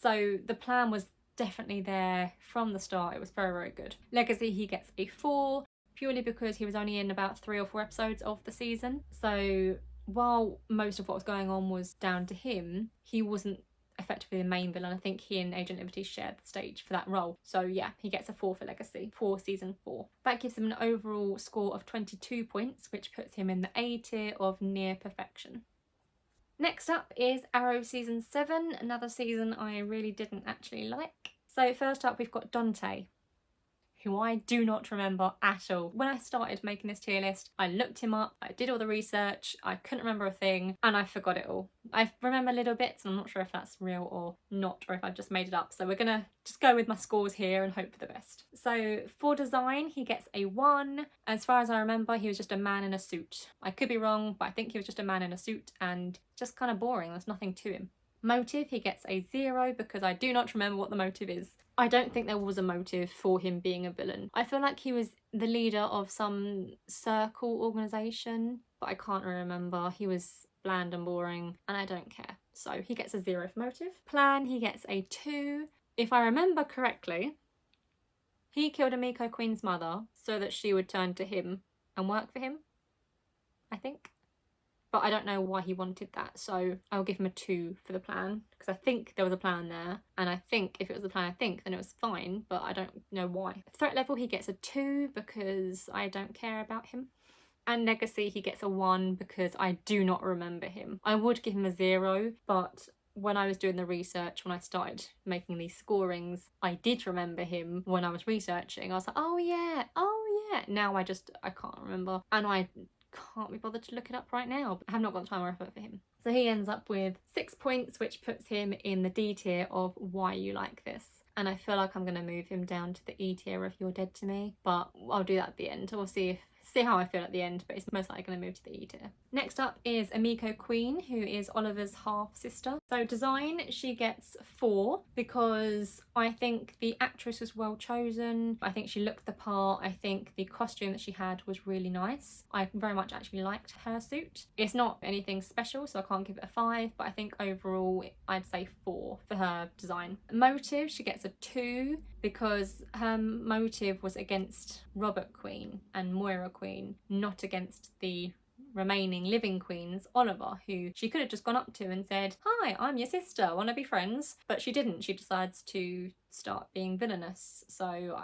[SPEAKER 1] So the plan was definitely there from the start. It was very, very good. Legacy, he gets a 4, purely because he was only in about 3 or 4 episodes of the season. So while most of what was going on was down to him, he wasn't effectively the main villain. I think he and Agent Liberty shared the stage for that role. So yeah, he gets a 4 for Legacy for season 4. That gives him an overall score of 22 points, which puts him in the A tier of near perfection. Next up is Arrow season 7, another season I really didn't actually like. So first up we've got Dante, who I do not remember at all. When I started making this tier list, I looked him up, I did all the research, I couldn't remember a thing, and I forgot it all. I remember little bits, and I'm not sure if that's real or not, or if I've just made it up. So we're gonna just go with my scores here and hope for the best. So for design, he gets a 1. As far as I remember, he was just a man in a suit. I could be wrong, but I think he was just a man in a suit and just kind of boring. There's nothing to him. Motive, he gets a 0 because I do not remember what the motive is. I don't think there was a motive for him being a villain. I feel like he was the leader of some circle organisation, but I can't remember. He was bland and boring, and I don't care. So he gets a 0 for motive. Plan, he gets a 2. If I remember correctly, he killed Emiko Queen's mother so that she would turn to him and work for him, I think. But I don't know why he wanted that, so I'll give him a 2 for the plan, because I think there was a plan there, and I think if it was the plan then it was fine, but I don't know why. Threat level, he gets a 2 because I don't care about him. And Legacy, he gets a 1 because I do not remember him. I would give him a 0, but when I was doing the research, when I started making these scorings, I did remember him when I was researching. I was like, oh yeah. Now I can't remember, and I can't be bothered to look it up right now. I have not got the time or effort for him. So he ends up with 6 points, which puts him in the D tier of why you like this. And I feel like I'm going to move him down to the E tier of You're Dead to Me, but I'll do that at the end. We'll see how I feel at the end, but it's most likely going to move to the E tier. Next up is Emiko Queen, who is Oliver's half sister. So design, she gets 4 because I think the actress was well chosen. I think she looked the part. I think the costume that she had was really nice. I very much actually liked her suit. It's not anything special, so I can't give it a 5, but I think overall I'd say 4 for her design. Motive, she gets a 2 because her motive was against Robert Queen and Moira Queen, not against the remaining living queens, Oliver, who she could have just gone up to and said, hi, I'm your sister, wanna be friends? But she didn't. She decides to start being villainous. So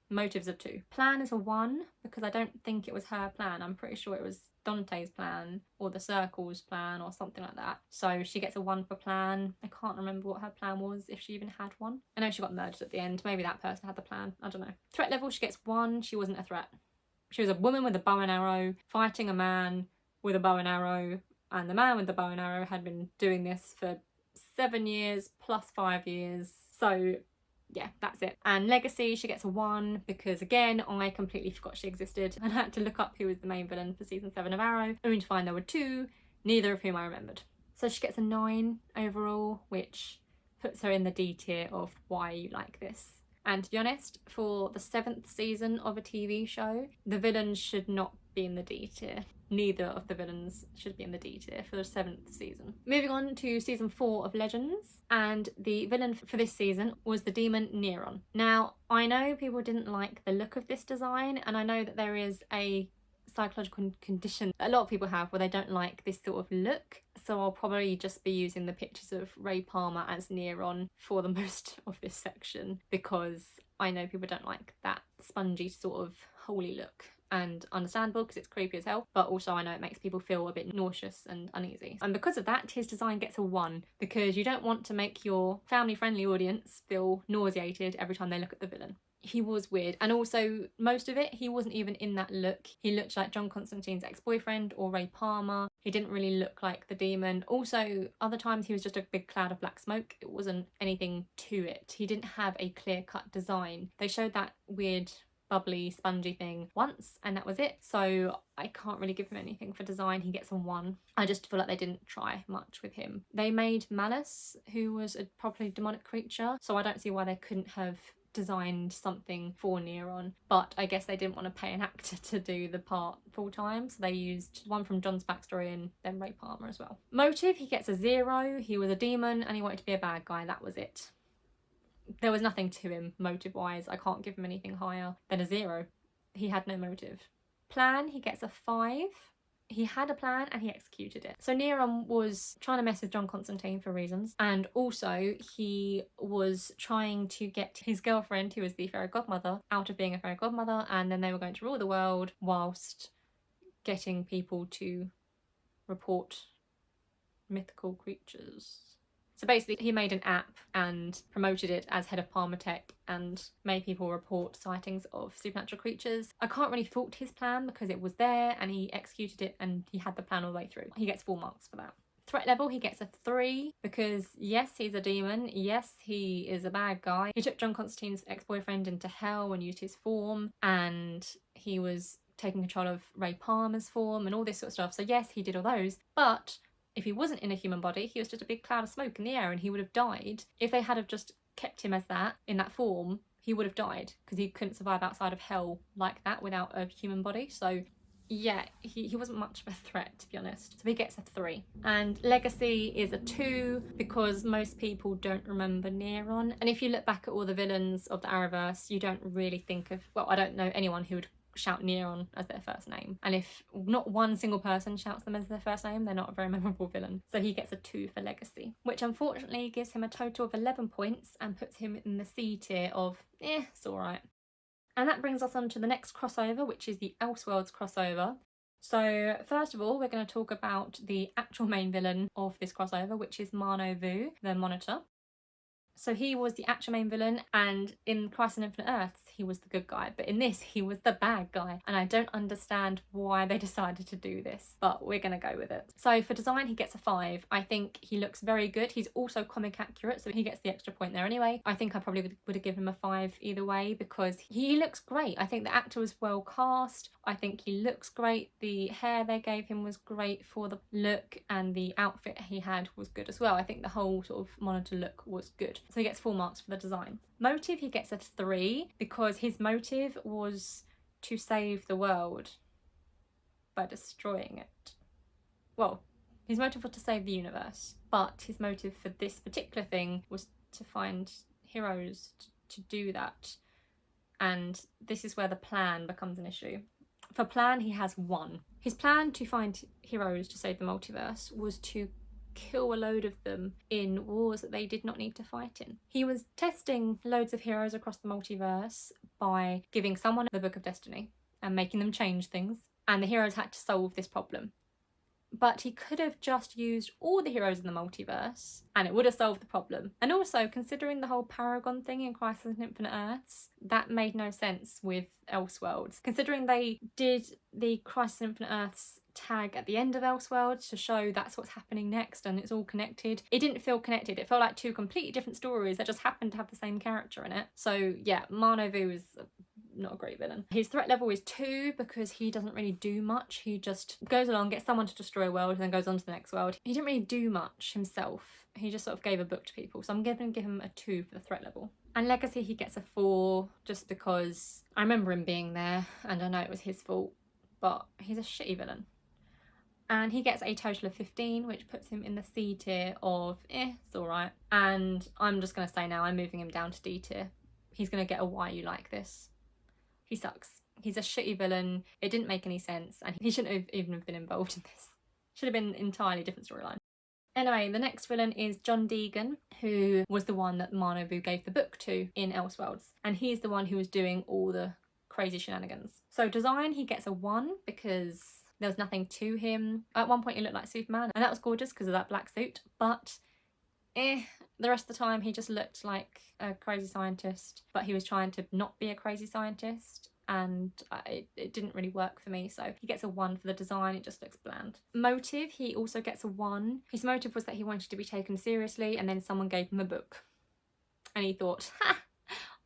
[SPEAKER 1] motives of 2. Plan is a 1 because I don't think it was her plan. I'm pretty sure it was Dante's plan or the Circle's plan or something like that. So she gets a 1 for plan. I can't remember what her plan was, if she even had one. I know she got murdered at the end. Maybe that person had the plan. I don't know. Threat level, she gets 1. She wasn't a threat. She was a woman with a bow and arrow fighting a man with a bow and arrow, and the man with the bow and arrow had been doing this for 7 years plus 5 years. So yeah, that's it. And Legacy, she gets a 1 because, again, I completely forgot she existed and I had to look up who was the main villain for season 7 of Arrow, only to find there were 2, neither of whom I remembered. So she gets a 9 overall, which puts her in the D tier of why you like this. And to be honest, for the 7th season of a TV show, the villains should not be in the D tier. Neither of the villains should be in the D tier for the 7th season. Moving on to season 4 of Legends, and the villain for this season was the demon Neron. Now, I know people didn't like the look of this design, and I know that there is a psychological condition a lot of people have where they don't like this sort of look, so I'll probably just be using the pictures of Ray Palmer as Neron for the most of this section, because I know people don't like that spongy sort of holy look, and understandable because it's creepy as hell, but also I know it makes people feel a bit nauseous and uneasy. And because of that, his design gets a 1, because you don't want to make your family friendly audience feel nauseated every time they look at the villain. He was weird, and also most of it he wasn't even in that look. He looked like John Constantine's ex-boyfriend or Ray Palmer. He didn't really look like the demon. Also, other times he was just a big cloud of black smoke. It wasn't anything to it. He didn't have a clear-cut design. They showed that weird bubbly spongy thing once and that was it, so I can't really give him anything for design. He gets a 1. I just feel like they didn't try much with him. They made Malice, who was a properly demonic creature, so I don't see why they couldn't have designed something for Neron, but I guess they didn't want to pay an actor to do the part full time, so they used one from John's backstory and then Ray Palmer as well. Motive, he gets a 0. He was a demon and he wanted to be a bad guy. That was it. There was nothing to him motive wise. I can't give him anything higher than a 0. He had no motive. Plan, he gets a 5. He had a plan and he executed it. So Neron was trying to mess with John Constantine for reasons, and also he was trying to get his girlfriend, who was the fairy godmother, out of being a fairy godmother, and then they were going to rule the world whilst getting people to report mythical creatures. So basically he made an app and promoted it as head of Palmer Tech and made people report sightings of supernatural creatures. I can't really fault his plan because it was there and he executed it and he had the plan all the way through. He gets full marks for that. Threat level, he gets a 3 because yes, he's a demon. Yes, he is a bad guy. He took John Constantine's ex-boyfriend into hell and used his form, and he was taking control of Ray Palmer's form and all this sort of stuff. So yes, he did all those, but if he wasn't in a human body, he was just a big cloud of smoke in the air and he would have died. If they had have just kept him as that, in that form, he would have died because he couldn't survive outside of hell like that without a human body. So yeah, he wasn't much of a threat, to be honest. So he gets a 3. And Legacy is a 2 because most people don't remember Neron. And if you look back at all the villains of the Arrowverse, you don't really think of, well, I don't know anyone who would shout Neron as their first name, and if not one single person shouts them as their first name, they're not a very memorable villain. So he gets a 2 for Legacy, which unfortunately gives him a total of 11 points and puts him in the C tier of it's alright. And that brings us on to the next crossover, which is the Elseworlds crossover. So first of all, we're going to talk about the actual main villain of this crossover, which is Mano Vu, the Monitor. So he was the actual main villain, and in Crisis on Infinite Earths he was the good guy, but in this he was the bad guy, and I don't understand why they decided to do this, but we're gonna go with it. So for design he gets a 5. I think he looks very good. He's also comic accurate, so he gets the extra point there anyway. I think I probably would have given him a 5 either way because he looks great. I think the actor was well cast. I think he looks great. The hair they gave him was great for the look, and the outfit he had was good as well. I think the whole sort of Monitor look was good. So he gets full marks for the design. Motive, he gets a 3 because his motive was to save the world by destroying it. Well, his motive was to save the universe, but his motive for this particular thing was to find heroes to do that. And this is where the plan becomes an issue. For plan, he has 1. His plan to find heroes to save the multiverse was to kill a load of them in wars that they did not need to fight in. He was testing loads of heroes across the multiverse by giving someone the Book of Destiny and making them change things, and the heroes had to solve this problem. But he could have just used all the heroes in the multiverse and it would have solved the problem. And also, considering the whole Paragon thing in Crisis on Infinite Earths, that made no sense with Elseworlds. Considering they did the Crisis on Infinite Earths tag at the end of Elseworlds to show that's what's happening next and it's all connected. It didn't feel connected. It felt like two completely different stories that just happened to have the same character in it. So yeah, Marnovu is not a great villain. His threat level is 2 because he doesn't really do much. He just goes along, gets someone to destroy a world, and then goes on to the next world. He didn't really do much himself. He just sort of gave a book to people. So I'm going to give him a 2 for the threat level. And legacy, he gets a 4 just because I remember him being there and I know it was his fault, but he's a shitty villain. And he gets a total of 15, which puts him in the C tier of it's alright. And I'm just going to say now, I'm moving him down to D tier. He's going to get a why you like this. He sucks. He's a shitty villain. It didn't make any sense, and he shouldn't have even have been involved in this. Should have been an entirely different storyline. Anyway, the next villain is John Deegan, who was the one that Marnovu gave the book to in Elseworlds, and he's the one who was doing all the crazy shenanigans. So design, he gets a 1 because there was nothing to him. At one point he looked like Superman, and that was gorgeous because of that black suit, but the rest of the time he just looked like a crazy scientist, but he was trying to not be a crazy scientist, and it didn't really work for me, so he gets a 1 for the design. It just looks bland. Motive, he also gets a 1. His motive was that he wanted to be taken seriously, and then someone gave him a book and he thought, ha,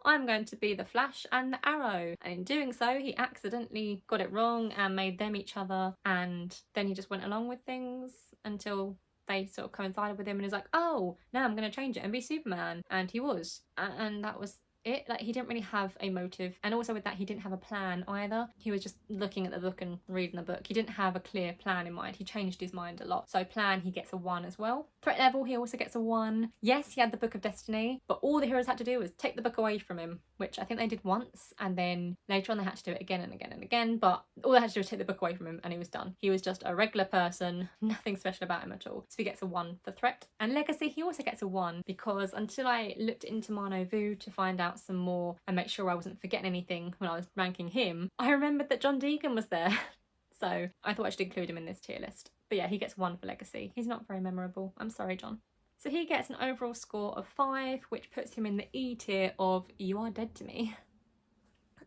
[SPEAKER 1] I'm going to be the Flash and the Arrow, and in doing so he accidentally got it wrong and made them each other, and then he just went along with things until they sort of coincided with him and is like, oh, now I'm going to change it and be Superman. And he was. And that was it. Like, he didn't really have a motive, and also with that he didn't have a plan either. He was just looking at the book and reading the book. He didn't have a clear plan in mind. He changed his mind a lot. So plan, he gets a 1 as well. Threat level, he also gets a 1. Yes, he had the Book of Destiny, but all the heroes had to do was take the book away from him, which I think they did once, and then later on they had to do it again and again and again, but all they had to do was take the book away from him and he was done. He was just a regular person, nothing special about him at all. So he gets a 1 for threat. And legacy, he also gets a 1 because until I looked into Marnovu to find out some more and make sure I wasn't forgetting anything when I was ranking him, I remembered that John Deegan was there. So I thought I should include him in this tier list. But yeah, he gets 1 for legacy. He's not very memorable. I'm sorry, John. So he gets an overall score of 5, which puts him in the E tier of You Are Dead to Me.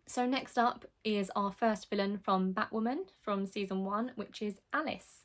[SPEAKER 1] So next up is our first villain from Batwoman from season 1, which is Alice.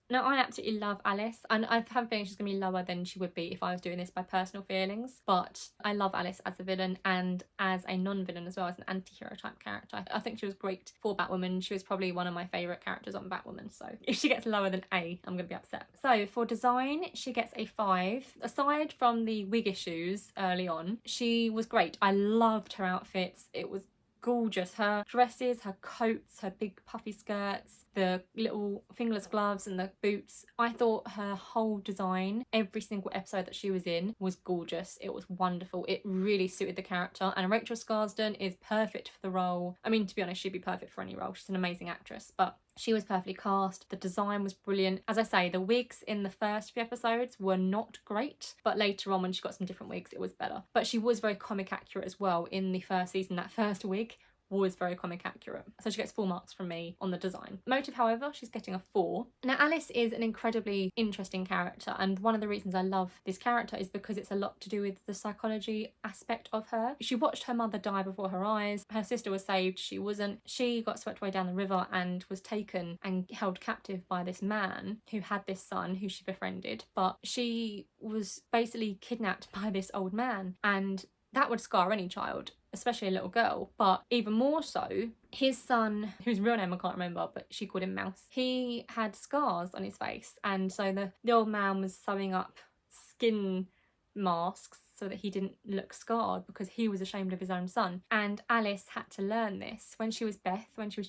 [SPEAKER 1] Now, I absolutely love Alice, and I have a feeling she's going to be lower than she would be if I was doing this by personal feelings, but I love Alice as a villain and as a non-villain as well, as an anti-hero type character. I think she was great for Batwoman. She was probably one of my favourite characters on Batwoman, so if she gets lower than A, I'm going to be upset. So for design, she gets a 5. Aside from the wig issues early on, she was great. I loved her outfits. It was gorgeous. Her dresses, her coats, her big puffy skirts, the little fingerless gloves and the boots. I thought her whole design, every single episode that she was in, was gorgeous. It was wonderful. It really suited the character, and Rachel Scarsden is perfect for the role. I mean, to be honest, she'd be perfect for any role. She's an amazing actress, but she was perfectly cast. The design was brilliant. As I say, the wigs in the first few episodes were not great, but later on when she got some different wigs, it was better. But she was very comic accurate as well in the first season. That first wig was very comic accurate. So she gets full marks from me on the design. Motive, however, she's getting a 4. Now, Alice is an incredibly interesting character, and one of the reasons I love this character is because it's a lot to do with the psychology aspect of her. She watched her mother die before her eyes. Her sister was saved, she wasn't. She got swept away down the river and was taken and held captive by this man who had this son who she befriended, but she was basically kidnapped by this old man, and that would scar any child, especially a little girl. But even more so, his son, whose real name I can't remember, but she called him Mouse, he had scars on his face, and so the old man was sewing up skin masks so that he didn't look scarred because he was ashamed of his own son. And Alice had to learn this. When she was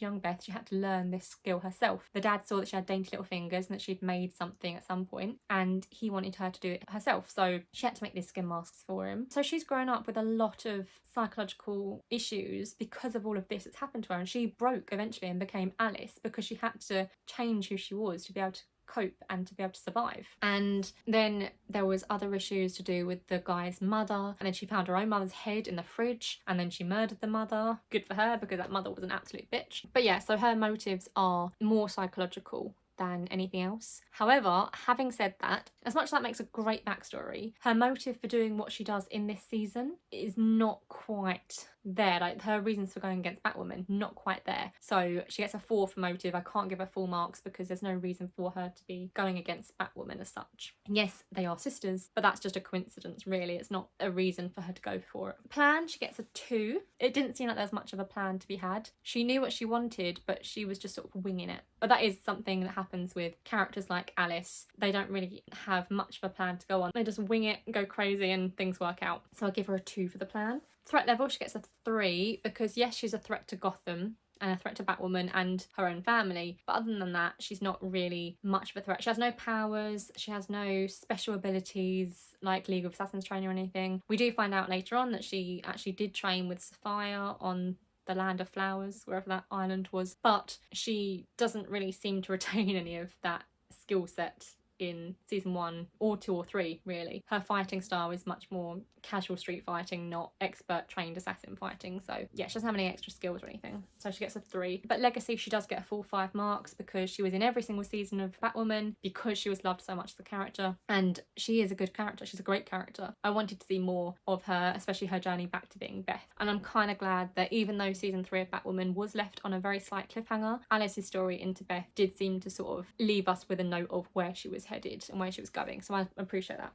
[SPEAKER 1] young Beth, she had to learn this skill herself. The dad saw that she had dainty little fingers and that she'd made something at some point, and he wanted her to do it herself. So she had to make these skin masks for him. So she's grown up with a lot of psychological issues because of all of this that's happened to her, and she broke eventually and became Alice because she had to change who she was to be able to cope and to be able to survive. And then there was other issues to do with the guy's mother, and then she found her own mother's head in the fridge, and then she murdered the mother. Good for her, because that mother was an absolute bitch. But yeah, so her motives are more psychological than anything else. However, having said that, as much as that makes a great backstory, her motive for doing what she does in this season is not quite there. Like, her reasons for going against Batwoman, not quite there. So she gets a 4 for motive. I can't give her full marks because there's no reason for her to be going against Batwoman as such. Yes, they are sisters, but that's just a coincidence, really. It's not a reason for her to go for it. Plan, she gets a 2. It didn't seem like there was much of a plan to be had. She knew what she wanted, but she was just sort of winging it. But that is something that happens with characters like Alice. They don't really have much of a plan to go on. They just wing it, go crazy, and things work out. So I'll give her a 2 for the plan. Threat level, she gets a 3 because yes, she's a threat to Gotham and a threat to Batwoman and her own family, but other than that, she's not really much of a threat. She has no powers, she has no special abilities like League of Assassins training or anything. We do find out later on that she actually did train with Sapphire on the Land of Flowers, wherever that island was, but she doesn't really seem to retain any of that skill set in season 1 or 2 or 3, really. Her fighting style is much more casual street fighting, not expert trained assassin fighting. So yeah, she doesn't have any extra skills or anything, so she gets a 3. But legacy, she does get a full 5 marks because she was in every single season of Batwoman, because she was loved so much as a character, and she is a good character. She's a great character. I wanted to see more of her, especially her journey back to being Beth, and I'm kind of glad that even though season 3 of Batwoman was left on a very slight cliffhanger, Alice's story into Beth did seem to sort of leave us with a note of where she was headed and where she was going, so I appreciate that.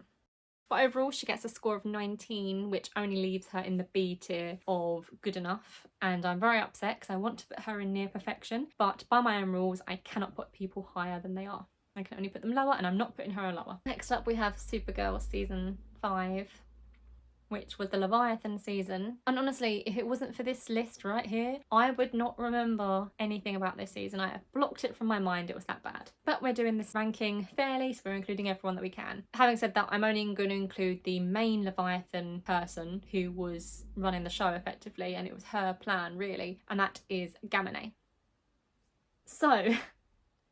[SPEAKER 1] But overall, she gets a score of 19, which only leaves her in the B tier of good enough. And I'm very upset because I want to put her in near perfection, but by my own rules, I cannot put people higher than they are. I can only put them lower, and I'm not putting her lower. Next up, we have Supergirl season 5, which was the Leviathan season. And honestly, if it wasn't for this list right here, I would not remember anything about this season. I have blocked it from my mind, it was that bad. But we're doing this ranking fairly, so we're including everyone that we can. Having said that, I'm only going to include the main Leviathan person who was running the show effectively, and it was her plan, really, and that is Gamine. So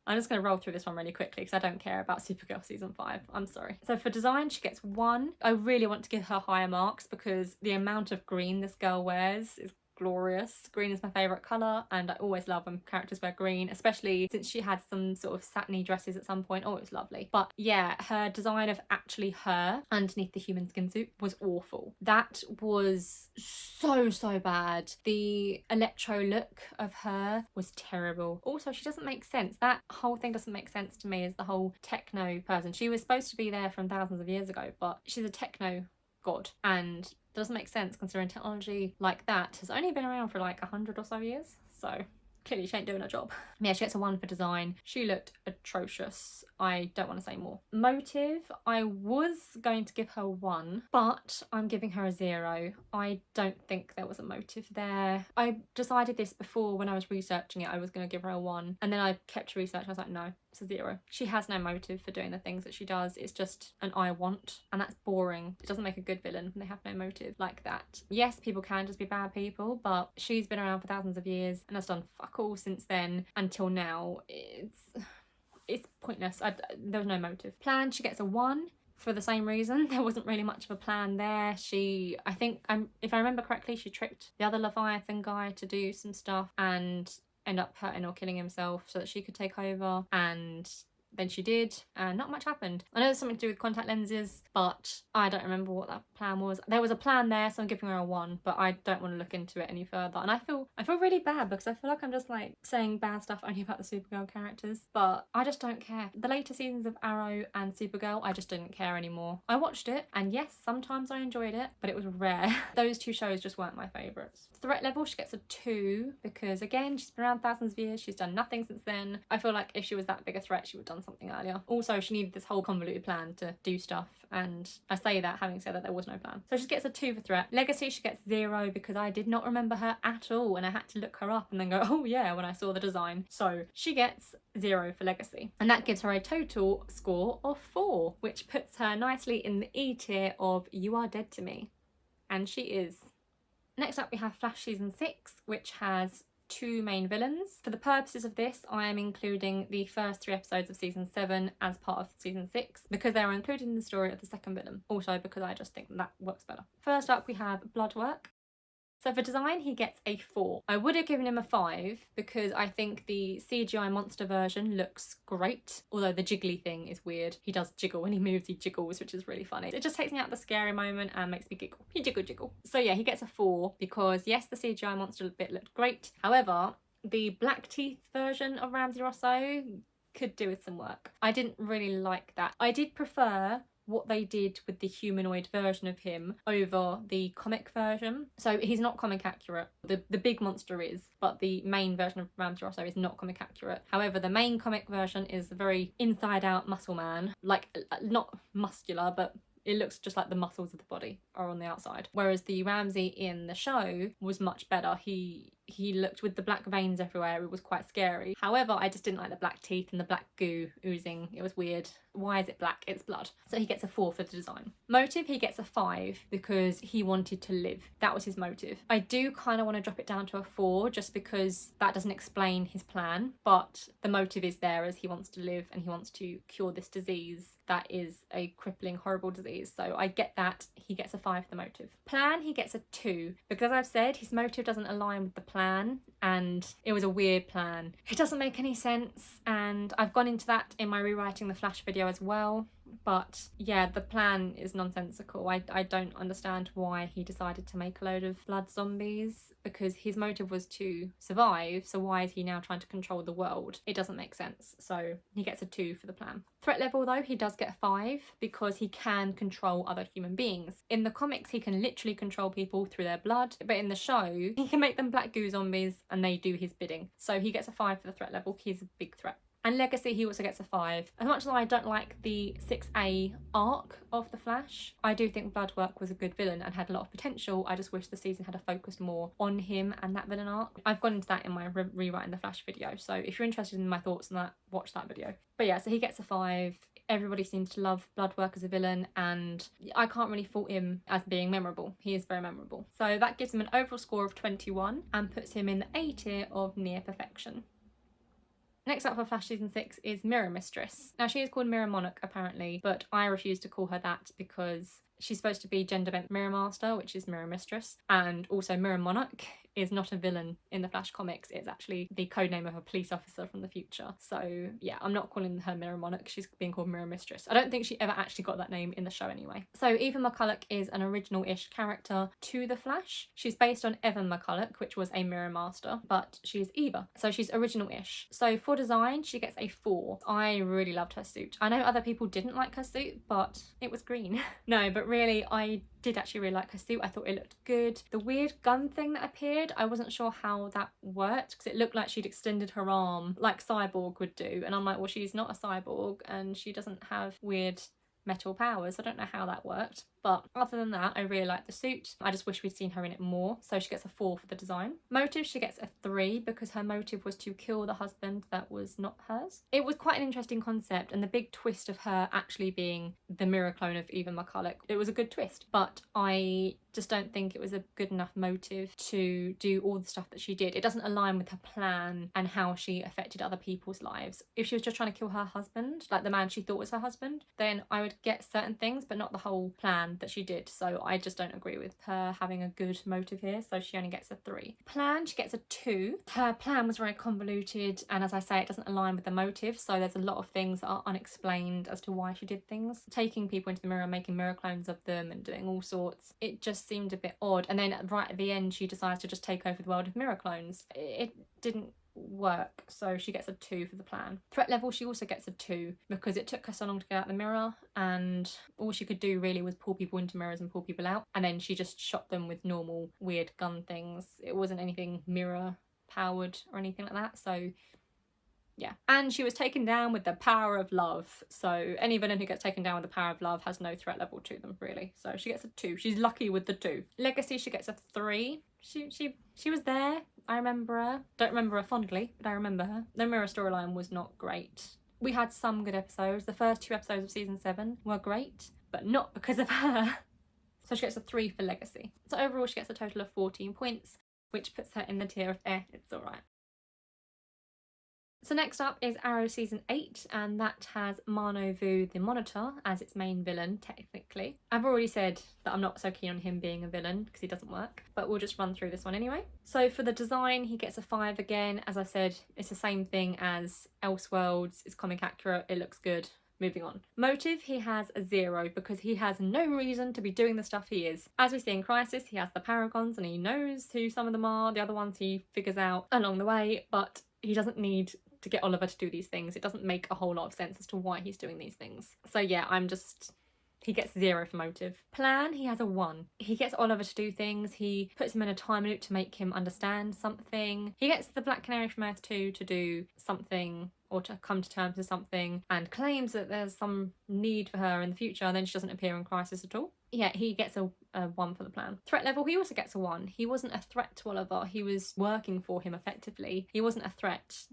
[SPEAKER 1] I'm just going to roll through this one really quickly because I don't care about Supergirl season 5. I'm sorry. So for design, she gets 1. I really want to give her higher marks because the amount of green this girl wears is glorious. Green is my favourite colour, and I always love when characters wear green, especially since she had some sort of satiny dresses at some point. Oh, it was lovely. But yeah, her design of actually her underneath the human skin suit was awful. That was so bad. The electro look of her was terrible. Also, she doesn't make sense. That whole thing doesn't make sense to me as the whole techno person. She was supposed to be there from thousands of years ago, but she's a techno god, and doesn't make sense considering technology like that has only been around for like 100 or so years. So clearly she ain't doing her job. Yeah, she gets a 1 for design. She looked atrocious. I don't want to say more. Motive, I was going to give her 1, but I'm giving her a 0. I don't think there was a motive there. I decided this before when I was researching it. I was going to give her a 1, and then I kept researching. I was like, no, it's a 0. She has no motive for doing the things that she does. It's just an I want, and that's boring. It doesn't make a good villain when they have no motive like that. Yes, people can just be bad people, but she's been around for thousands of years and has done fuck all since then until now. It's pointless. There was no motive. Plan, she gets a 1 for the same reason. There wasn't really much of a plan there. I think, if I remember correctly, she tricked the other Leviathan guy to do some stuff and end up hurting or killing himself so that she could take over, and then she did, and not much happened. I know there's something to do with contact lenses, but I don't remember what that plan was. There was a plan there, so I'm giving her a 1, but I don't want to look into it any further. And I feel really bad because I feel like I'm just like saying bad stuff only about the Supergirl characters, but I just don't care. The later seasons of Arrow and Supergirl, I just didn't care anymore. I watched it, and yes, sometimes I enjoyed it, but it was rare. Those 2 shows just weren't my favourites. Threat level, she gets a 2 because again, she's been around thousands of years. She's done nothing since then. I feel like if she was that big a threat, she would have done something earlier. Also, she needed this whole convoluted plan to do stuff, and I say that having said that there was no plan. So she gets a 2 for threat. Legacy, she gets 0 because I did not remember her at all, and I had to look her up and then go, oh yeah, when I saw the design. So she gets 0 for legacy, and that gives her a total score of 4, which puts her nicely in the E tier of you are dead to me, and she is. Next up, we have Flash season 6, which has 2 main villains. For the purposes of this, I am including the first 3 episodes of season 7 as part of season 6 because they are included in the story of the second villain. Also because I just think that works better. First up, we have Bloodwork. So for design, he gets a 4. I would have given him a 5 because I think the CGI monster version looks great, although the jiggly thing is weird. He does jiggle when he moves, he jiggles, which is really funny. It just takes me out of the scary moment and makes me giggle. He jiggle. So yeah, he gets a 4 because yes, the CGI monster bit looked great. However, the black teeth version of Ramsay Rosso could do with some work. I didn't really like that. I did prefer what they did with the humanoid version of him over the comic version. So he's not comic accurate. The big monster is, but the main version of Ramsay Rosso is not comic accurate. However, the main comic version is a very inside out muscle man, like not muscular, but it looks just like the muscles of the body are on the outside. Whereas the Ramsay in the show was much better. He looked with the black veins everywhere. It was quite scary. However, I just didn't like the black teeth and the black goo oozing. It was weird. Why is it black? It's blood. So he gets a 4 for the design. Motive, he gets a 5 because he wanted to live. That was his motive. I do kind of want to drop it down to a 4 just because that doesn't explain his plan, but the motive is there as he wants to live and he wants to cure this disease that is a crippling, horrible disease. So I get that. He gets a 5 for the motive. Plan, he gets a 2 because, as I've said, his motive doesn't align with the plan and it was a weird plan. It doesn't make any sense, and I've gone into that in my rewriting the Flash video as well. But yeah, the plan is nonsensical. I don't understand why he decided to make a load of blood zombies because his motive was to survive. So why is he now trying to control the world? It doesn't make sense. So he gets a 2 for the plan. Threat level though, he does get a 5 because he can control other human beings. In the comics, he can literally control people through their blood, but in the show, he can make them black goo zombies and they do his bidding. So he gets a 5 for the threat level. He's a big threat. And Legacy, he also gets a 5. As much as I don't like the 6A arc of The Flash, I do think Bloodwork was a good villain and had a lot of potential. I just wish the season had focused more on him and that villain arc. I've gone into that in my rewriting the Flash video, so if you're interested in my thoughts on that, watch that video. But yeah, so he gets a 5. Everybody seems to love Bloodwork as a villain, and I can't really fault him as being memorable. He is very memorable. So that gives him an overall score of 21 and puts him in the A tier of near perfection. Next up for Flash Season 6 is Mirror Mistress. Now, she is called Mirror Monarch, apparently, but I refuse to call her that because she's supposed to be gender-bent Mirror Master, which is Mirror Mistress, and also Mirror Monarch is not a villain in the Flash comics. It's actually the codename of a police officer from the future. So yeah, I'm not calling her Mirror Monarch. She's being called Mirror Mistress. I don't think she ever actually got that name in the show anyway. So Eva McCulloch is an original-ish character to the Flash. She's based on Evan McCulloch, which was a Mirror Master, but she's Eva. So she's original-ish. So for design, she gets a 4. I really loved her suit. I know other people didn't like her suit, but it was green. No, but really, I did actually really like her suit. I thought it looked good. The weird gun thing that appeared, I wasn't sure how that worked because it looked like she'd extended her arm like Cyborg would do, and I'm like, well, she's not a cyborg and she doesn't have weird metal powers. I don't know how that worked, but other than that, I really like the suit. I just wish we'd seen her in it more. So she gets a 4 for the design. Motive, she gets a 3 because her motive was to kill the husband that was not hers. It was quite an interesting concept, and the big twist of her actually being the mirror clone of Eva McCulloch, it was a good twist, but I just don't think it was a good enough motive to do all the stuff that she did. It doesn't align with her plan and how she affected other people's lives. If she was just trying to kill her husband, like the man she thought was her husband, then I would get certain things, but not the whole plan that she did. So I just don't agree with her having a good motive here. So she only gets a 3. Plan, she gets a 2. Her plan was very convoluted, and as I say, it doesn't align with the motive. So there's a lot of things that are unexplained as to why she did things. Taking people into the mirror, making mirror clones of them and doing all sorts. It just seemed a bit odd. And then right at the end, she decides to just take over the world of mirror clones. It didn't work, so she gets a 2 for the plan. Threat level, she also gets a 2 because it took her so long to get out the mirror, and all she could do really was pull people into mirrors and pull people out, and then she just shot them with normal weird gun things. It wasn't anything mirror powered or anything like that, so yeah. And she was taken down with the power of love. So any villain who gets taken down with the power of love has no threat level to them, really. So she gets a 2. She's lucky with the 2. Legacy, she gets a 3. She was there. I remember her. Don't remember her fondly, but I remember her. The mirror storyline was not great. We had some good episodes. The first 2 episodes of season 7 were great, but not because of her. So she gets a 3 for Legacy. So overall, she gets a total of 14 points, which puts her in the tier of it's alright. So next up is Arrow Season 8, and that has Mano Vu the Monitor as its main villain, technically. I've already said that I'm not so keen on him being a villain because he doesn't work, but we'll just run through this one anyway. So for the design, he gets a 5 again. As I said, it's the same thing as Elseworlds. It's comic accurate, it looks good. Moving on. Motive, he has a 0 because he has no reason to be doing the stuff he is. As we see in Crisis, he has the Paragons and he knows who some of them are. The other ones he figures out along the way, but he doesn't need to get Oliver to do these things. It doesn't make a whole lot of sense as to why he's doing these things. So yeah, he gets 0 for motive. Plan, he has a 1. He gets Oliver to do things. He puts him in a time loop to make him understand something. He gets the Black Canary from Earth 2 to do something or to come to terms with something and claims that there's some need for her in the future, and then she doesn't appear in Crisis at all. Yeah, he gets a 1 for the plan. Threat level, he also gets a 1. He wasn't a threat to Oliver. He was working for him effectively. He wasn't a threat.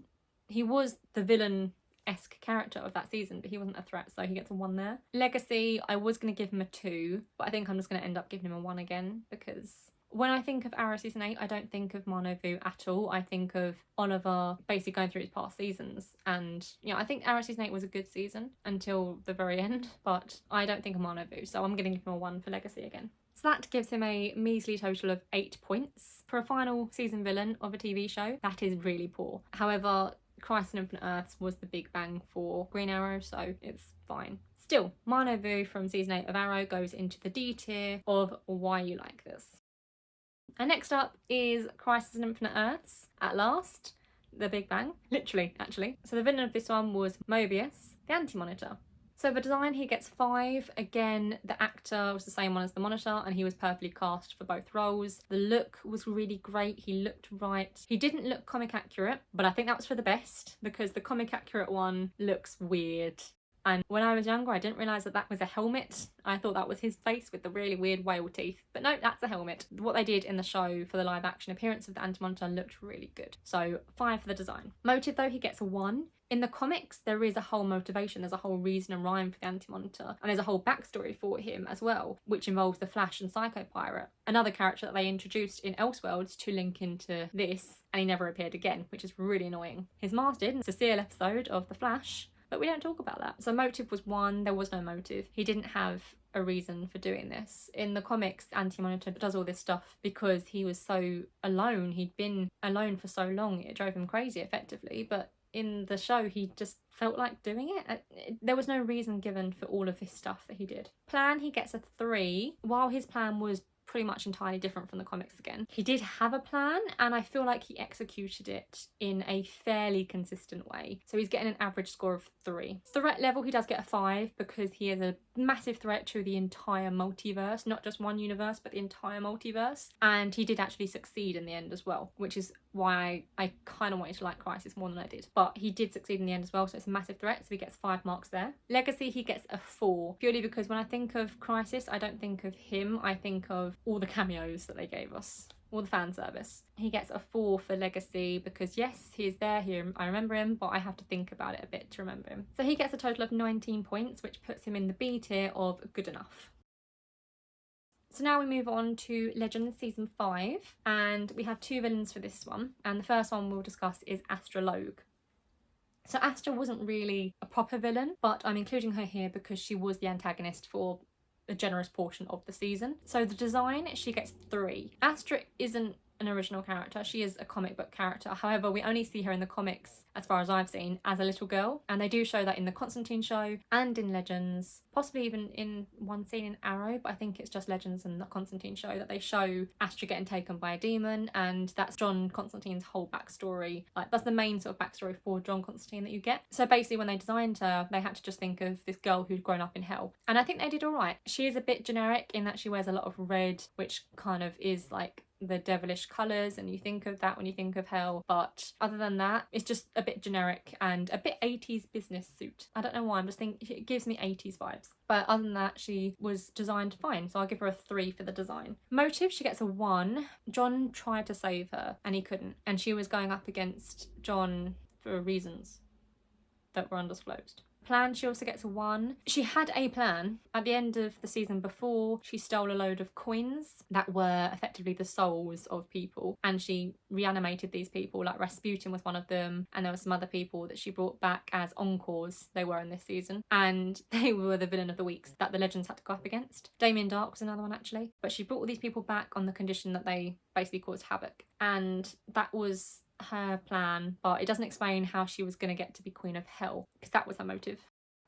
[SPEAKER 1] He was the villain-esque character of that season, but he wasn't a threat, so he gets a 1 there. Legacy, I was going to give him a 2, but I think I'm just going to end up giving him a 1 again, because when I think of Arrow Season 8, I don't think of Mano Vu at all. I think of Oliver basically going through his past seasons. And, I think Arrow Season 8 was a good season until the very end, but I don't think of Mano Vu, so I'm going to give him a 1 for Legacy again. So that gives him a measly total of 8 points. For a final season villain of a TV show, that is really poor. However, Crisis on Infinite Earths was the big bang for Green Arrow, so it's fine. Still, Mano Vu from Season 8 of Arrow goes into the D tier of why you like this. And next up is Crisis on Infinite Earths, at last. The big bang. Literally, actually. So the villain of this one was Mobius, the Anti-Monitor. So for design, he gets 5. Again, the actor was the same one as the Monitor, and he was perfectly cast for both roles. The look was really great. He looked right. He didn't look comic accurate, but I think that was for the best, because the comic accurate one looks weird. And when I was younger, I didn't realise that was a helmet. I thought that was his face with the really weird whale teeth. But no, that's a helmet. What they did in the show for the live action appearance of the Anti-Monitor looked really good. So 5 for the design. Motive, though, he gets a 1. In the comics, there is a whole motivation, there's a whole reason and rhyme for the Anti-Monitor, and there's a whole backstory for him as well, which involves the Flash and Psycho Pirate, another character that they introduced in Elseworlds to link into this, and he never appeared again, which is really annoying. His Mars did, it's a Cecile episode of The Flash, but we don't talk about that. So motive was 1, there was no motive. He didn't have a reason for doing this. In the comics, Anti-Monitor does all this stuff because he was so alone. He'd been alone for so long, it drove him crazy effectively, but in the show, he just felt like doing it. There was no reason given for all of this stuff that he did. Plan, he gets a 3. While his plan was pretty much entirely different from the comics again, he did have a plan, and I feel like he executed it in a fairly consistent way. So he's getting an average score of 3. Threat level, he does get a 5 because he is a massive threat to the entire multiverse, not just one universe, but the entire multiverse. And he did actually succeed in the end as well, which is why I kind of wanted to like Crisis more than I did. But he did succeed in the end as well, so it's a massive threat, so he gets 5 marks there. Legacy, he gets a 4, purely because when I think of Crisis, I don't think of him, I think of all the cameos that they gave us, all the fan service. He gets a 4 for Legacy because yes, he is there, I remember him, but I have to think about it a bit to remember him. So he gets a total of 19 points, which puts him in the B tier of good enough. So now we move on to Legends Season 5, and we have 2 villains for this one, and the first one we'll discuss is Astrologue. So Astra wasn't really a proper villain, but I'm including her here because she was the antagonist for a generous portion of the season. So the design, she gets 3. Astra isn't an original character, she is a comic book character. However, we only see her in the comics, as far as I've seen, as a little girl, and they do show that in the Constantine show and in Legends, possibly even in one scene in Arrow, but I think it's just Legends and the Constantine show that they show Astra getting taken by a demon, and that's John Constantine's whole backstory. Like, that's the main sort of backstory for John Constantine that you get. So basically when they designed her, they had to just think of this girl who'd grown up in hell, and I think they did alright. She is a bit generic in that she wears a lot of red, which kind of is like the devilish colours, and you think of that when you think of hell, but other than that, it's just a bit generic and a bit 80s business suit. I don't know why, I'm just thinking it gives me 80s vibes. But other than that, she was designed fine, so I'll give her a 3 for the design. Motive, she gets a 1. John tried to save her and he couldn't, and she was going up against John for reasons that were undisclosed. Plan, she also gets a 1. She had a plan. At the end of the season before, she stole a load of coins that were effectively the souls of people, and she reanimated these people. Like Rasputin was one of them, and there were some other people that she brought back as encores. They were in this season, and they were the villain of the weeks that the Legends had to go up against. Damien Dark was another one, actually, but she brought all these people back on the condition that they basically caused havoc, and that was her plan, but it doesn't explain how she was going to get to be Queen of Hell, because that was her motive.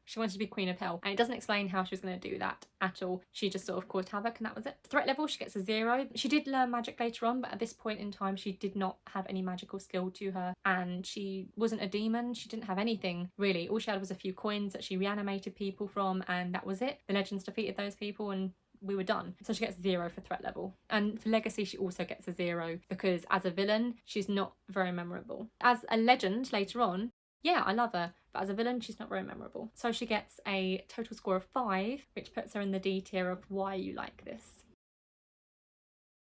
[SPEAKER 1] She wanted to be Queen of Hell, and it doesn't explain how she was going to do that at all. She just sort of caused havoc, and that was it. Threat level, she gets a 0. She did learn magic later on, but at this point in time, she did not have any magical skill to her, and she wasn't a demon. She didn't have anything, really. All she had was a few coins that she reanimated people from, and that was it. The Legends defeated those people, and we were done. So she gets 0 for threat level. And for legacy, she also gets a 0 because as a villain, she's not very memorable. As a legend later on, yeah, I love her, but as a villain, she's not very memorable. So she gets a total score of 5, which puts her in the D tier of why you like this.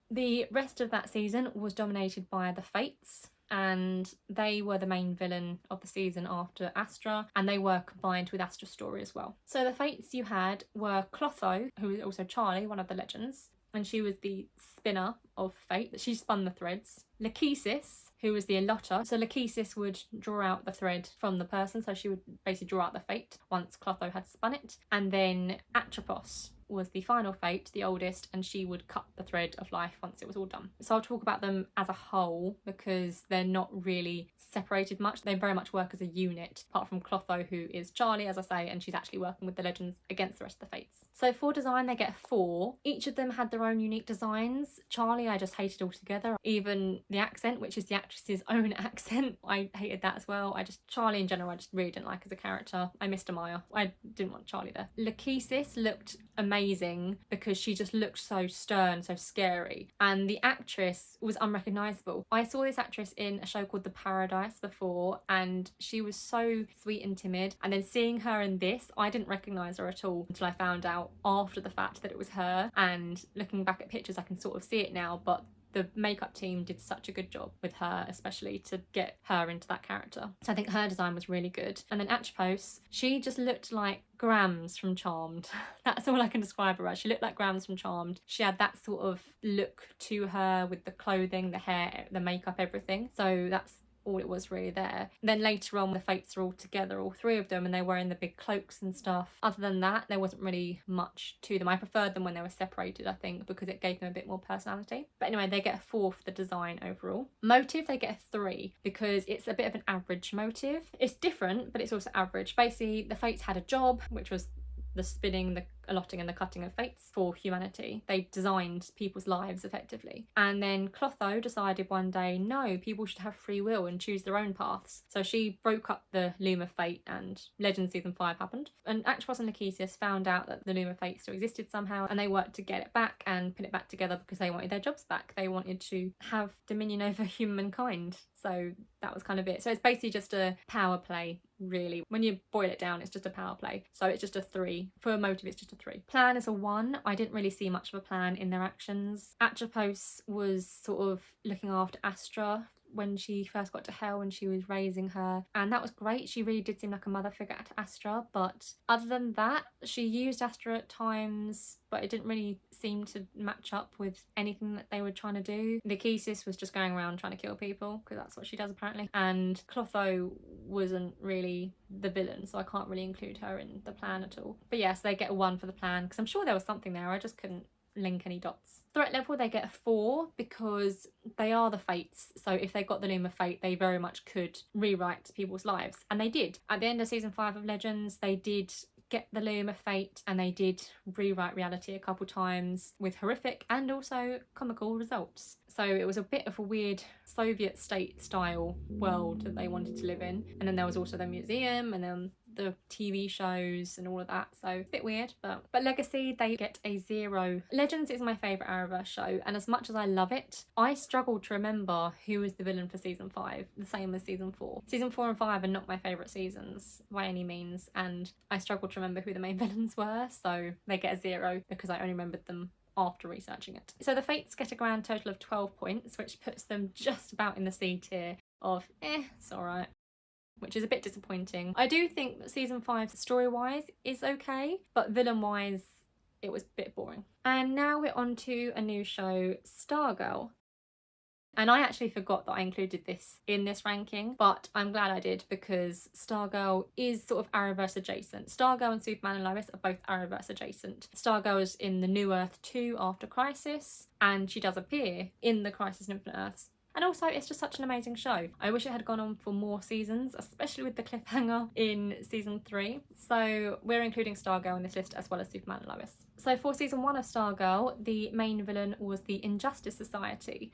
[SPEAKER 1] The rest of that season was dominated by the Fates, and they were the main villain of the season after Astra, and they were combined with Astra's story as well. So the Fates you had were Clotho, who was also Charlie, one of the Legends, and she was the spinner of fate. She spun the threads. Lachesis, who was the allotter. So Lachesis would draw out the thread from the person, so she would basically draw out the fate once Clotho had spun it. And then Atropos was the final fate, the oldest, and she would cut the thread of life once it was all done. So I'll talk about them as a whole because they're not really separated much. They very much work as a unit, apart from Clotho, who is Charlie, as I say, and she's actually working with the Legends against the rest of the Fates. So for design, they get a 4. Each of them had their own unique designs. Charlie, I just hated altogether. Even the accent, which is the actress's own accent, I hated that as well. Charlie in general, I just really didn't like as a character. I missed Amaya. I didn't want Charlie there. Lachesis looked amazing because she just looked so stern, so scary, and the actress was unrecognisable. I saw this actress in a show called The Paradise before, and she was so sweet and timid, and then seeing her in this, I didn't recognise her at all until I found out after the fact that it was her, and looking back at pictures I can sort of see it now, but the makeup team did such a good job with her, especially to get her into that character. So I think her design was really good. And then Atropos, she just looked like Grams from Charmed. That's all I can describe her as. She looked like Grams from Charmed. She had that sort of look to her with the clothing, the hair, the makeup, everything. So that's all it was really there. And then later on, the Fates are all together, all 3 of them, and they were in the big cloaks and stuff. Other than that, there wasn't really much to them. I preferred them when they were separated, I think, because it gave them a bit more personality. But anyway, they get a 4 for the design overall. Motive, they get a 3 because it's a bit of an average motive. It's different, but it's also average. Basically, the Fates had a job, which was the spinning, the allotting and the cutting of fates for humanity. They designed people's lives effectively. And then Clotho decided one day, no, people should have free will and choose their own paths. So she broke up the Loom of Fate, and Legends Season 5 happened. And Atropos and Lachesis found out that the Loom of Fate still existed somehow, and they worked to get it back and put it back together because they wanted their jobs back. They wanted to have dominion over humankind. So that was kind of it. So it's basically just a power play, really. When you boil it down, it's just a power play. So it's just a 3. For motive, it's just a 3. Plan is a 1. I didn't really see much of a plan in their actions. Atropos was sort of looking after Astra when she first got to Hell and she was raising her, and that was great. She really did seem like a mother figure to Astra, but other than that, she used Astra at times, but it didn't really seem to match up with anything that they were trying to do. Lachesis was just going around trying to kill people, because that's what she does apparently, and Clotho wasn't really the villain, so I can't really include her in the plan at all. But yes, they get a 1 for the plan, because I'm sure there was something there, I just couldn't link any dots. Threat level, they get a 4 because they are the Fates, so if they got the Loom of Fate, they very much could rewrite people's lives, and they did. At the end of season 5 of Legends, they did get the Loom of Fate, and they did rewrite reality a couple times with horrific and also comical results. So it was a bit of a weird Soviet state style world that they wanted to live in. And then there was also the museum and then the TV shows and all of that. So a bit weird, but Legacy, they get a 0. Legends is my favourite Arrowverse show, and as much as I love it, I struggled to remember who was the villain for season 5, the same as season 4. Season 4 and 5 are not my favourite seasons by any means, and I struggled to remember who the main villains were, so they get a 0 because I only remembered them after researching it. So the Fates get a grand total of 12 points, which puts them just about in the C tier of it's alright. which is a bit disappointing. I do think that season 5 story-wise is okay, but villain-wise it was a bit boring. And now we're on to a new show, Stargirl. And I actually forgot that I included this in this ranking, but I'm glad I did because Stargirl is sort of Arrowverse adjacent. Stargirl and Superman and Lois are both Arrowverse adjacent. Stargirl is in the New Earth 2 after Crisis, and she does appear in the Crisis on Infinite Earths. And also, it's just such an amazing show. I wish it had gone on for more seasons, especially with the cliffhanger in season 3. So we're including Stargirl in this list as well as Superman and Lois. So for season 1 of Stargirl, the main villain was the Injustice Society.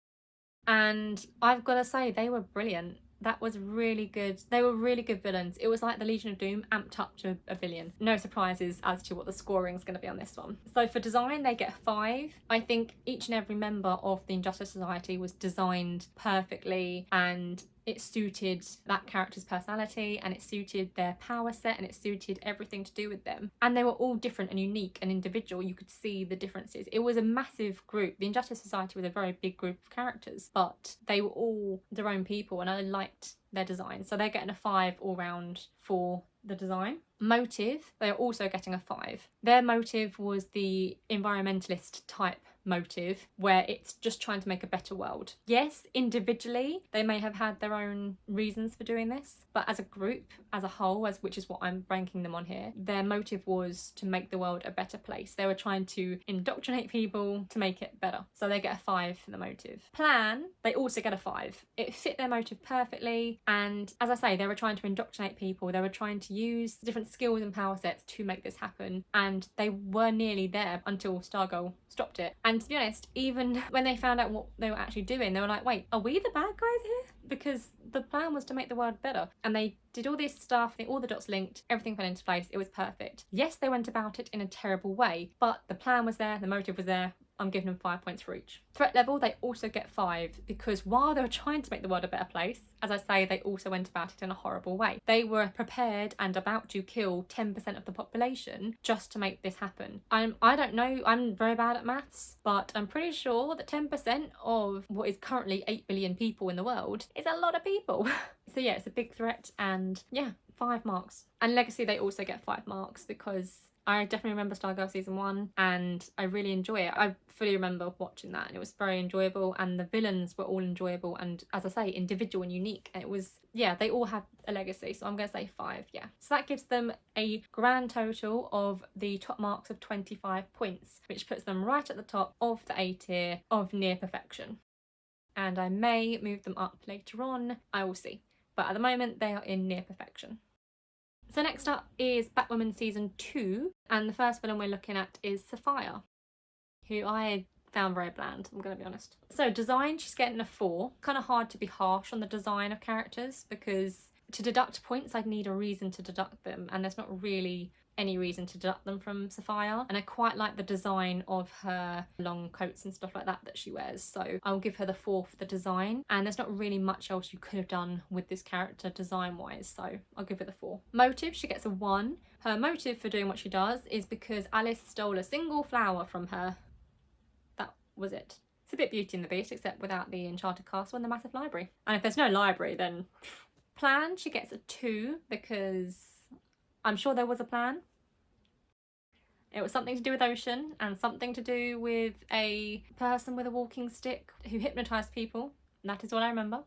[SPEAKER 1] And I've got to say, they were brilliant. That was really good. They were really good villains. It was like the Legion of Doom amped up to a billion. No surprises as to what the scoring is going to be on this one. So for design, they get 5. I think each and every member of the Injustice Society was designed perfectly, and it suited that character's personality, and it suited their power set, and it suited everything to do with them. And they were all different and unique and individual. You could see the differences. It was a massive group. The Injustice Society was a very big group of characters, but they were all their own people, and I liked their design. So they're getting a 5 all round for the design. Motive, they're also getting a 5. Their motive was the environmentalist type motive, where it's just trying to make a better world. Yes, individually they may have had their own reasons for doing this, but as a group, as a whole, which is what I'm ranking them on here, their motive was to make the world a better place. They were trying to indoctrinate people to make it better. So they get a 5 for the motive. Plan, they also get a 5. It fit their motive perfectly, and as I say, they were trying to indoctrinate people. They were trying to use different skills and power sets to make this happen, and they were nearly there until Stargirl stopped it. And to be honest, even when they found out what they were actually doing, they were like, wait, are we the bad guys here? Because the plan was to make the world better. And they did all this stuff, all the dots linked, everything fell into place, it was perfect. Yes, they went about it in a terrible way, but the plan was there, the motive was there. I'm giving them 5 points for each. Threat level, they also get 5, because while they were trying to make the world a better place, as I say, they also went about it in a horrible way. They were prepared and about to kill 10% of the population just to make this happen. I don't know, I'm very bad at maths, but I'm pretty sure that 10% of what is currently 8 billion people in the world is a lot of people. So yeah, it's a big threat, and yeah, 5 marks. And Legacy, they also get 5 marks because I definitely remember Stargirl season 1 and I really enjoy it. I fully remember watching that and it was very enjoyable, and the villains were all enjoyable and, as I say, individual and unique. And it was, yeah, they all have a legacy, so I'm going to say 5, yeah. So that gives them a grand total of the top marks of 25 points, which puts them right at the top of the A tier of near perfection. And I may move them up later on, I will see. But at the moment, they are in near perfection. So next up is Batwoman season 2, and the first villain we're looking at is Sapphire, who I found very bland, I'm going to be honest. So design, she's getting a 4. Kind of hard to be harsh on the design of characters, because to deduct points I'd need a reason to deduct them, and there's not really any reason to deduct them from Sapphire. And I quite like the design of her long coats and stuff like that she wears, so I'll give her the 4 for the design. And there's not really much else you could have done with this character design wise, so I'll give her the 4. Motive, she gets a 1. Her motive for doing what she does is because Alice stole a single flower from her. That was it. It's a bit Beauty and the Beast, except without the enchanted castle and the massive library. And if there's no library, then plan, she gets a 2 because I'm sure there was a plan. It was something to do with Ocean and something to do with a person with a walking stick who hypnotised people. And that is all I remember.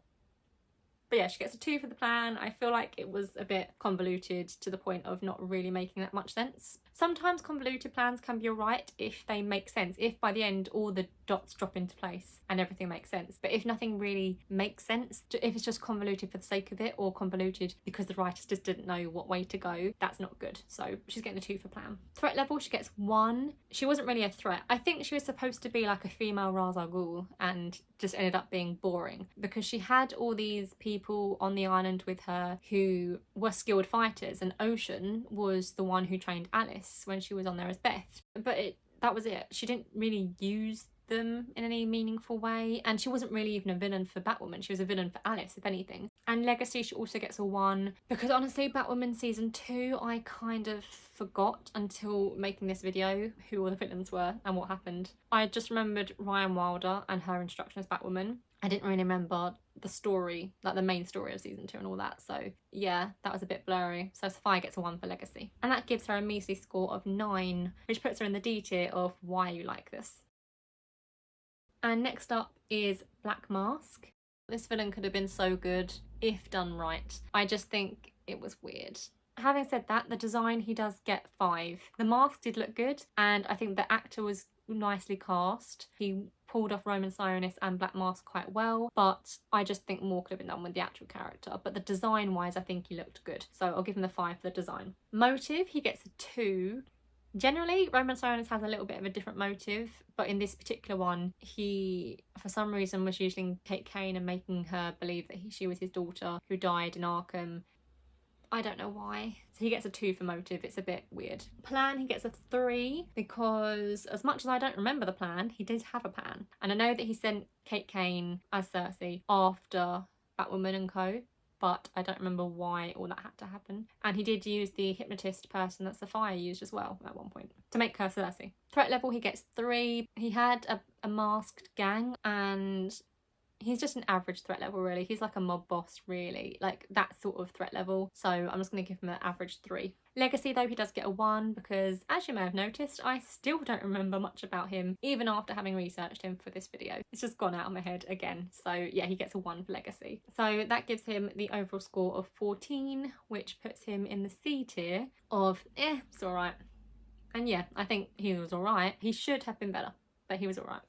[SPEAKER 1] But yeah, she gets a 2 for the plan. I feel like it was a bit convoluted to the point of not really making that much sense. Sometimes convoluted plans can be alright if they make sense, if by the end all the dots drop into place and everything makes sense. But if nothing really makes sense, if it's just convoluted for the sake of it, or convoluted because the writers just didn't know what way to go, that's not good. So she's getting a 2 for plan. Threat level, she gets 1. She wasn't really a threat. I think she was supposed to be like a female Ra's al Ghul and just ended up being boring, because she had all these people on the island with her who were skilled fighters, and Ocean was the one who trained Alice when she was on there as Beth. But that was it. She didn't really use them in any meaningful way, and she wasn't really even a villain for Batwoman. She was a villain for Alice, if anything. And Legacy, she also gets a 1, because honestly, Batwoman season 2, I kind of forgot until making this video who all the villains were and what happened. I just remembered Ryan Wilder and her instruction as Batwoman. I didn't really remember the story, like the main story of season 2 and all that. So yeah, that was a bit blurry. So Sophia gets a 1 for legacy. And that gives her a measly score of 9, which puts her in the D tier of why you like this. And next up is Black Mask. This villain could have been so good if done right. I just think it was weird. Having said that, the design, he does get 5. The mask did look good, and I think the actor was nicely cast. He pulled off Roman Sionis and Black Mask quite well, but I just think more could have been done with the actual character. But the design wise, I think he looked good, so I'll give him the 5 for the design. Motive, he gets a 2. Generally, Roman Sionis has a little bit of a different motive, but in this particular one, he, for some reason, was using Kate Kane and making her believe that she was his daughter who died in Arkham. I don't know why. So he gets a 2 for motive. It's a bit weird. Plan, he gets a 3 because as much as I don't remember the plan, he did have a plan. And I know that he sent Kate Kane as Cersei after Batwoman and co, but I don't remember why all that had to happen. And he did use the hypnotist person that Sophia used as well at one point to make her Cersei. Threat level, he gets 3. He had a masked gang, and he's just an average threat level, really. He's like a mob boss, really, like that sort of threat level. So I'm just going to give him an average 3. Legacy, though, he does get a 1 because, as you may have noticed, I still don't remember much about him, even after having researched him for this video. It's just gone out of my head again. So yeah, he gets a 1 for legacy. So that gives him the overall score of 14, which puts him in the C tier of, it's alright. And yeah, I think he was alright. He should have been better, but he was alright.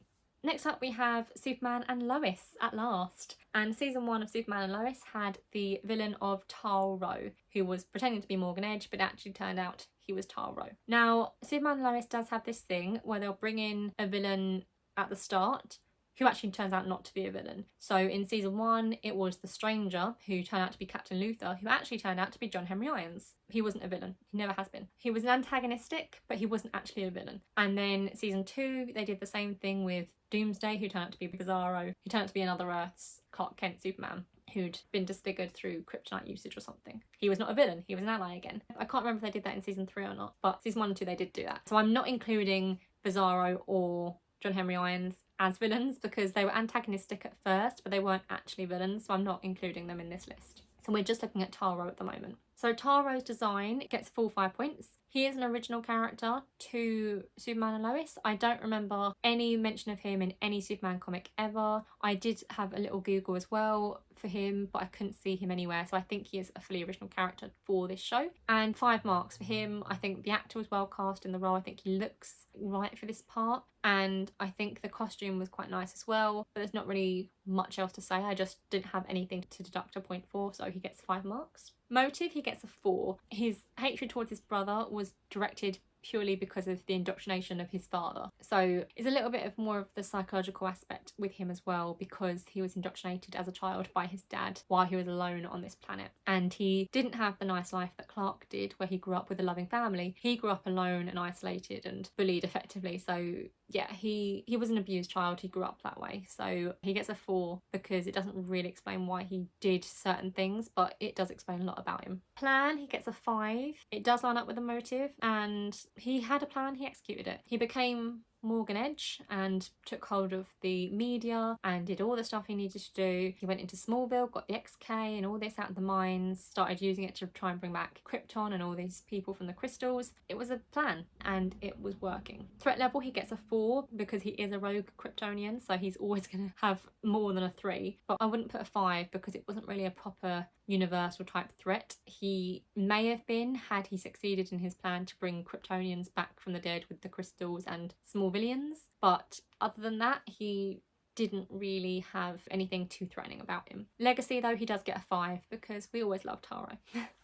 [SPEAKER 1] Next up, we have Superman and Lois at last. And season 1 of Superman and Lois had the villain of Taro, who was pretending to be Morgan Edge, but actually turned out he was Taro. Now, Superman and Lois does have this thing where they'll bring in a villain at the start who actually turns out not to be a villain. So in season 1, it was the Stranger, who turned out to be Captain Luthor, who actually turned out to be John Henry Irons. He wasn't a villain. He never has been. He was an antagonistic, but he wasn't actually a villain. And then season 2, they did the same thing with Doomsday, who turned out to be Bizarro, who turned out to be another Earth's Clark Kent Superman, who'd been disfigured through kryptonite usage or something. He was not a villain, he was an ally again. I can't remember if they did that in season 3 or not, but season 1 and 2 they did do that. So I'm not including Bizarro or John Henry Irons as villains because they were antagonistic at first, but they weren't actually villains, so I'm not including them in this list. So we're just looking at Taro at the moment. So Taro's design gets full 5 points. He is an original character to Superman and Lois. I don't remember any mention of him in any Superman comic ever. I did have a little Google as well for him, but I couldn't see him anywhere. So I think he is a fully original character for this show. And 5 marks for him. I think the actor was well cast in the role. I think he looks right for this part. And I think the costume was quite nice as well. But there's not really much else to say. I just didn't have anything to deduct a point for, so he gets 5 marks. Motive, he gets a 4. His hatred towards his brother was directed purely because of the indoctrination of his father. So it's a little bit of more of the psychological aspect with him as well, because he was indoctrinated as a child by his dad while he was alone on this planet. And he didn't have the nice life that Clark did, where he grew up with a loving family. He grew up alone and isolated and bullied effectively. So yeah, he was an abused child. He grew up that way. So he gets a 4 because it doesn't really explain why he did certain things, but it does explain a lot about him. Plan, he gets a 5. It does line up with the motive, and he had a plan, he executed it. He became Morgan Edge and took hold of the media and did all the stuff he needed to do. He went into Smallville, got the XK and all this out of the mines, started using it to try and bring back Krypton and all these people from the crystals. It was a plan and it was working. Threat level, he gets a 4 because he is a rogue Kryptonian, so he's always going to have more than a 3. But I wouldn't put a 5 because it wasn't really a proper universal type threat. He may have been, had he succeeded in his plan to bring Kryptonians back from the dead with the crystals and Smallvillians, but other than that, he didn't really have anything too threatening about him. Legacy, though, he does get a 5 because we always love Taro.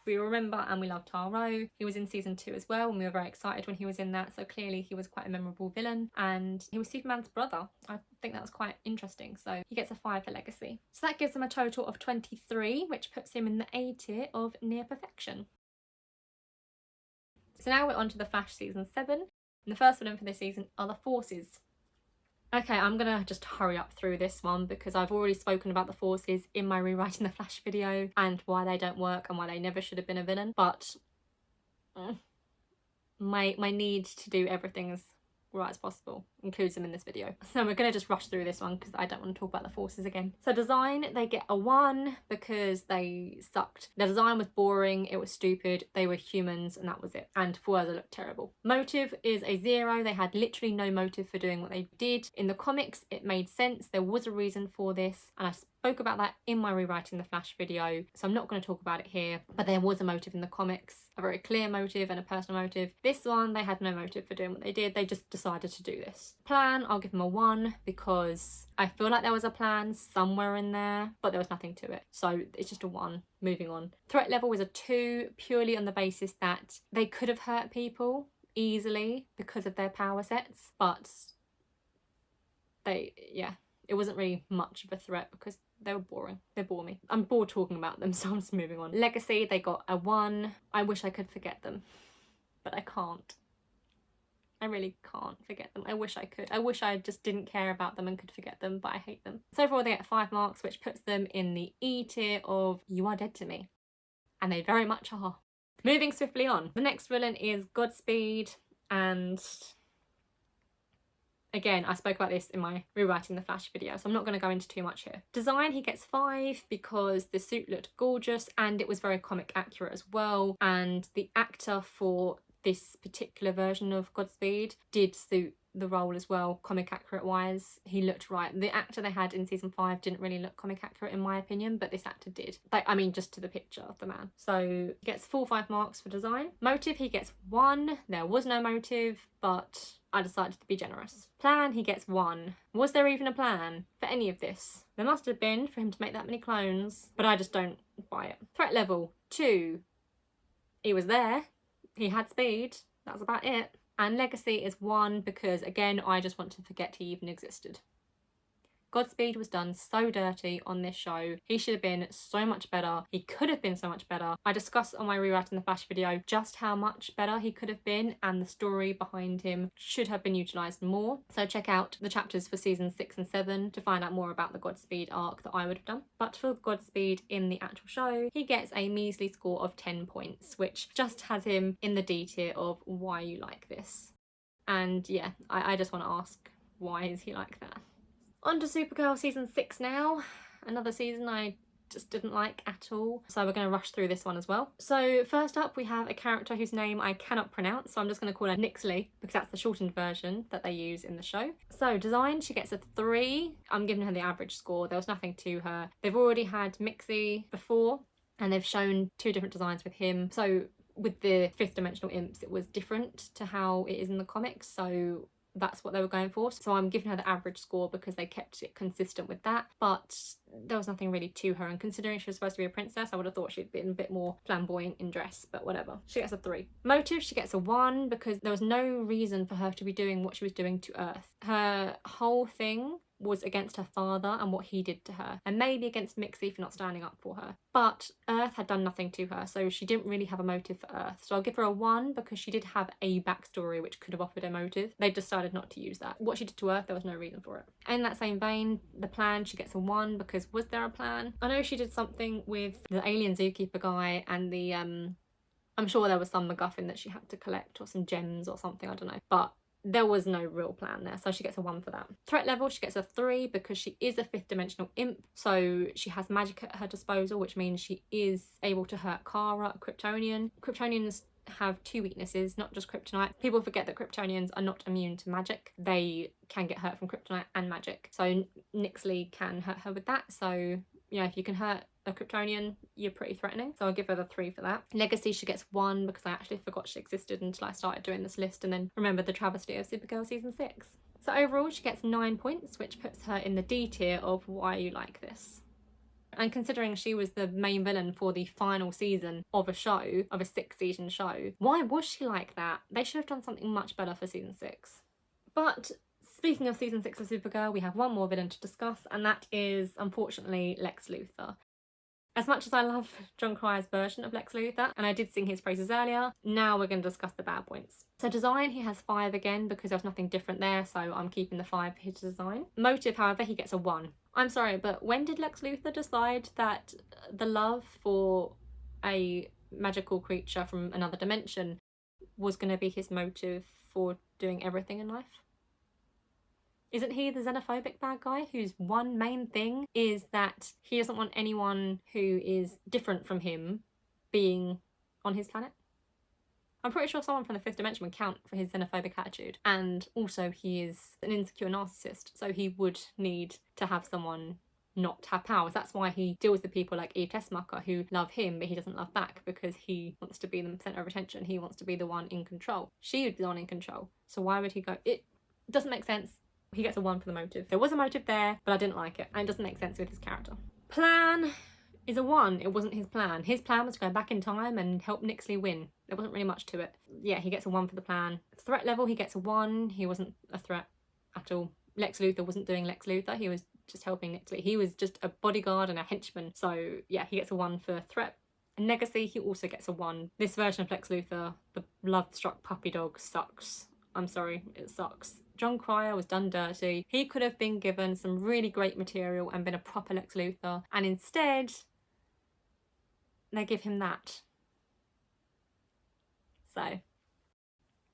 [SPEAKER 1] We remember and we love Taro. He was in season 2 as well, and we were very excited when he was in that, so clearly he was quite a memorable villain, and he was Superman's brother. I think that was quite interesting, so he gets a 5 for Legacy. So that gives him a total of 23, which puts him in the A tier of near perfection. So now we're on to The Flash season 7, and the first villain for this season are the Forces. Okay, I'm gonna just hurry up through this one because I've already spoken about the Forces in my rewriting the Flash video and why they don't work and why they never should have been a villain, but my need to do everything is right as possible, includes them in this video. So we're going to just rush through this one because I don't want to talk about the forces again. So design, they get a 1 because they sucked. The design was boring, it was stupid, they were humans, and that was it. And Fuerza looked terrible. Motive is a 0. They had literally no motive for doing what they did. In the comics, it made sense. There was a reason for this, and I spoke about that in my Rewriting the Flash video, so I'm not going to talk about it here, but there was a motive in the comics, a very clear motive and a personal motive. This one, they had no motive for doing what they did, they just decided to do this. Plan, I'll give them a 1 because I feel like there was a plan somewhere in there, but there was nothing to it, so it's just a 1. Moving on. Threat level is a 2, purely on the basis that they could have hurt people easily because of their power sets, but it wasn't really much of a threat because they were boring. They bore me. I'm bored talking about them, so I'm just moving on. Legacy, they got a 1. I wish I could forget them, but I can't. I really can't forget them. I wish I could. I wish I just didn't care about them and could forget them, but I hate them. So overall they get 5 marks, which puts them in the E tier of you are dead to me. And they very much are. Moving swiftly on. The next villain is Godspeed, and again, I spoke about this in my Rewriting the Flash video, so I'm not going to go into too much here. Design, he gets 5 because the suit looked gorgeous and it was very comic accurate as well, and the actor for this particular version of Godspeed did suit the role as well, comic accurate wise. He looked right. The actor they had in season 5 didn't really look comic accurate in my opinion, but this actor did. Like, I mean, just to the picture of the man. So he gets full 5 marks for design. Motive, he gets 1. There was no motive, but I decided to be generous. Plan, he gets 1. Was there even a plan for any of this? There must have been for him to make that many clones, but I just don't buy it. Threat level 2. He was there. He had speed. That's about it. And legacy is 1 because, again, I just want to forget he even existed. Godspeed was done so dirty on this show. He should have been so much better. He could have been so much better. I discussed on my Rewriting the Flash video just how much better he could have been, and the story behind him should have been utilised more. So check out the chapters for seasons 6 and 7 to find out more about the Godspeed arc that I would have done. But for Godspeed in the actual show, he gets a measly score of 10 points, which just has him in the D tier of why you like this. And yeah, I just want to ask, why is he like that? On to Supergirl season 6 now. Another season I just didn't like at all, so we're going to rush through this one as well. So first up we have a character whose name I cannot pronounce, so I'm just going to call her Nixley because that's the shortened version that they use in the show. So design, she gets a 3. I'm giving her the average score. There was nothing to her. They've already had Mixie before and they've shown 2 different designs with him, so with the 5th dimensional imps it was different to how it is in the comics, so that's what they were going for. So I'm giving her the average score because they kept it consistent with that, but there was nothing really to her, and considering she was supposed to be a princess, I would have thought she'd been a bit more flamboyant in dress, but whatever. She gets a 3. Motive, she gets a 1 because there was no reason for her to be doing what she was doing to Earth. Her whole thing was against her father and what he did to her, and maybe against Mixie for not standing up for her, but Earth had done nothing to her, so she didn't really have a motive for Earth. So I'll give her a 1 because she did have a backstory which could have offered a motive. They decided not to use that. What she did to Earth, there was no reason for it. In that same vein, the plan, she gets a 1 because was there a plan? I know she did something with the alien zookeeper guy and the I'm sure there was some MacGuffin that she had to collect or some gems or something, I don't know, but there was no real plan there, so she gets a 1 for that. Threat level, she gets a 3 because she is a 5th dimensional imp, so she has magic at her disposal, which means she is able to hurt Kara, a Kryptonian. Kryptonians have 2 weaknesses, not just kryptonite. People forget that Kryptonians are not immune to magic. They can get hurt from kryptonite and magic, so Nixley can hurt her with that. So you know, if you can hurt a Kryptonian, you're pretty threatening, so I'll give her the 3 for that. Legacy, she gets 1 because I actually forgot she existed until I started doing this list and then remembered the travesty of Supergirl season 6. So overall she gets 9 points, which puts her in the D tier of why you like this. And considering she was the main villain for the final season of a show, of a 6-season show, why was she like that? They should have done something much better for season 6. But speaking of season 6 of Supergirl, we have one more villain to discuss, and that is, unfortunately, Lex Luthor. As much as I love John Cryer's version of Lex Luthor, and I did sing his praises earlier, now we're going to discuss the bad points. So design, he has 5 again because there was nothing different there, so I'm keeping the 5 for his design. Motive, however, he gets a 1. I'm sorry, but when did Lex Luthor decide that the love for a magical creature from another dimension was going to be his motive for doing everything in life? Isn't he the xenophobic bad guy whose one main thing is that he doesn't want anyone who is different from him being on his planet? I'm pretty sure someone from the fifth dimension would count for his xenophobic attitude. And also he is an insecure narcissist, so he would need to have someone not have powers. That's why he deals with people like Eve Tessmacher who love him but he doesn't love back, because he wants to be the centre of attention. He wants to be the one in control. She would be the one in control. So why would he go? It doesn't make sense. He gets a 1 for the motive. There was a motive there, but I didn't like it, and it doesn't make sense with his character. Plan is a 1. It wasn't his plan. His plan was to go back in time and help Nixley win. There wasn't really much to it. Yeah, he gets a 1 for the plan. Threat level, he gets a 1. He wasn't a threat at all. Lex Luthor wasn't doing Lex Luthor. He was just helping Nixley. He was just a bodyguard and a henchman. So yeah, he gets a 1 for threat. Legacy, he also gets a 1. This version of Lex Luthor, the love-struck puppy dog, sucks. I'm sorry, it sucks. John Cryer was done dirty. He could have been given some really great material and been a proper Lex Luthor, and instead they give him that. So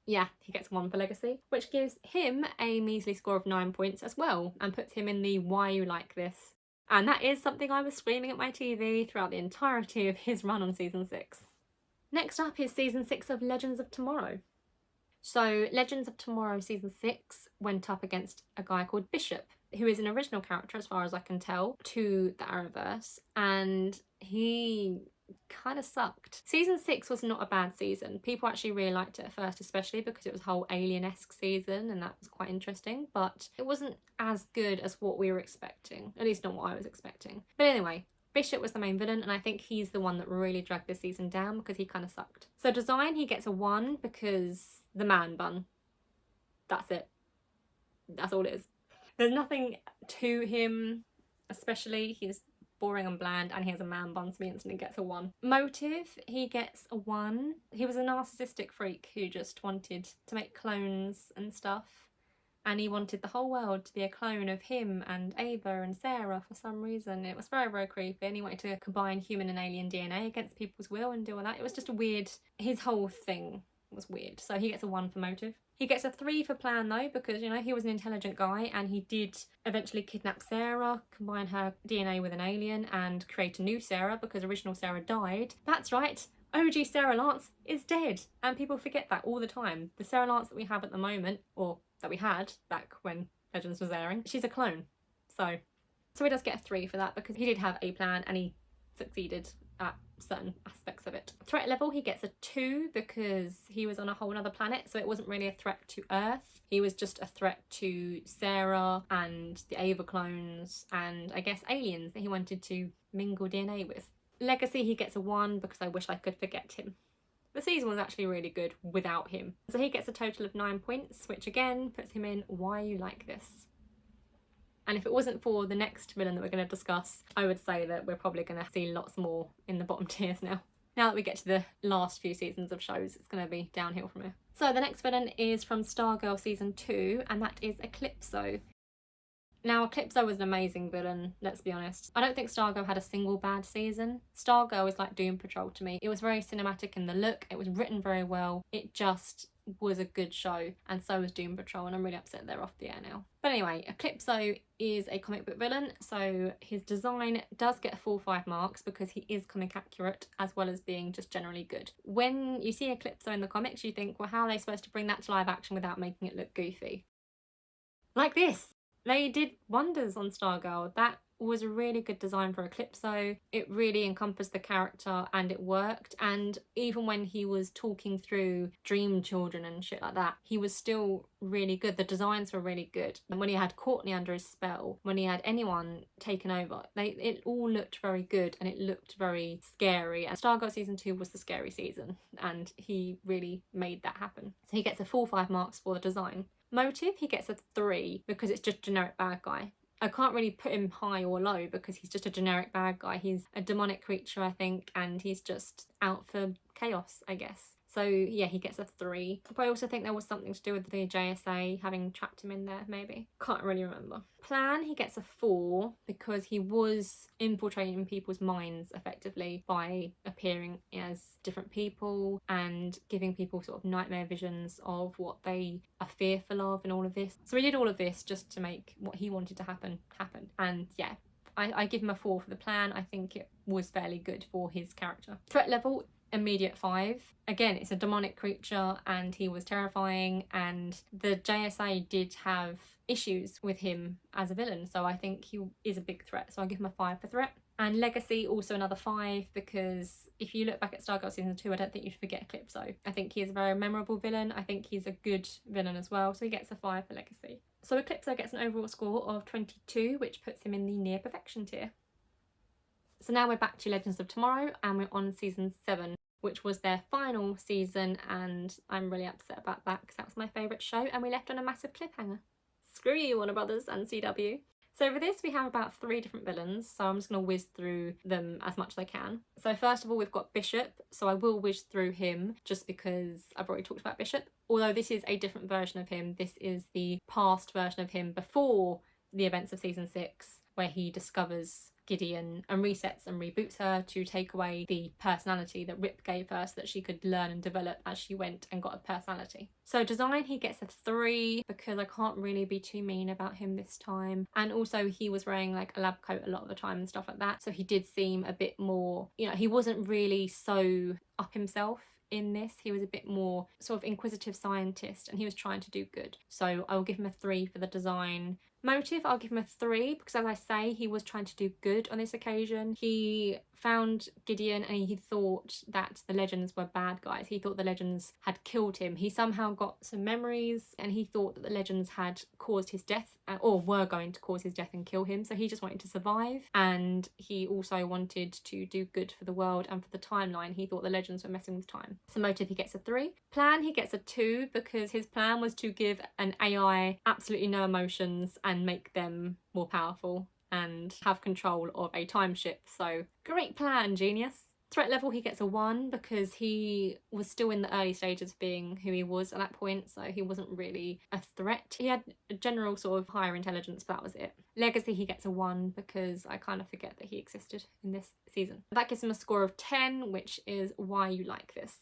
[SPEAKER 1] yeah, he gets 1 for Legacy, which gives him a measly score of 9 points as well, and puts him in the why you like this. And that is something I was screaming at my TV throughout the entirety of his run on season 6. Next up is season 6 of Legends of Tomorrow. So Legends of Tomorrow season 6 went up against a guy called Bishop, who is an original character as far as I can tell to the Arrowverse, and he kind of sucked. Season 6 was not a bad season. People actually really liked it at first, especially because it was a whole alien-esque season, and that was quite interesting, but it wasn't as good as what we were expecting, at least not what I was expecting. But anyway, Bishop was the main villain, and I think he's the one that really dragged this season down because he kind of sucked. So design, he gets a 1 because the man bun. That's it. That's all it is. There's nothing to him, especially. He's boring and bland, and he has a man bun, so he instantly gets a 1. Motive, he gets a 1. He was a narcissistic freak who just wanted to make clones and stuff. And he wanted the whole world to be a clone of him and Ava and Sarah for some reason. It was very, very creepy. And he wanted to combine human and alien DNA against people's will and do all that. It was just a weird... His whole thing was weird. So he gets a 1 for motive. He gets a 3 for plan though, because, you know, he was an intelligent guy and he did eventually kidnap Sarah, combine her DNA with an alien and create a new Sarah because original Sarah died. That's right. OG Sarah Lance is dead, and people forget that all the time. The Sarah Lance that we have at the moment, or that we had back when Legends was airing, she's a clone. So he does get a 3 for that because he did have a plan and he succeeded at certain aspects of it. Threat level, he gets a 2 because he was on a whole other planet, so it wasn't really a threat to Earth. He was just a threat to Sarah and the Ava clones and I guess aliens that he wanted to mingle DNA with. Legacy, he gets a 1 because I wish I could forget him. The season was actually really good without him. So he gets a total of 9 points, which again puts him in why you like this. And if it wasn't for the next villain that we're going to discuss, I would say that we're probably going to see lots more in the bottom tiers now. Now that we get to the last few seasons of shows, it's going to be downhill from here. So the next villain is from Stargirl season 2, and that is Eclipso. Now, Eclipso was an amazing villain, let's be honest. I don't think Stargirl had a single bad season. Stargirl was like Doom Patrol to me. It was very cinematic in the look, it was written very well, it just was a good show, and so was Doom Patrol, and I'm really upset they're off the air now. But anyway, Eclipso is a comic book villain, so his design does get a full 5 marks because he is comic accurate as well as being just generally good. When you see Eclipso in the comics, you think, well, how are they supposed to bring that to live action without making it look goofy? Like this! They did wonders on Stargirl. That was a really good design for Eclipso. It really encompassed the character and it worked. And even when he was talking through dream children and shit like that, he was still really good. The designs were really good. And when he had Courtney under his spell, when he had anyone taken over, it all looked very good and it looked very scary. And Stargirl season 2 was the scary season and he really made that happen. So he gets a full 5 marks for the design. Motive, he gets a 3 because it's just generic bad guy. I can't really put him high or low because he's just a generic bad guy. He's a demonic creature, I think, and he's just out for chaos, I guess. So yeah, he gets a 3. But I also think there was something to do with the JSA having trapped him in there, maybe. Can't really remember. Plan, he gets a 4 because he was infiltrating people's minds effectively by appearing as different people and giving people sort of nightmare visions of what they are fearful of and all of this. So he did all of this just to make what he wanted to happen. And yeah, I give him a 4 for the plan. I think it was fairly good for his character. Threat level, immediate 5. Again, it's a demonic creature and he was terrifying, and the JSA did have issues with him as a villain, so I think he is a big threat, so I'll give him a 5 for threat. And legacy, also another 5, because if you look back at Stargirl season 2, I don't think you'd forget Eclipso. I think he is a very memorable villain. I think he's a good villain as well, so he gets a 5 for legacy. So Eclipso gets an overall score of 22, which puts him in the near perfection tier. So now we're back to Legends of Tomorrow and we're on season 7, which was their final season, and I'm really upset about that because that was my favourite show and we left on a massive cliffhanger. Screw you, Warner Brothers and CW. So for this we have about 3 different villains, so I'm just going to whiz through them as much as I can. So first of all we've got Bishop, so I will whiz through him just because I've already talked about Bishop. Although this is a different version of him, this is the past version of him before the events of season 6, where he discovers Gideon and resets and reboots her to take away the personality that Rip gave her so that she could learn and develop as she went and got a personality. So design, he gets a 3 because I can't really be too mean about him this time, and also he was wearing like a lab coat a lot of the time and stuff like that, so he did seem a bit more, you know, he wasn't really so up himself in this. He was a bit more sort of inquisitive scientist and he was trying to do good, so I will give him a 3 for the design. Motive, I'll give him a 3 because, as I say, he was trying to do good on this occasion. He found Gideon and he thought that the Legends were bad guys. He thought the Legends had killed him. He somehow got some memories and he thought that the Legends had caused his death, or were going to cause his death and kill him, so he just wanted to survive, and he also wanted to do good for the world and for the timeline. He thought the Legends were messing with time. So Motive, he gets a 3. Plan, he gets a 2 because his plan was to give an AI absolutely no emotions and make them more powerful and have control of a time ship. So great plan, genius. Threat level, he gets a 1 because he was still in the early stages of being who he was at that point, so he wasn't really a threat. He had a general sort of higher intelligence, but that was it. Legacy, he gets a 1 because I kind of forget that he existed in this season. That gives him a score of 10, which is why you like this.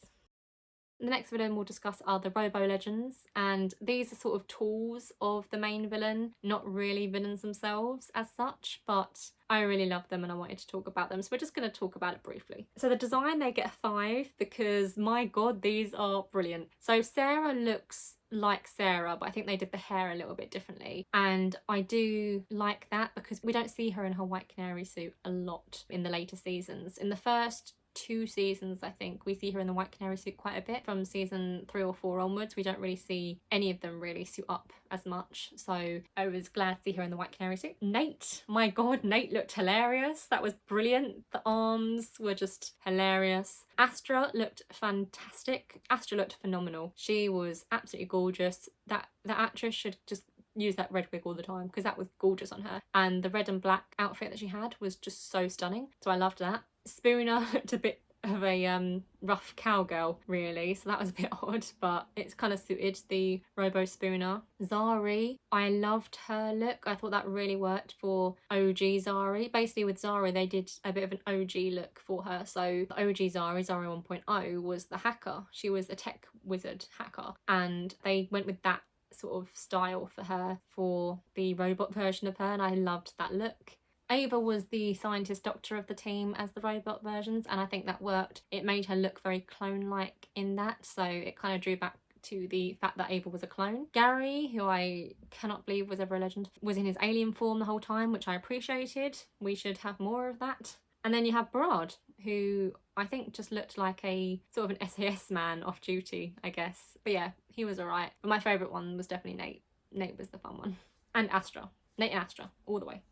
[SPEAKER 1] The next villain we'll discuss are the Robo Legends, and these are sort of tools of the main villain, not really villains themselves as such, but I really love them and I wanted to talk about them, so we're just going to talk about it briefly. So the design, they get a 5 because my god, these are brilliant. So Sarah looks like Sarah, but I think they did the hair a little bit differently, and I do like that because we don't see her in her white canary suit a lot in the later seasons. In the first 2 seasons, I think, we see her in the white canary suit quite a bit. From season 3 or 4 onwards, we don't really see any of them really suit up as much, so I was glad to see her in the white canary suit. Nate, my god, Nate looked hilarious. That was brilliant. The arms were just hilarious. Astra looked fantastic. Astra looked phenomenal. She was absolutely gorgeous. The actress should just use that red wig all the time because that was gorgeous on her, and the red and black outfit that she had was just so stunning, so I loved that. Spooner looked a bit of a rough cowgirl really, so that was a bit odd, but it's kind of suited the Robo Spooner. Zari, I loved her look. I thought that really worked for OG Zari. Basically with Zari they did a bit of an OG look for her, so the OG Zari 1.0 was the hacker. She was a tech wizard hacker, and they went with that sort of style for her for the robot version of her, and I loved that look. Ava was the scientist doctor of the team as the robot versions, and I think that worked. It made her look very clone-like in that, so it kind of drew back to the fact that Ava was a clone. Gary, who I cannot believe was ever a legend, was in his alien form the whole time, which I appreciated. We should have more of that. And then you have Barad, who I think just looked like a sort of an SAS man off duty, I guess. But yeah, he was alright. But my favourite one was definitely Nate. Nate was the fun one. And Astra. Nate and Astra, all the way.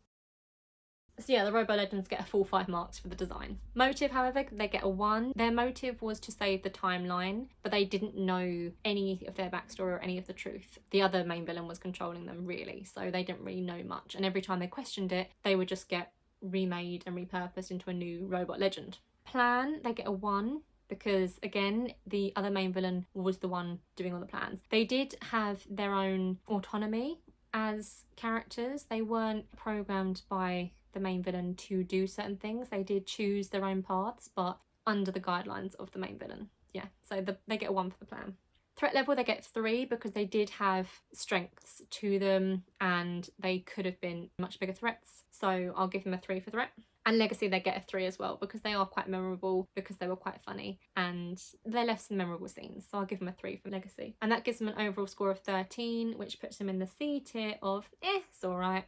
[SPEAKER 1] So yeah, the Robo Legends get a full 5 marks for the design. Motive, however, they get a 1. Their motive was to save the timeline, but they didn't know any of their backstory or any of the truth. The other main villain was controlling them, really, so they didn't really know much. And every time they questioned it, they would just get remade and repurposed into a new robot legend. Plan, they get a 1 because again, the other main villain was the one doing all the plans. They did have their own autonomy as characters. They weren't programmed by the main villain to do certain things. They did choose their own paths, but under the guidelines of the main villain. Yeah, so they get a 1 for the plan. Threat level, they get 3 because they did have strengths to them and they could have been much bigger threats. So I'll give them a 3 for threat. And legacy, they get a 3 as well because they are quite memorable, because they were quite funny and they left some memorable scenes. So I'll give them a 3 for legacy. And that gives them an overall score of 13, which puts them in the C tier of it's alright.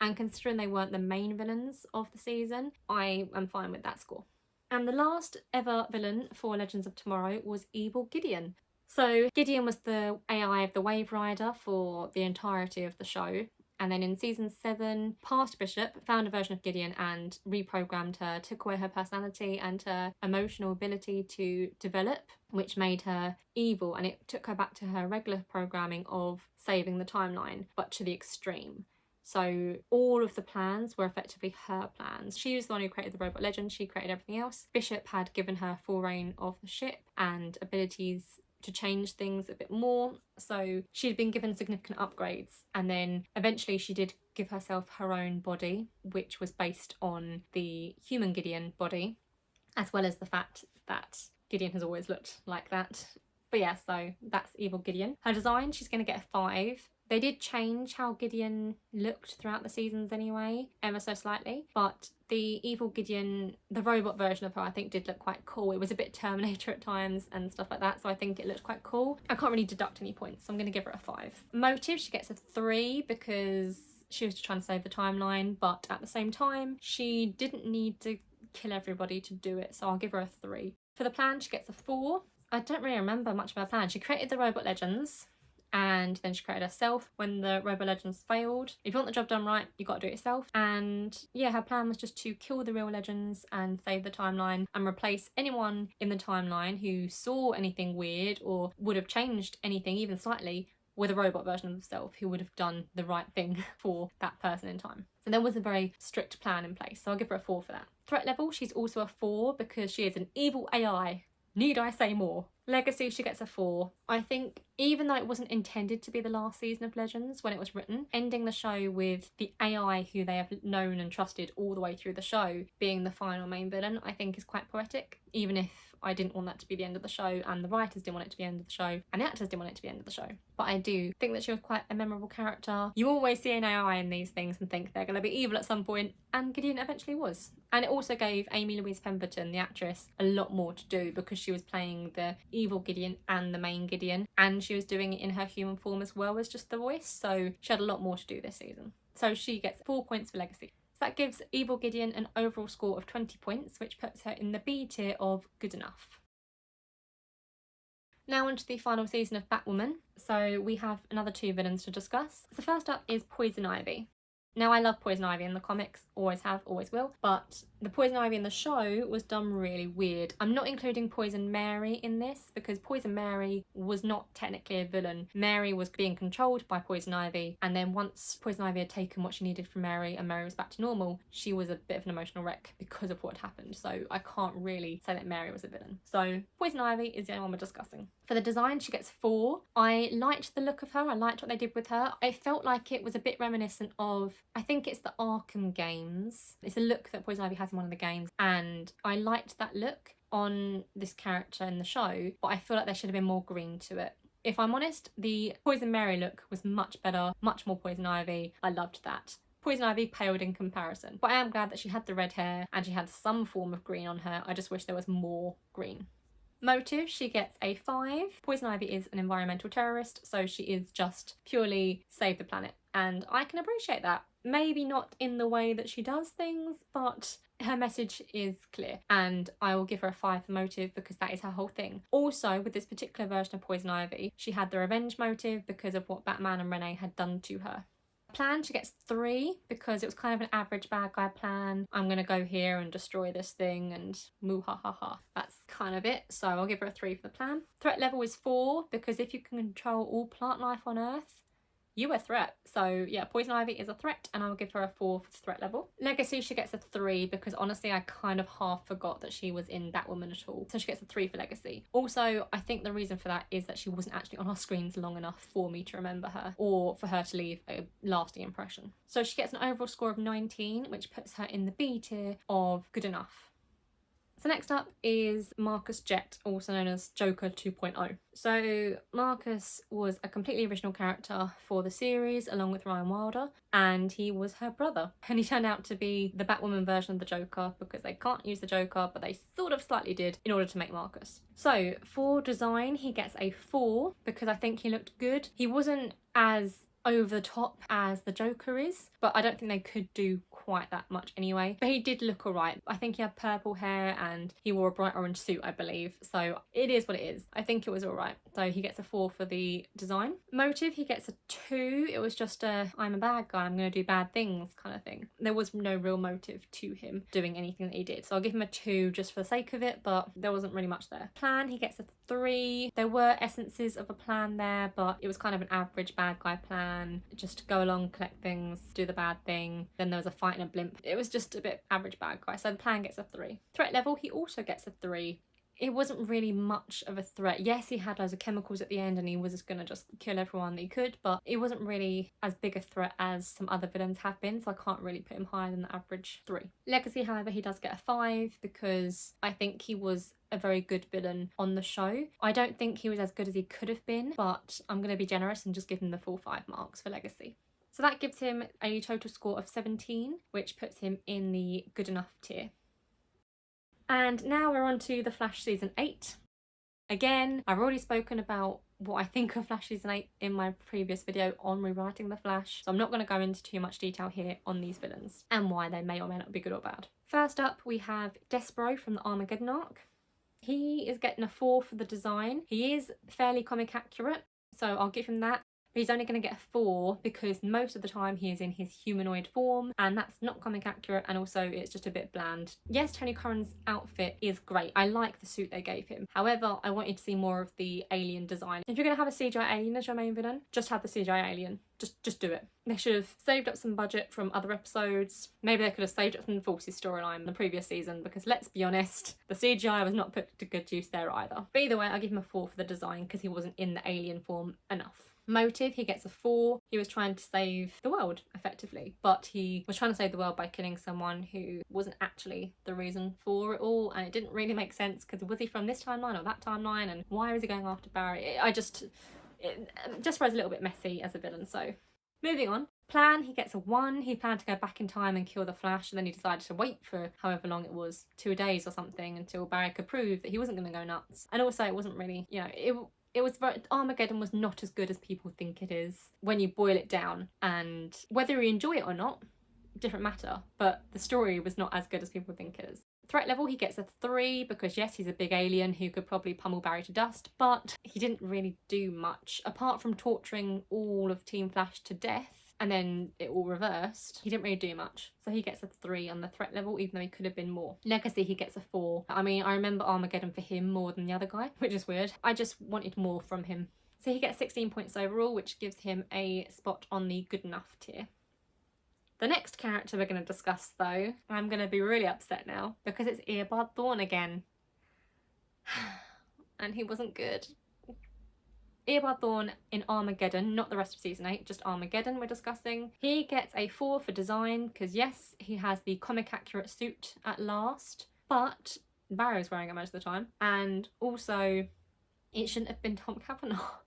[SPEAKER 1] And considering they weren't the main villains of the season, I am fine with that score. And the last ever villain for Legends of Tomorrow was Evil Gideon. So Gideon was the AI of the Wave Rider for the entirety of the show. And then in season 7, Past Bishop found a version of Gideon and reprogrammed her, took away her personality and her emotional ability to develop, which made her evil. And it took her back to her regular programming of saving the timeline, but to the extreme. So all of the plans were effectively her plans. She was the one who created the robot legend. She created everything else. Bishop had given her full reign of the ship and abilities to change things a bit more. So she'd been given significant upgrades, and then eventually she did give herself her own body, which was based on the human Gideon body, as well as the fact that Gideon has always looked like that. But yeah, so that's Evil Gideon. Her design, she's going to get a 5. They did change how Gideon looked throughout the seasons anyway, ever so slightly. But the Evil Gideon, the robot version of her, I think did look quite cool. It was a bit Terminator at times and stuff like that, so I think it looked quite cool. I can't really deduct any points, so I'm going to give her a 5. Motive, she gets a 3 because she was just trying to save the timeline, but at the same time, she didn't need to kill everybody to do it, so I'll give her a 3. For the plan, she gets a 4. I don't really remember much of her plan. She created the robot legends, and then she created herself when the Robo Legends failed. If you want the job done right, you got to do it yourself. And yeah, her plan was just to kill the real legends and save the timeline and replace anyone in the timeline who saw anything weird or would have changed anything even slightly with a robot version of herself who would have done the right thing for that person in time. So there was a very strict plan in place, so I'll give her a 4 for that. Threat level, she's also a 4 because she is an evil AI. Need I say more? Legacy, she gets a 4. I think even though it wasn't intended to be the last season of Legends when it was written, ending the show with the AI who they have known and trusted all the way through the show being the final main villain, I think is quite poetic, even if I didn't want that to be the end of the show and the writers didn't want it to be the end of the show and the actors didn't want it to be the end of the show. But I do think that she was quite a memorable character. You always see an AI in these things and think they're going to be evil at some point, and Gideon eventually was. And it also gave Amy Louise Pemberton, the actress, a lot more to do because she was playing the evil Gideon and the main Gideon, and she was doing it in her human form as well as just the voice, so she had a lot more to do this season. So she gets 4 points for legacy. So that gives Evil Gideon an overall score of 20 points, which puts her in the B tier of good enough. Now onto the final season of Batwoman. So we have another 2 villains to discuss. So first up is Poison Ivy. Now, I love Poison Ivy in the comics, always have, always will, but the Poison Ivy in the show was done really weird. I'm not including Poison Mary in this because Poison Mary was not technically a villain. Mary was being controlled by Poison Ivy, and then once Poison Ivy had taken what she needed from Mary and Mary was back to normal, she was a bit of an emotional wreck because of what happened. So I can't really say that Mary was a villain. So Poison Ivy is the only one we're discussing. For the design, she gets 4. I liked the look of her. I liked what they did with her. I felt like it was a bit reminiscent of, I think it's the Arkham games. It's a look that Poison Ivy has in one of the games, and I liked that look on this character in the show, but I feel like there should have been more green to it. If I'm honest, the Poison Mary look was much better, much more Poison Ivy. I loved that. Poison Ivy paled in comparison, but I am glad that she had the red hair and she had some form of green on her. I just wish there was more green. Motive, she gets a 5. Poison Ivy is an environmental terrorist, so she is just purely save the planet, and I can appreciate that. Maybe not in the way that she does things, but her message is clear, and I will give her a 5 for motive because that is her whole thing. Also, with this particular version of Poison Ivy, she had the revenge motive because of what Batman and Renee had done to her. Plan, she gets 3 because it was kind of an average bad guy plan. I'm gonna go here and destroy this thing and moo ha ha ha. That's kind of it, so I'll give her a 3 for the plan. Threat level is 4 because if you can control all plant life on Earth, you a threat. So yeah, Poison Ivy is a threat, and I'll give her a 4 for the threat level. Legacy, she gets a 3 because honestly I kind of half forgot that she was in Batwoman at all. So she gets a 3 for Legacy. Also, I think the reason for that is that she wasn't actually on our screens long enough for me to remember her, or for her to leave a lasting impression. So she gets an overall score of 19, which puts her in the B tier of good enough. So next up is Marcus Jet, also known as Joker 2.0. So Marcus was a completely original character for the series along with Ryan Wilder, and he was her brother. And he turned out to be the Batwoman version of the Joker because they can't use the Joker, but they sort of slightly did in order to make Marcus. So for design, he gets a 4 because I think he looked good. He wasn't as over the top as the Joker is, but I don't think they could do quite that much anyway. But he did look alright. I think he had purple hair and he wore a bright orange suit, I believe. So it is what it is. I think it was alright. So he gets a 4 for the design. Motive, he gets a 2. It was just a I'm a bad guy, I'm going to do bad things kind of thing. There was no real motive to him doing anything that he did. So I'll give him a 2 just for the sake of it, but there wasn't really much there. Plan, he gets a 3. There were essences of a plan there, but it was kind of an average bad guy plan. Just go along, collect things, do the bad thing. Then there was a fight in a blimp. It was just a bit average bad guy. So the plan gets a 3. Threat level, he also gets a 3. It wasn't really much of a threat. Yes, he had loads of chemicals at the end and he was just going to just kill everyone that he could, but it wasn't really as big a threat as some other villains have been, so I can't really put him higher than the average 3. Legacy, however, he does get a 5 because I think he was a very good villain on the show. I don't think he was as good as he could have been, but I'm going to be generous and just give him the full 5 marks for Legacy. So that gives him a total score of 17, which puts him in the good enough tier. And now we're on to The Flash Season 8. Again, I've already spoken about what I think of Flash Season 8 in my previous video on rewriting The Flash, so I'm not going to go into too much detail here on these villains and why they may or may not be good or bad. First up, we have Despero from the Armageddon arc. He is getting a 4 for the design. He is fairly comic accurate, so I'll give him that. But he's only going to get a 4 because most of the time he is in his humanoid form, and that's not comic accurate, and also it's just a bit bland. Yes, Tony Curran's outfit is great. I like the suit they gave him. However, I wanted to see more of the alien design. If you're going to have a CGI alien as your main villain, just have the CGI alien. Just do it. They should have saved up some budget from other episodes. Maybe they could have saved up from the Forces storyline in the previous season, because let's be honest, the CGI was not put to good use there either. But either way, I'll give him a 4 for the design because he wasn't in the alien form enough. Motive, he gets a 4. He was trying to save the world, effectively. But he was trying to save the world by killing someone who wasn't actually the reason for it all. And it didn't really make sense because was he from this timeline or that timeline? And why was he going after Barry? It just was a little bit messy as a villain, so... Moving on. Plan, he gets a 1. He planned to go back in time and kill the Flash, and then he decided to wait for however long it was, 2 days or something, until Barry could prove that he wasn't going to go nuts. And also, it wasn't really, it was very, Armageddon was not as good as people think it is when you boil it down, and whether you enjoy it or not, different matter, but the story was not as good as people think it is. Threat level, he gets a 3 because yes, he's a big alien who could probably pummel Barry to dust, but he didn't really do much apart from torturing all of Team Flash to death and then it all reversed. He didn't really do much, so he gets a 3 on the threat level, even though he could have been more. Legacy, he gets a 4. I mean, I remember Armageddon for him more than the other guy, which is weird. I just wanted more from him. So he gets 16 points overall, which gives him a spot on the good enough tier. The next character we're going to discuss, though, I'm going to be really upset now because it's Eobard Thawne again. And he wasn't good. Eobard Thawne in Armageddon, not the rest of Season 8, just Armageddon we're discussing. He gets a 4 for design because, yes, he has the comic accurate suit at last, but Barrow's wearing it most of the time. And also, it shouldn't have been Tom Cavanaugh.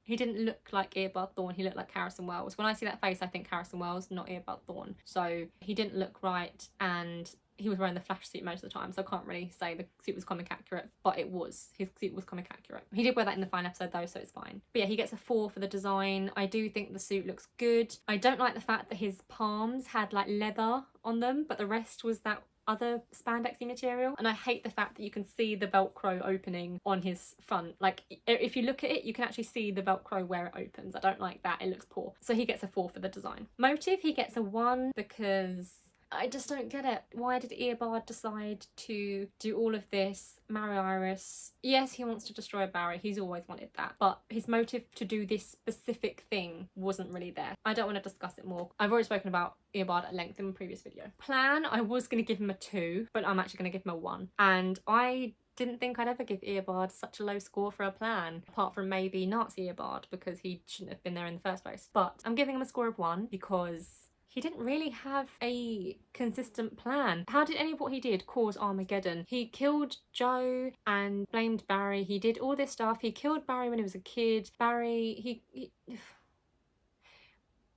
[SPEAKER 1] He didn't look like Eobard Thawne, he looked like Harrison Wells. When I see that face, I think Harrison Wells, not Eobard Thawne. So he didn't look right, and he was wearing the Flash suit most of the time, so I can't really say the suit was comic accurate, but it was. His suit was comic accurate. He did wear that in the final episode though, so it's fine. But yeah, he gets a 4 for the design. I do think the suit looks good. I don't like the fact that his palms had like leather on them, but the rest was that other spandexy material, and I hate the fact that you can see the Velcro opening on his front. Like, if you look at it, you can actually see the Velcro where it opens. I don't like that, it looks poor. So he gets a 4 for the design. Motive, he gets a 1 because I just don't get it. Why did Eobard decide to do all of this, marry Iris? Yes, he wants to destroy Barry. He's always wanted that. But his motive to do this specific thing wasn't really there. I don't want to discuss it more. I've already spoken about Eobard at length in a previous video. Plan, I was going to give him a 2, but I'm actually going to give him a 1. And I didn't think I'd ever give Eobard such a low score for a plan, apart from maybe Nazi Eobard, because he shouldn't have been there in the first place. But I'm giving him a score of 1 because he didn't really have a consistent plan. How did any of what he did cause Armageddon? He killed Joe and blamed Barry. He did all this stuff. He killed Barry when he was a kid. Barry,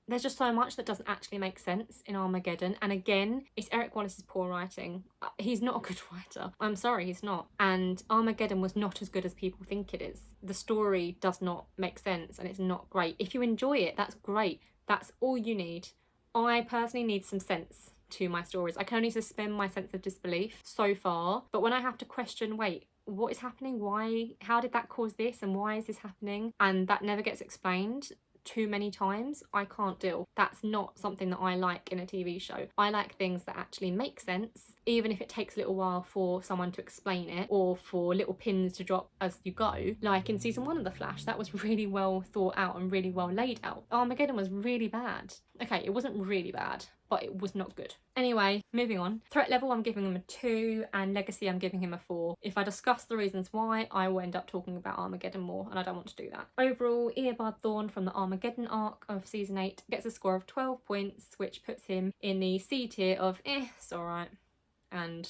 [SPEAKER 1] there's just so much that doesn't actually make sense in Armageddon. And again, it's Eric Wallace's poor writing. He's not a good writer. I'm sorry, he's not. And Armageddon was not as good as people think it is. The story does not make sense and it's not great. If you enjoy it, that's great. That's all you need. I personally need some sense to my stories. I can only suspend my sense of disbelief so far, but when I have to question, wait, what is happening? Why? How did that cause this? And why is this happening? And that never gets explained too many times, I can't deal. That's not something that I like in a TV show. I like things that actually make sense, even if it takes a little while for someone to explain it or for little pins to drop as you go. Like in season 1 of The Flash, that was really well thought out and really well laid out. Armageddon was really bad. Okay, it wasn't really bad, but it was not good. Anyway, moving on. Threat level, I'm giving him a 2, and legacy, I'm giving him a 4. If I discuss the reasons why, I will end up talking about Armageddon more, and I don't want to do that. Overall, Eobard Thawne from the Armageddon arc of season 8 gets a score of 12 points, which puts him in the C tier of it's alright. And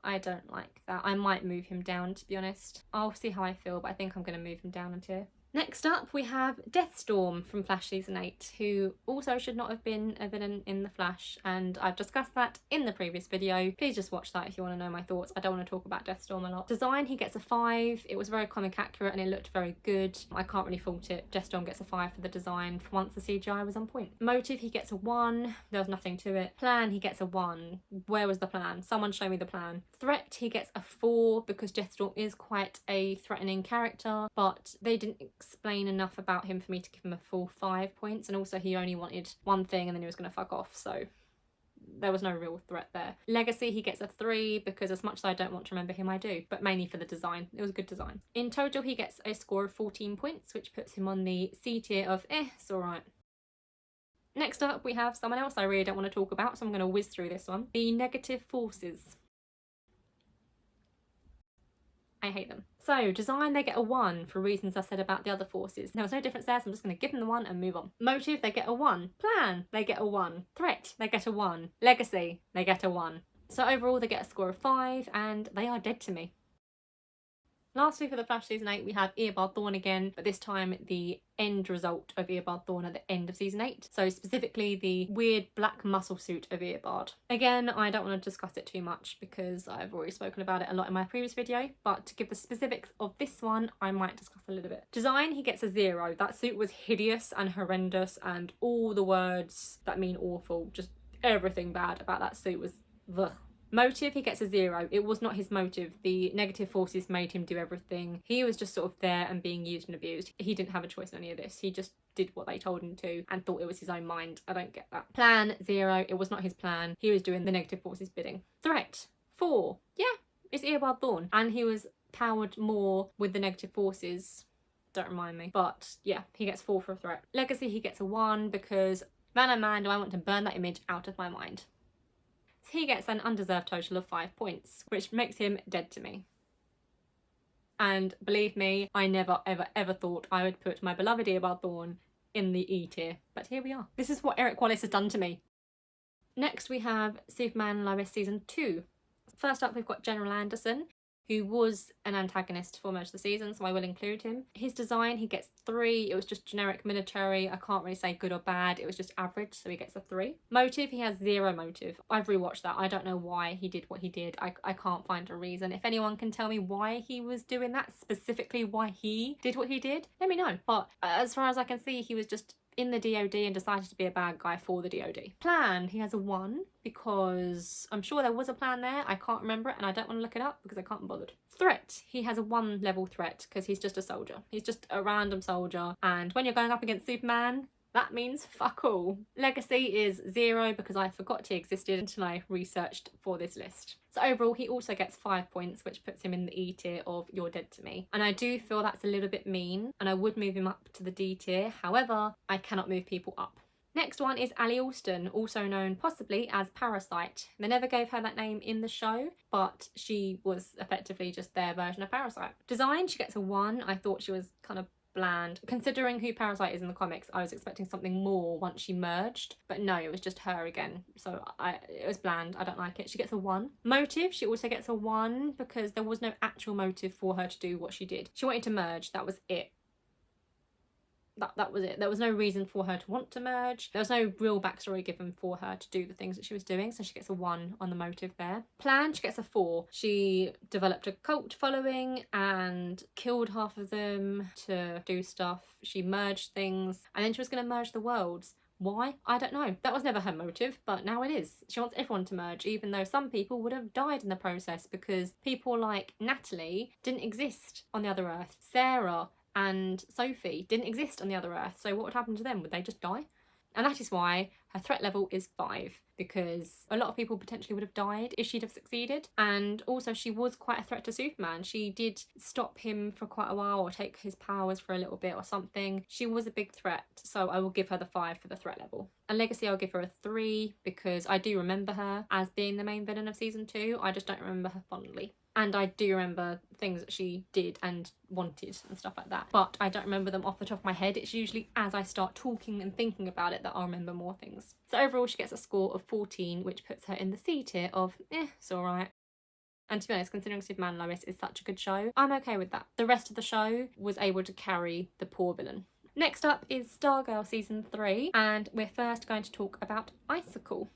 [SPEAKER 1] I don't like that. I might move him down, to be honest. I'll see how I feel, but I think I'm going to move him down a tier. Next up, we have Deathstorm from Flash Season 8, who also should not have been a villain in The Flash, and I've discussed that in the previous video. Please just watch that if you want to know my thoughts. I don't want to talk about Deathstorm a lot. Design, he gets a 5. It was very comic accurate and it looked very good. I can't really fault it. Deathstorm gets a 5 for the design. For once, the CGI was on point. Motive, he gets a 1. There was nothing to it. Plan, he gets a 1. Where was the plan? Someone show me the plan. Threat, he gets a 4 because Deathstorm is quite a threatening character, but they didn't explain enough about him for me to give him a full 5 points, and also he only wanted one thing and then he was going to fuck off, so there was no real threat there. Legacy, he gets a 3 because as much as I don't want to remember him, I do, but mainly for the design. It was a good design. In total, he gets a score of 14 points, which puts him on the C tier of it's alright. Next up, we have someone else I really don't want to talk about, so I'm going to whiz through this one. The negative forces. I hate them. So, design, they get a 1 for reasons I said about the other forces. There was no difference there, so I'm just going to give them the 1 and move on. Motive, they get a 1. Plan, they get a 1. Threat, they get a 1. Legacy, they get a 1. So overall, they get a score of 5, and they are dead to me. Lastly, for the Flash Season 8, we have Eobard Thawne again, but this time the end result of Eobard Thawne at the end of Season 8. So specifically the weird black muscle suit of Eobard. Again, I don't want to discuss it too much because I've already spoken about it a lot in my previous video, but to give the specifics of this one, I might discuss a little bit. Design, he gets a 0. That suit was hideous and horrendous, and all the words that mean awful, just everything bad about that suit was ugh. Motive, he gets a 0. It was not his motive. The negative forces made him do everything. He was just sort of there and being used and abused. He didn't have a choice in any of this. He just did what they told him to and thought it was his own mind. I don't get that. Plan, 0. It was not his plan. He was doing the negative forces bidding. Threat, 4. Yeah, it's Eobard Thawne. And he was powered more with the negative forces. Don't remind me. But yeah, he gets 4 for a threat. Legacy, he gets a 1 because man oh man, do I want to burn that image out of my mind. He gets an undeserved total of 5 points, which makes him dead to me. And believe me, I never ever thought I would put my beloved Eobard Thawne in the E tier, but here we are. This is what Eric Wallace has done to me. Next we have Superman and Lois Season 2. First up, we've got General Anderson, who was an antagonist for most of the season, so I will include him. His design, he gets 3. It was just generic military. I can't really say good or bad. It was just average, so he gets a 3. Motive, he has 0 motive. I've rewatched that. I don't know why he did what he did. I can't find a reason. If anyone can tell me why he was doing that, specifically why he did what he did, let me know. But as far as I can see, he was just in the DOD and decided to be a bad guy for the DOD. Plan, he has a 1 because I'm sure there was a plan there. I can't remember it and I don't want to look it up because I can't be bothered. Threat, he has a 1 level threat because he's just a soldier. He's just a random soldier, and when you're going up against Superman, That means fuck all. Legacy is 0 because I forgot he existed until I researched for this list. So overall, he also gets 5 points, which puts him in the E tier of You're Dead to Me. And I do feel that's a little bit mean, and I would move him up to the D tier. However, I cannot move people up. Next one is Ali Alston, also known possibly as Parasite. They never gave her that name in the show, but she was effectively just their version of Parasite. Design, she gets a 1. I thought she was kind of bland. Considering who Parasite is in the comics, I was expecting something more once she merged, but no, it was just her again. So it was bland. I don't like it. She gets a 1. Motive, she also gets a 1 because there was no actual motive for her to do what she did. She wanted to merge, that was it. That was it. There was no reason for her to want to merge. There was no real backstory given for her to do the things that she was doing, so she gets a 1 on the motive there. Plan, she gets a 4. She developed a cult following and killed half of them to do stuff. She merged things, and then she was going to merge the worlds. Why? I don't know. That was never her motive, but now it is. She wants everyone to merge, even though some people would have died in the process because people like Natalie didn't exist on the other Earth. Sarah and Sophie didn't exist on the other Earth, so what would happen to them? Would they just die? And that is why her threat level is 5, because a lot of people potentially would have died if she'd have succeeded. And also, she was quite a threat to Superman. She did stop him for quite a while, or take his powers for a little bit or something. She was a big threat, so I will give her the 5 for the threat level. And Legacy, I'll give her a 3 because I do remember her as being the main villain of season 2. I just don't remember her fondly. And I do remember things that she did and wanted and stuff like that. But I don't remember them off the top of my head. It's usually as I start talking and thinking about it that I'll remember more things. So overall, she gets a score of 14, which puts her in the C tier of, it's alright. And to be honest, considering Superman and Lois is such a good show, I'm okay with that. The rest of the show was able to carry the poor villain. Next up is Stargirl season 3, and we're first going to talk about Icicle.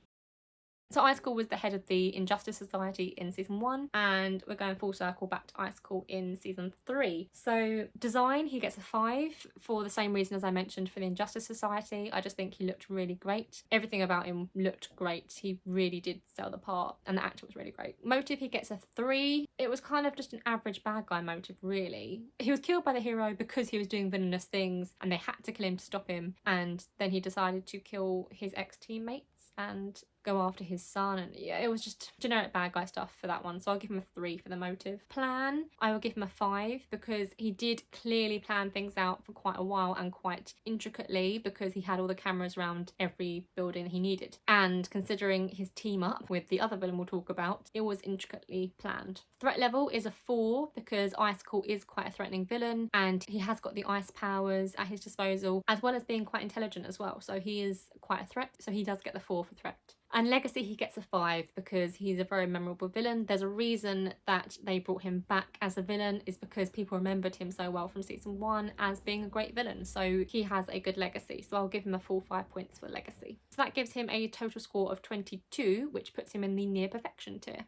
[SPEAKER 1] So Icicle was the head of the Injustice Society in season 1, and we're going full circle back to Icicle in season 3. So design, he gets a 5 for the same reason as I mentioned for the Injustice Society. I just think he looked really great. Everything about him looked great. He really did sell the part, and the actor was really great. Motive, he gets a 3. It was kind of just an average bad guy motive, really. He was killed by the hero because he was doing villainous things, and they had to kill him to stop him, and then he decided to kill his ex-teammates and go after his son, and yeah, it was just generic bad guy stuff for that one, so I'll give him a 3 for the motive. Plan, I will give him a 5 because he did clearly plan things out for quite a while and quite intricately, because he had all the cameras around every building he needed, and considering his team up with the other villain we'll talk about, it was intricately planned. Threat level is a 4 because Icicle is quite a threatening villain, and he has got the ice powers at his disposal, as well as being quite intelligent as well, so he is quite a threat, so he does get the 4 for threat. And Legacy, he gets a 5 because he's a very memorable villain. There's a reason that they brought him back as a villain, is because people remembered him so well from season 1 as being a great villain. So he has a good legacy. So I'll give him a full 5 points for Legacy. So that gives him a total score of 22, which puts him in the near perfection tier.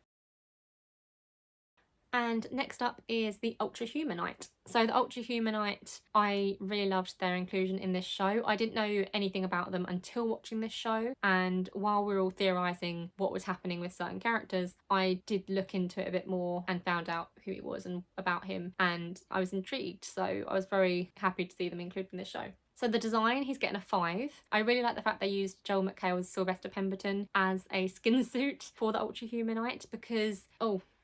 [SPEAKER 1] And next up is the Ultra Humanite. So the Ultra Humanite, I really loved their inclusion in this show. I didn't know anything about them until watching this show, and while we were all theorising what was happening with certain characters, I did look into it a bit more and found out who he was and about him, and I was intrigued, so I was very happy to see them included in this show. So the design, he's getting a 5. I really like the fact they used Joel McHale's Sylvester Pemberton as a skin suit for the Ultra Humanite because,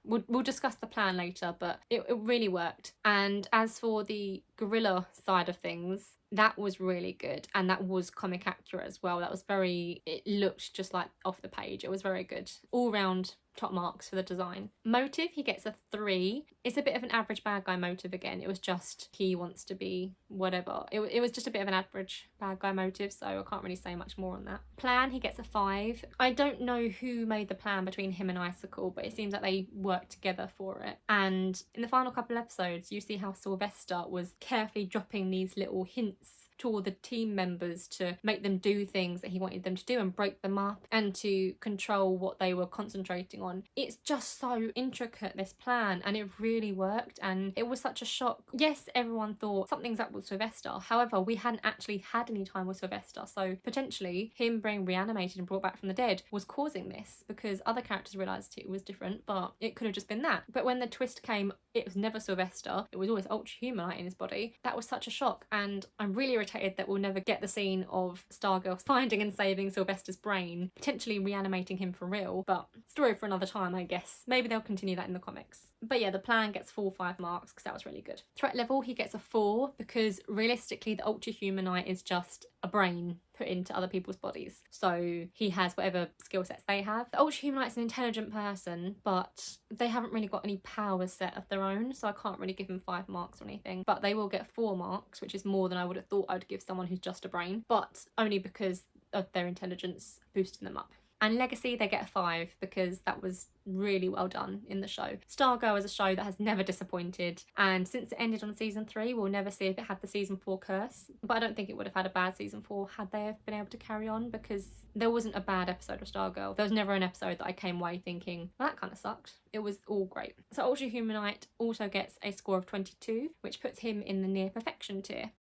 [SPEAKER 1] we'll discuss the plan later, but it really worked. And as for the gorilla side of things, that was really good, and that was comic accurate as well. It looked just like off the page. It was very good. All round top marks for the design. Motive, he gets a 3. It's a bit of an average bad guy motive again. It was just he wants to be whatever. It was just a bit of an average bad guy motive, so I can't really say much more on that. Plan, he gets a 5. I don't know who made the plan between him and Icicle, but it seems like they worked together for it. And in the final couple episodes, you see how Sylvester was carefully dropping these little hints to all the team members to make them do things that he wanted them to do and break them up and to control what they were concentrating on. It's just so intricate, this plan, and it really worked, and it was such a shock. Yes, everyone thought something's up with Sylvester. However, we hadn't actually had any time with Sylvester, so potentially him being reanimated and brought back from the dead was causing this, because other characters realised it was different, but it could have just been that. But when the twist came It was never Sylvester. It was always Ultrahumanite in his body. That was such a shock, and I'm really irritated that we'll never get the scene of Stargirl finding and saving Sylvester's brain, potentially reanimating him for real, but story for another time, I guess. Maybe they'll continue that in the comics. But yeah, the plan gets full 5 marks because that was really good. Threat level, he gets a 4 because realistically the Ultrahumanite is just a brain put into other people's bodies. So he has whatever skill sets they have. The Ultrahumanite's an intelligent person, but they haven't really got any power set of their own, so I can't really give them 5 marks or anything. But they will get 4 marks, which is more than I would have thought I'd give someone who's just a brain, but only because of their intelligence boosting them up. And Legacy, they get a 5 because that was really well done in the show. Stargirl is a show that has never disappointed, and since it ended on season 3, we'll never see if it had the season 4 curse. But I don't think it would have had a bad season 4 had they have been able to carry on, because there wasn't a bad episode of Stargirl. There was never an episode that I came away thinking, well, that kind of sucked. It was all great. So Ultrahumanite also gets a score of 22, which puts him in the near perfection tier.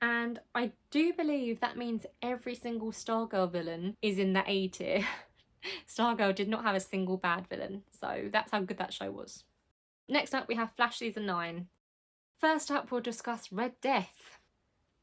[SPEAKER 1] And I do believe that means every single Stargirl villain is in the A tier. Stargirl did not have a single bad villain, so that's how good that show was. Next up we have Flash Season 9. First up we'll discuss Red Death.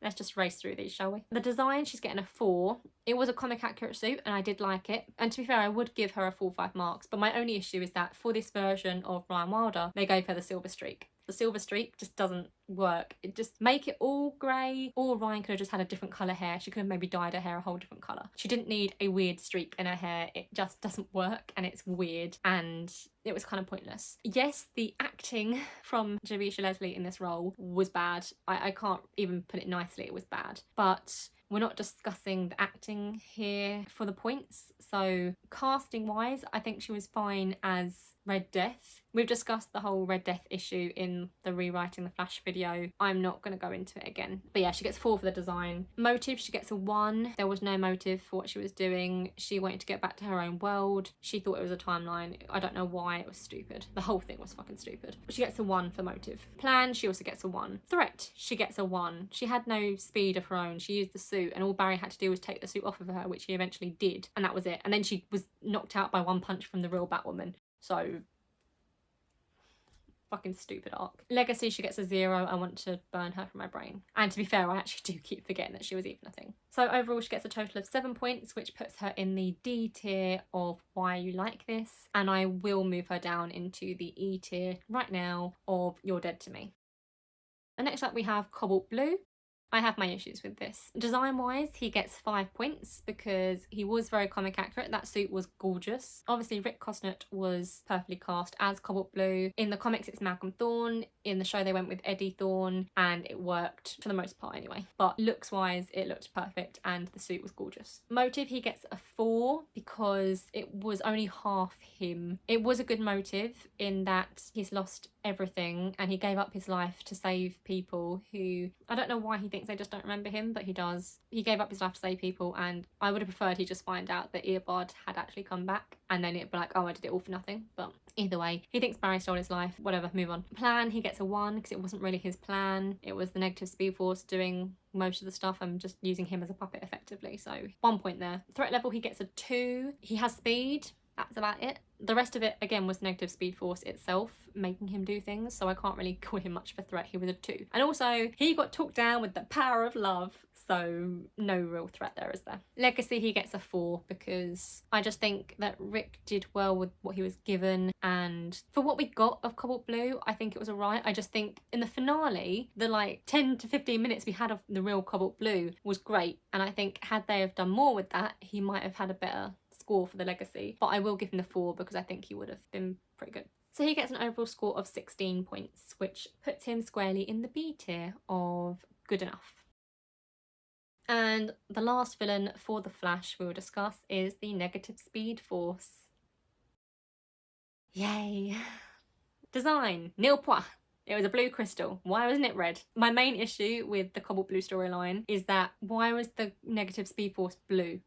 [SPEAKER 1] Let's just race through these, shall we? The design, she's getting a 4. It was a comic accurate suit and I did like it. And to be fair, I would give her a full 5 marks, but my only issue is that for this version of Ryan Wilder, they gave her the silver streak. The silver streak just doesn't work. It just make it all grey, or Ryan could have just had a different colour hair. She could have maybe dyed her hair a whole different colour. She didn't need a weird streak in her hair. It just doesn't work and it's weird and it was kind of pointless. Yes, the acting from Javisha Leslie in this role was bad. I can't even put it nicely, it was bad. But we're not discussing the acting here for the points. So casting wise, I think she was fine as Red Death. We've discussed the whole Red Death issue in the Rewriting the Flash video. I'm not going to go into it again. But yeah, she gets 4 for the design. Motive, she gets a 1. There was no motive for what she was doing. She wanted to get back to her own world. She thought it was a timeline. I don't know why, it was stupid. The whole thing was fucking stupid. But she gets a 1 for motive. Plan, she also gets a 1. Threat, she gets a 1. She had no speed of her own. She used the suit and all Barry had to do was take the suit off of her, which he eventually did. And that was it. And then she was knocked out by 1 punch from the real Batwoman. So fucking stupid arc. Legacy, she gets a 0. I want to burn her from my brain. And to be fair, I actually do keep forgetting that she was even a thing. So overall, she gets a total of 7 points, which puts her in the D tier of why you like this. And I will move her down into the E tier right now of You're Dead to Me. And next up we have Cobalt Blue. I have my issues with this. Design wise, he gets 5 points because he was very comic accurate. That suit was gorgeous. Obviously Rick Cosnett was perfectly cast as Cobalt Blue. In the comics it's Malcolm Thorne. In the show they went with Eddie Thorne and it worked for the most part anyway. But looks wise it looked perfect and the suit was gorgeous. Motive, he gets a 4 because it was only half him. It was a good motive in that he's lost everything and he gave up his life to save people who, I don't know why he thinks they just don't remember him, but he does. He gave up his life to save people and I would have preferred he just find out that Eobard had actually come back and then it'd be like, oh, I did it all for nothing. But either way, he thinks Barry stole his life. Whatever, move on. Plan, he gets a 1 because it wasn't really his plan. It was the negative Speed Force doing most of the stuff. I'm just using him as a puppet effectively, so 1 point there. Threat level, he gets a 2. He has speed. That's about it. The rest of it, again, was negative Speed Force itself, making him do things, so I can't really call him much of a threat. He was a 2. And also, he got talked down with the power of love, so no real threat there, is there? Legacy, he gets a 4 because I just think that Rick did well with what he was given, and for what we got of Cobalt Blue, I think it was alright. I just think in the finale, the like 10 to 15 minutes we had of the real Cobalt Blue was great, and I think had they have done more with that, he might have had a better score for the Legacy, but I will give him the 4 because I think he would have been pretty good. So he gets an overall score of 16 points, which puts him squarely in the B tier of good enough. And the last villain for the Flash we will discuss is the negative Speed Force. Yay! Design, nil point. It was a blue crystal. Why wasn't it red? My main issue with the Cobalt Blue storyline is that why was the negative Speed Force blue?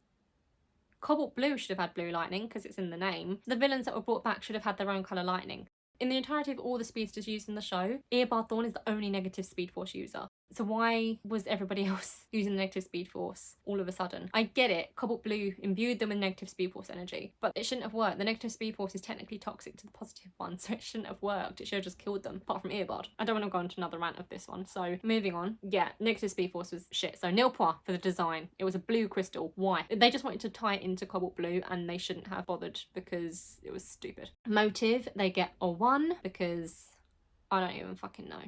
[SPEAKER 1] Cobalt Blue should have had blue lightning because it's in the name. The villains that were brought back should have had their own colour lightning. In the entirety of all the speedsters used in the show, Eobard Thawne is the only negative Speed Force user. So why was everybody else using the negative speed force all of a sudden? I get it, Cobalt Blue imbued them with negative speed force energy, but it shouldn't have worked. The negative speed force is technically toxic to the positive one, so it shouldn't have worked. It should have just killed them, apart from Earbud. I don't want to go into another rant of this one, so moving on. Yeah, negative speed force was shit. So nil point for the design. It was a blue crystal. Why? They just wanted to tie it into Cobalt Blue and they shouldn't have bothered because it was stupid. Motive, they get a 1 because I don't even fucking know.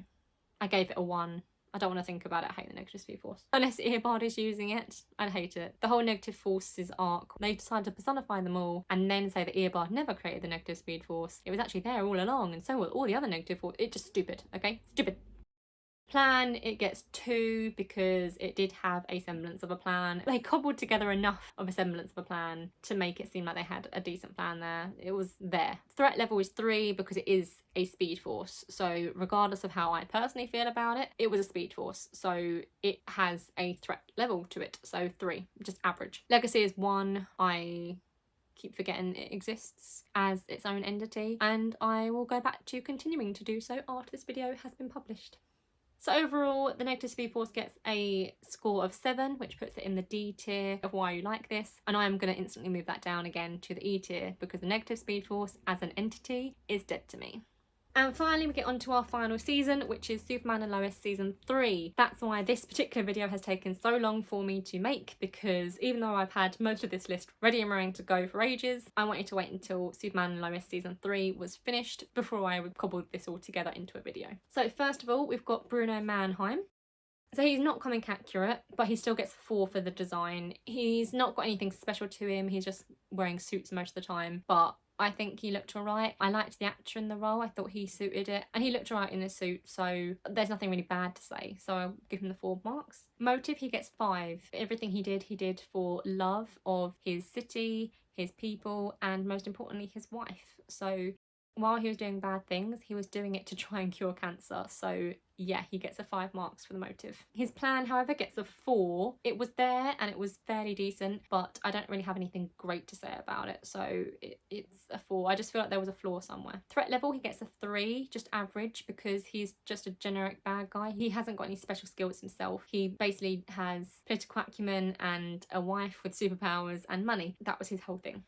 [SPEAKER 1] I gave it a 1. I don't want to think about it. I hate the negative speed force. Unless Earbud is using it, I'd hate it. The whole negative forces arc, they decided to personify them all and then say that Earbud never created the negative speed force. It was actually there all along, and so were all the other negative force. It's just stupid, okay? Stupid. Plan, it gets 2 because it did have a semblance of a plan. They cobbled together enough of a semblance of a plan to make it seem like they had a decent plan there. It was there. Threat level is 3 because it is a speed force. So regardless of how I personally feel about it, it was a speed force. So it has a threat level to it. So 3, just average. Legacy is 1. I keep forgetting it exists as its own entity, and I will go back to continuing to do so after this video has been published. So overall, the negative speed force gets a score of 7, which puts it in the D tier of why you like this. And I'm going to instantly move that down again to the E tier because the negative speed force as an entity is dead to me. And finally, we get on to our final season, which is Superman and Lois season 3. That's why this particular video has taken so long for me to make, because even though I've had most of this list ready and raring to go for ages, I wanted to wait until Superman and Lois season 3 was finished before I would cobble this all together into a video. So first of all, we've got Bruno Mannheim. So he's not comic accurate, but he still gets 4 for the design. He's not got anything special to him, he's just wearing suits most of the time, but I think he looked alright. I liked the actor in the role, I thought he suited it, and he looked alright in the suit, so there's nothing really bad to say, so I'll give him the 4 marks. Motive, he gets 5. Everything he did for love of his city, his people, and most importantly, his wife. So while he was doing bad things, he was doing it to try and cure cancer, so yeah, he gets a 5 marks for the motive. His plan, however, gets a 4. It was there and it was fairly decent, but I don't really have anything great to say about it, so it's a 4. I just feel like there was a flaw somewhere. Threat level, he gets a 3, just average, because he's just a generic bad guy. He hasn't got any special skills himself. He basically has political acumen and a wife with superpowers and money. That was his whole thing.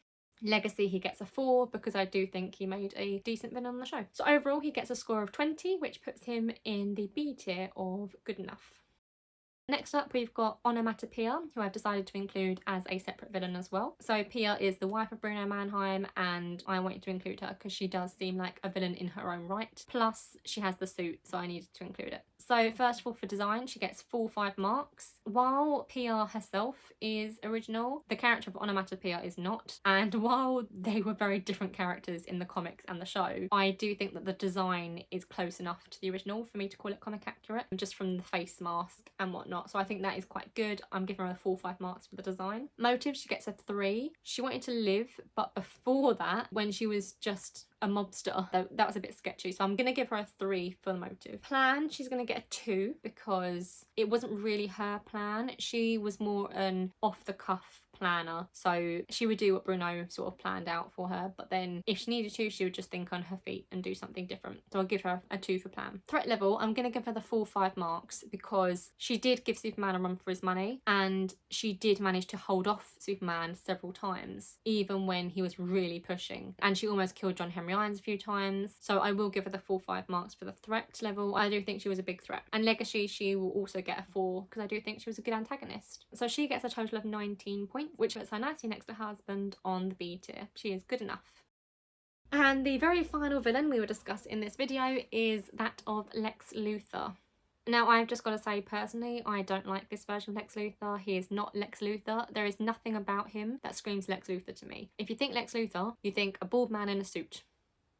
[SPEAKER 1] Legacy, he gets a 4 because I do think he made a decent villain on the show. So overall, he gets a score of 20, which puts him in the B tier of good enough. Next up, we've got Onomatopoeia, who I've decided to include as a separate villain as well. So Pia is the wife of Bruno Mannheim, and I wanted to include her because she does seem like a villain in her own right. Plus, she has the suit, so I needed to include it. So first of all, for design, she gets full 5 marks. While Pia herself is original, the character of Onomatopoeia is not. And while they were very different characters in the comics and the show, I do think that the design is close enough to the original for me to call it comic accurate, just from the face mask and whatnot. So I think that is quite good. I'm giving her a full 5 marks for the design. Motive, she gets a 3. She wanted to live, but before that, when she was just a mobster, that was a bit sketchy, so I'm gonna give her a 3 for the motive. Plan, she's gonna get a 2 because it wasn't really her plan. She was more an off-the-cuff planner, so she would do what Bruno sort of planned out for her, but then if she needed to, she would just think on her feet and do something different. So I'll give her a 2 for plan. Threat level, I'm gonna give her the full 5 marks because she did give Superman a run for his money, and she did manage to hold off Superman several times, even when he was really pushing, and she almost killed John Henry Irons a few times. So I will give her the full 5 marks for the threat level. I do think she was a big threat. And Legacy, she will also get a 4 because I do think she was a good antagonist. So she gets a total of 19 points, which puts her nicely next to her husband on the B tier. She is good enough. And the very final villain we will discuss in this video is that of Lex Luthor. Now, I've just got to say, personally, I don't like this version of Lex Luthor. He is not Lex Luthor. There is nothing about him that screams Lex Luthor to me. If you think Lex Luthor, you think a bald man in a suit.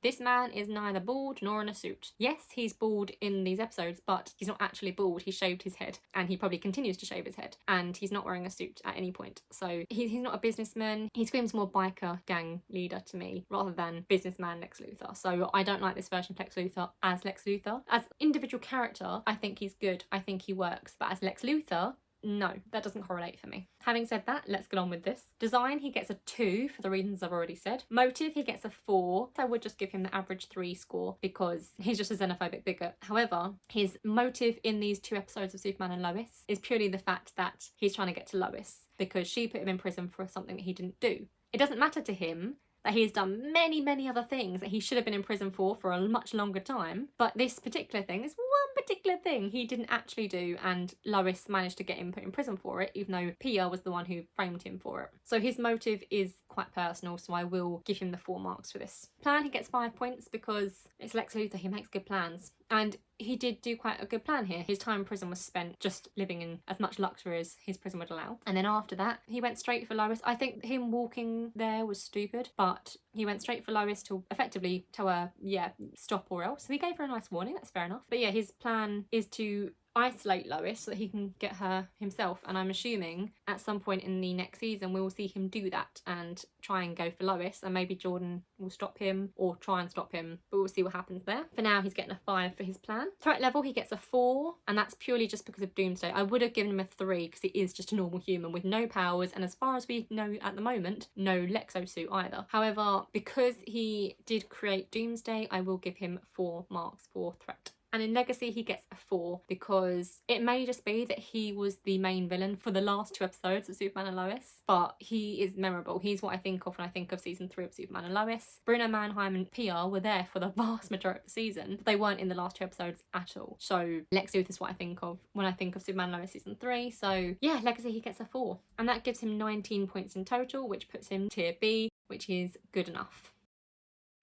[SPEAKER 1] This man is neither bald nor in a suit. Yes, he's bald in these episodes, but he's not actually bald. He shaved his head, and he probably continues to shave his head, and he's not wearing a suit at any point. So he's not a businessman. He screams more biker gang leader to me rather than businessman Lex Luthor. So I don't like this version of Lex Luthor as Lex Luthor. As individual character, I think he's good. I think he works. But as Lex Luthor, no, that doesn't correlate for me. Having said that, let's get on with this. Design, he gets a 2 for the reasons I've already said. Motive, he gets a 4. So I would just give him the average 3 score because he's just a xenophobic bigot. However, his motive in these 2 episodes of Superman and Lois is purely the fact that he's trying to get to Lois because she put him in prison for something that he didn't do. It doesn't matter to him that he's done many, many other things that he should have been in prison for a much longer time. But this particular thing, this one particular thing he didn't actually do, and Lois managed to get him put in prison for it, even though Pia was the one who framed him for it. So his motive is quite personal, so I will give him the 4 marks for this. Plan, he gets 5 points because it's Lex Luthor, he makes good plans. And he did do quite a good plan here. His time in prison was spent just living in as much luxury as his prison would allow. And then after that, he went straight for Lois. I think him walking there was stupid, but he went straight for Lois to effectively tell her, yeah, stop or else. So he gave her a nice warning, that's fair enough. But yeah, his plan is to isolate Lois so that he can get her himself, and I'm assuming at some point in the next season we will see him do that and try and go for Lois, and maybe Jordan will stop him or try and stop him, but we'll see what happens there. For now, he's getting a 5 for his plan. Threat level, he gets a 4, and that's purely just because of Doomsday. I would have given him a 3 because he is just a normal human with no powers, and as far as we know at the moment, no Lexo suit either. However, because he did create Doomsday, I will give him 4 marks for threat. And in Legacy, he gets a 4 because it may just be that he was the main villain for the last 2 episodes of Superman and Lois, but he is memorable. He's what I think of when I think of season 3 of Superman and Lois. Bruno Mannheim and Pia were there for the vast majority of the season, but they weren't in the last 2 episodes at all. So Lex Luthor is what I think of when I think of Superman and Lois season 3. So yeah, Legacy, he gets a 4. And that gives him 19 points in total, which puts him tier B, which is good enough.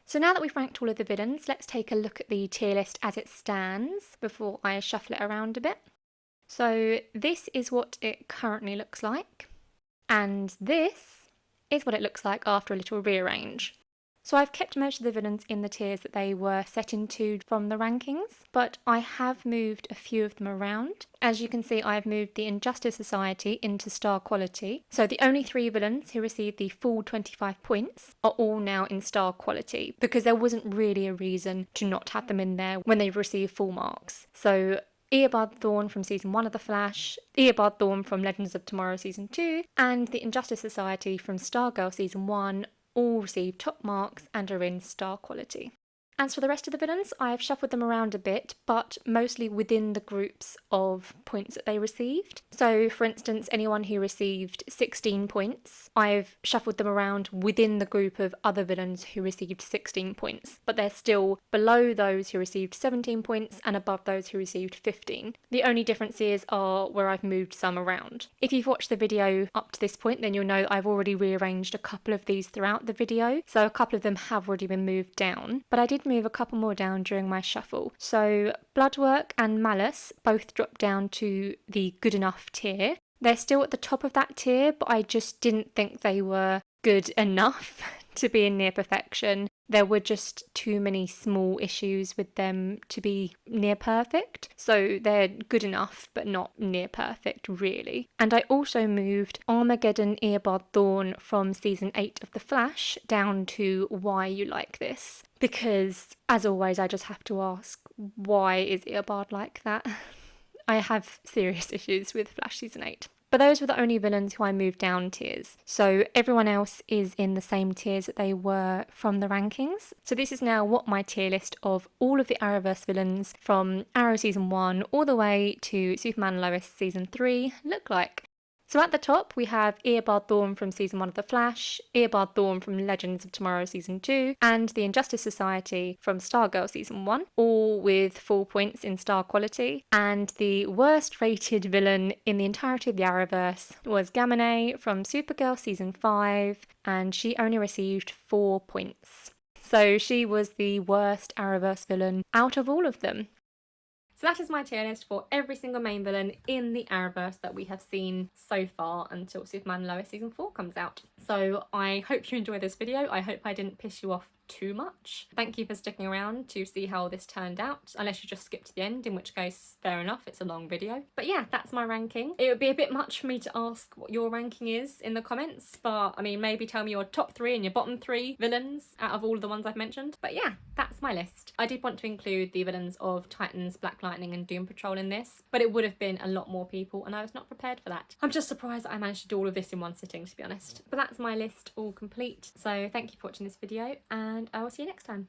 [SPEAKER 1] So now that we've ranked all of the villains, let's take a look at the tier list as it stands before I shuffle it around a bit. So this is what it currently looks like, and this is what it looks like after a little rearrange. So I've kept most of the villains in the tiers that they were set into from the rankings, but I have moved a few of them around. As you can see, I've moved the Injustice Society into star quality. So the only 3 villains who received the full 25 points are all now in star quality, because there wasn't really a reason to not have them in there when they received full marks. So Eobard Thawne from Season 1 of The Flash, Eobard Thawne from Legends of Tomorrow Season 2, and the Injustice Society from Stargirl Season 1 all receive top marks and are in star quality. As for the rest of the villains, I've shuffled them around a bit, but mostly within the groups of points that they received. So, for instance, anyone who received 16 points, I've shuffled them around within the group of other villains who received 16 points, but they're still below those who received 17 points and above those who received 15. The only differences are where I've moved some around. If you've watched the video up to this point, then you'll know that I've already rearranged a couple of these throughout the video, so a couple of them have already been moved down, but I did move a couple more down during my shuffle. So Bloodwork and Malice both dropped down to the good enough tier. They're still at the top of that tier, but I just didn't think they were good enough to be in near perfection. There were just too many small issues with them to be near perfect. So they're good enough, but not near perfect, really. And I also moved Armageddon Eobard Thawne from Season 8 of The Flash down to Why You Like This. Because, as always, I just have to ask, why is Eobard like that? I have serious issues with Flash Season 8. But those were the only villains who I moved down tiers. So everyone else is in the same tiers that they were from the rankings. So this is now what my tier list of all of the Arrowverse villains from Arrow Season 1 all the way to Superman and Lois Season 3 look like. So at the top, we have Eobard Thawne from Season 1 of The Flash, Eobard Thawne from Legends of Tomorrow Season 2, and the Injustice Society from Stargirl Season 1, all with full points in star quality. And the worst rated villain in the entirety of the Arrowverse was Gamine from Supergirl Season 5, and she only received 4 points. So she was the worst Arrowverse villain out of all of them. So that is my tier list for every single main villain in the Arrowverse that we have seen so far until Superman and Lois Season 4 comes out. So I hope you enjoyed this video. I hope I didn't piss you off too much. Thank you for sticking around to see how this turned out, unless you just skipped to the end, in which case fair enough, it's a long video. But yeah, that's my ranking. It would be a bit much for me to ask what your ranking is in the comments, but I mean, maybe tell me your top 3 and your bottom 3 villains out of all of the ones I've mentioned. But yeah, that's my list. I did want to include the villains of Titans, Black Lightning and Doom Patrol in this, but it would have been a lot more people and I was not prepared for that. I'm just surprised that I managed to do all of this in one sitting, to be honest. But that's my list all complete. So thank you for watching this video and I will see you next time.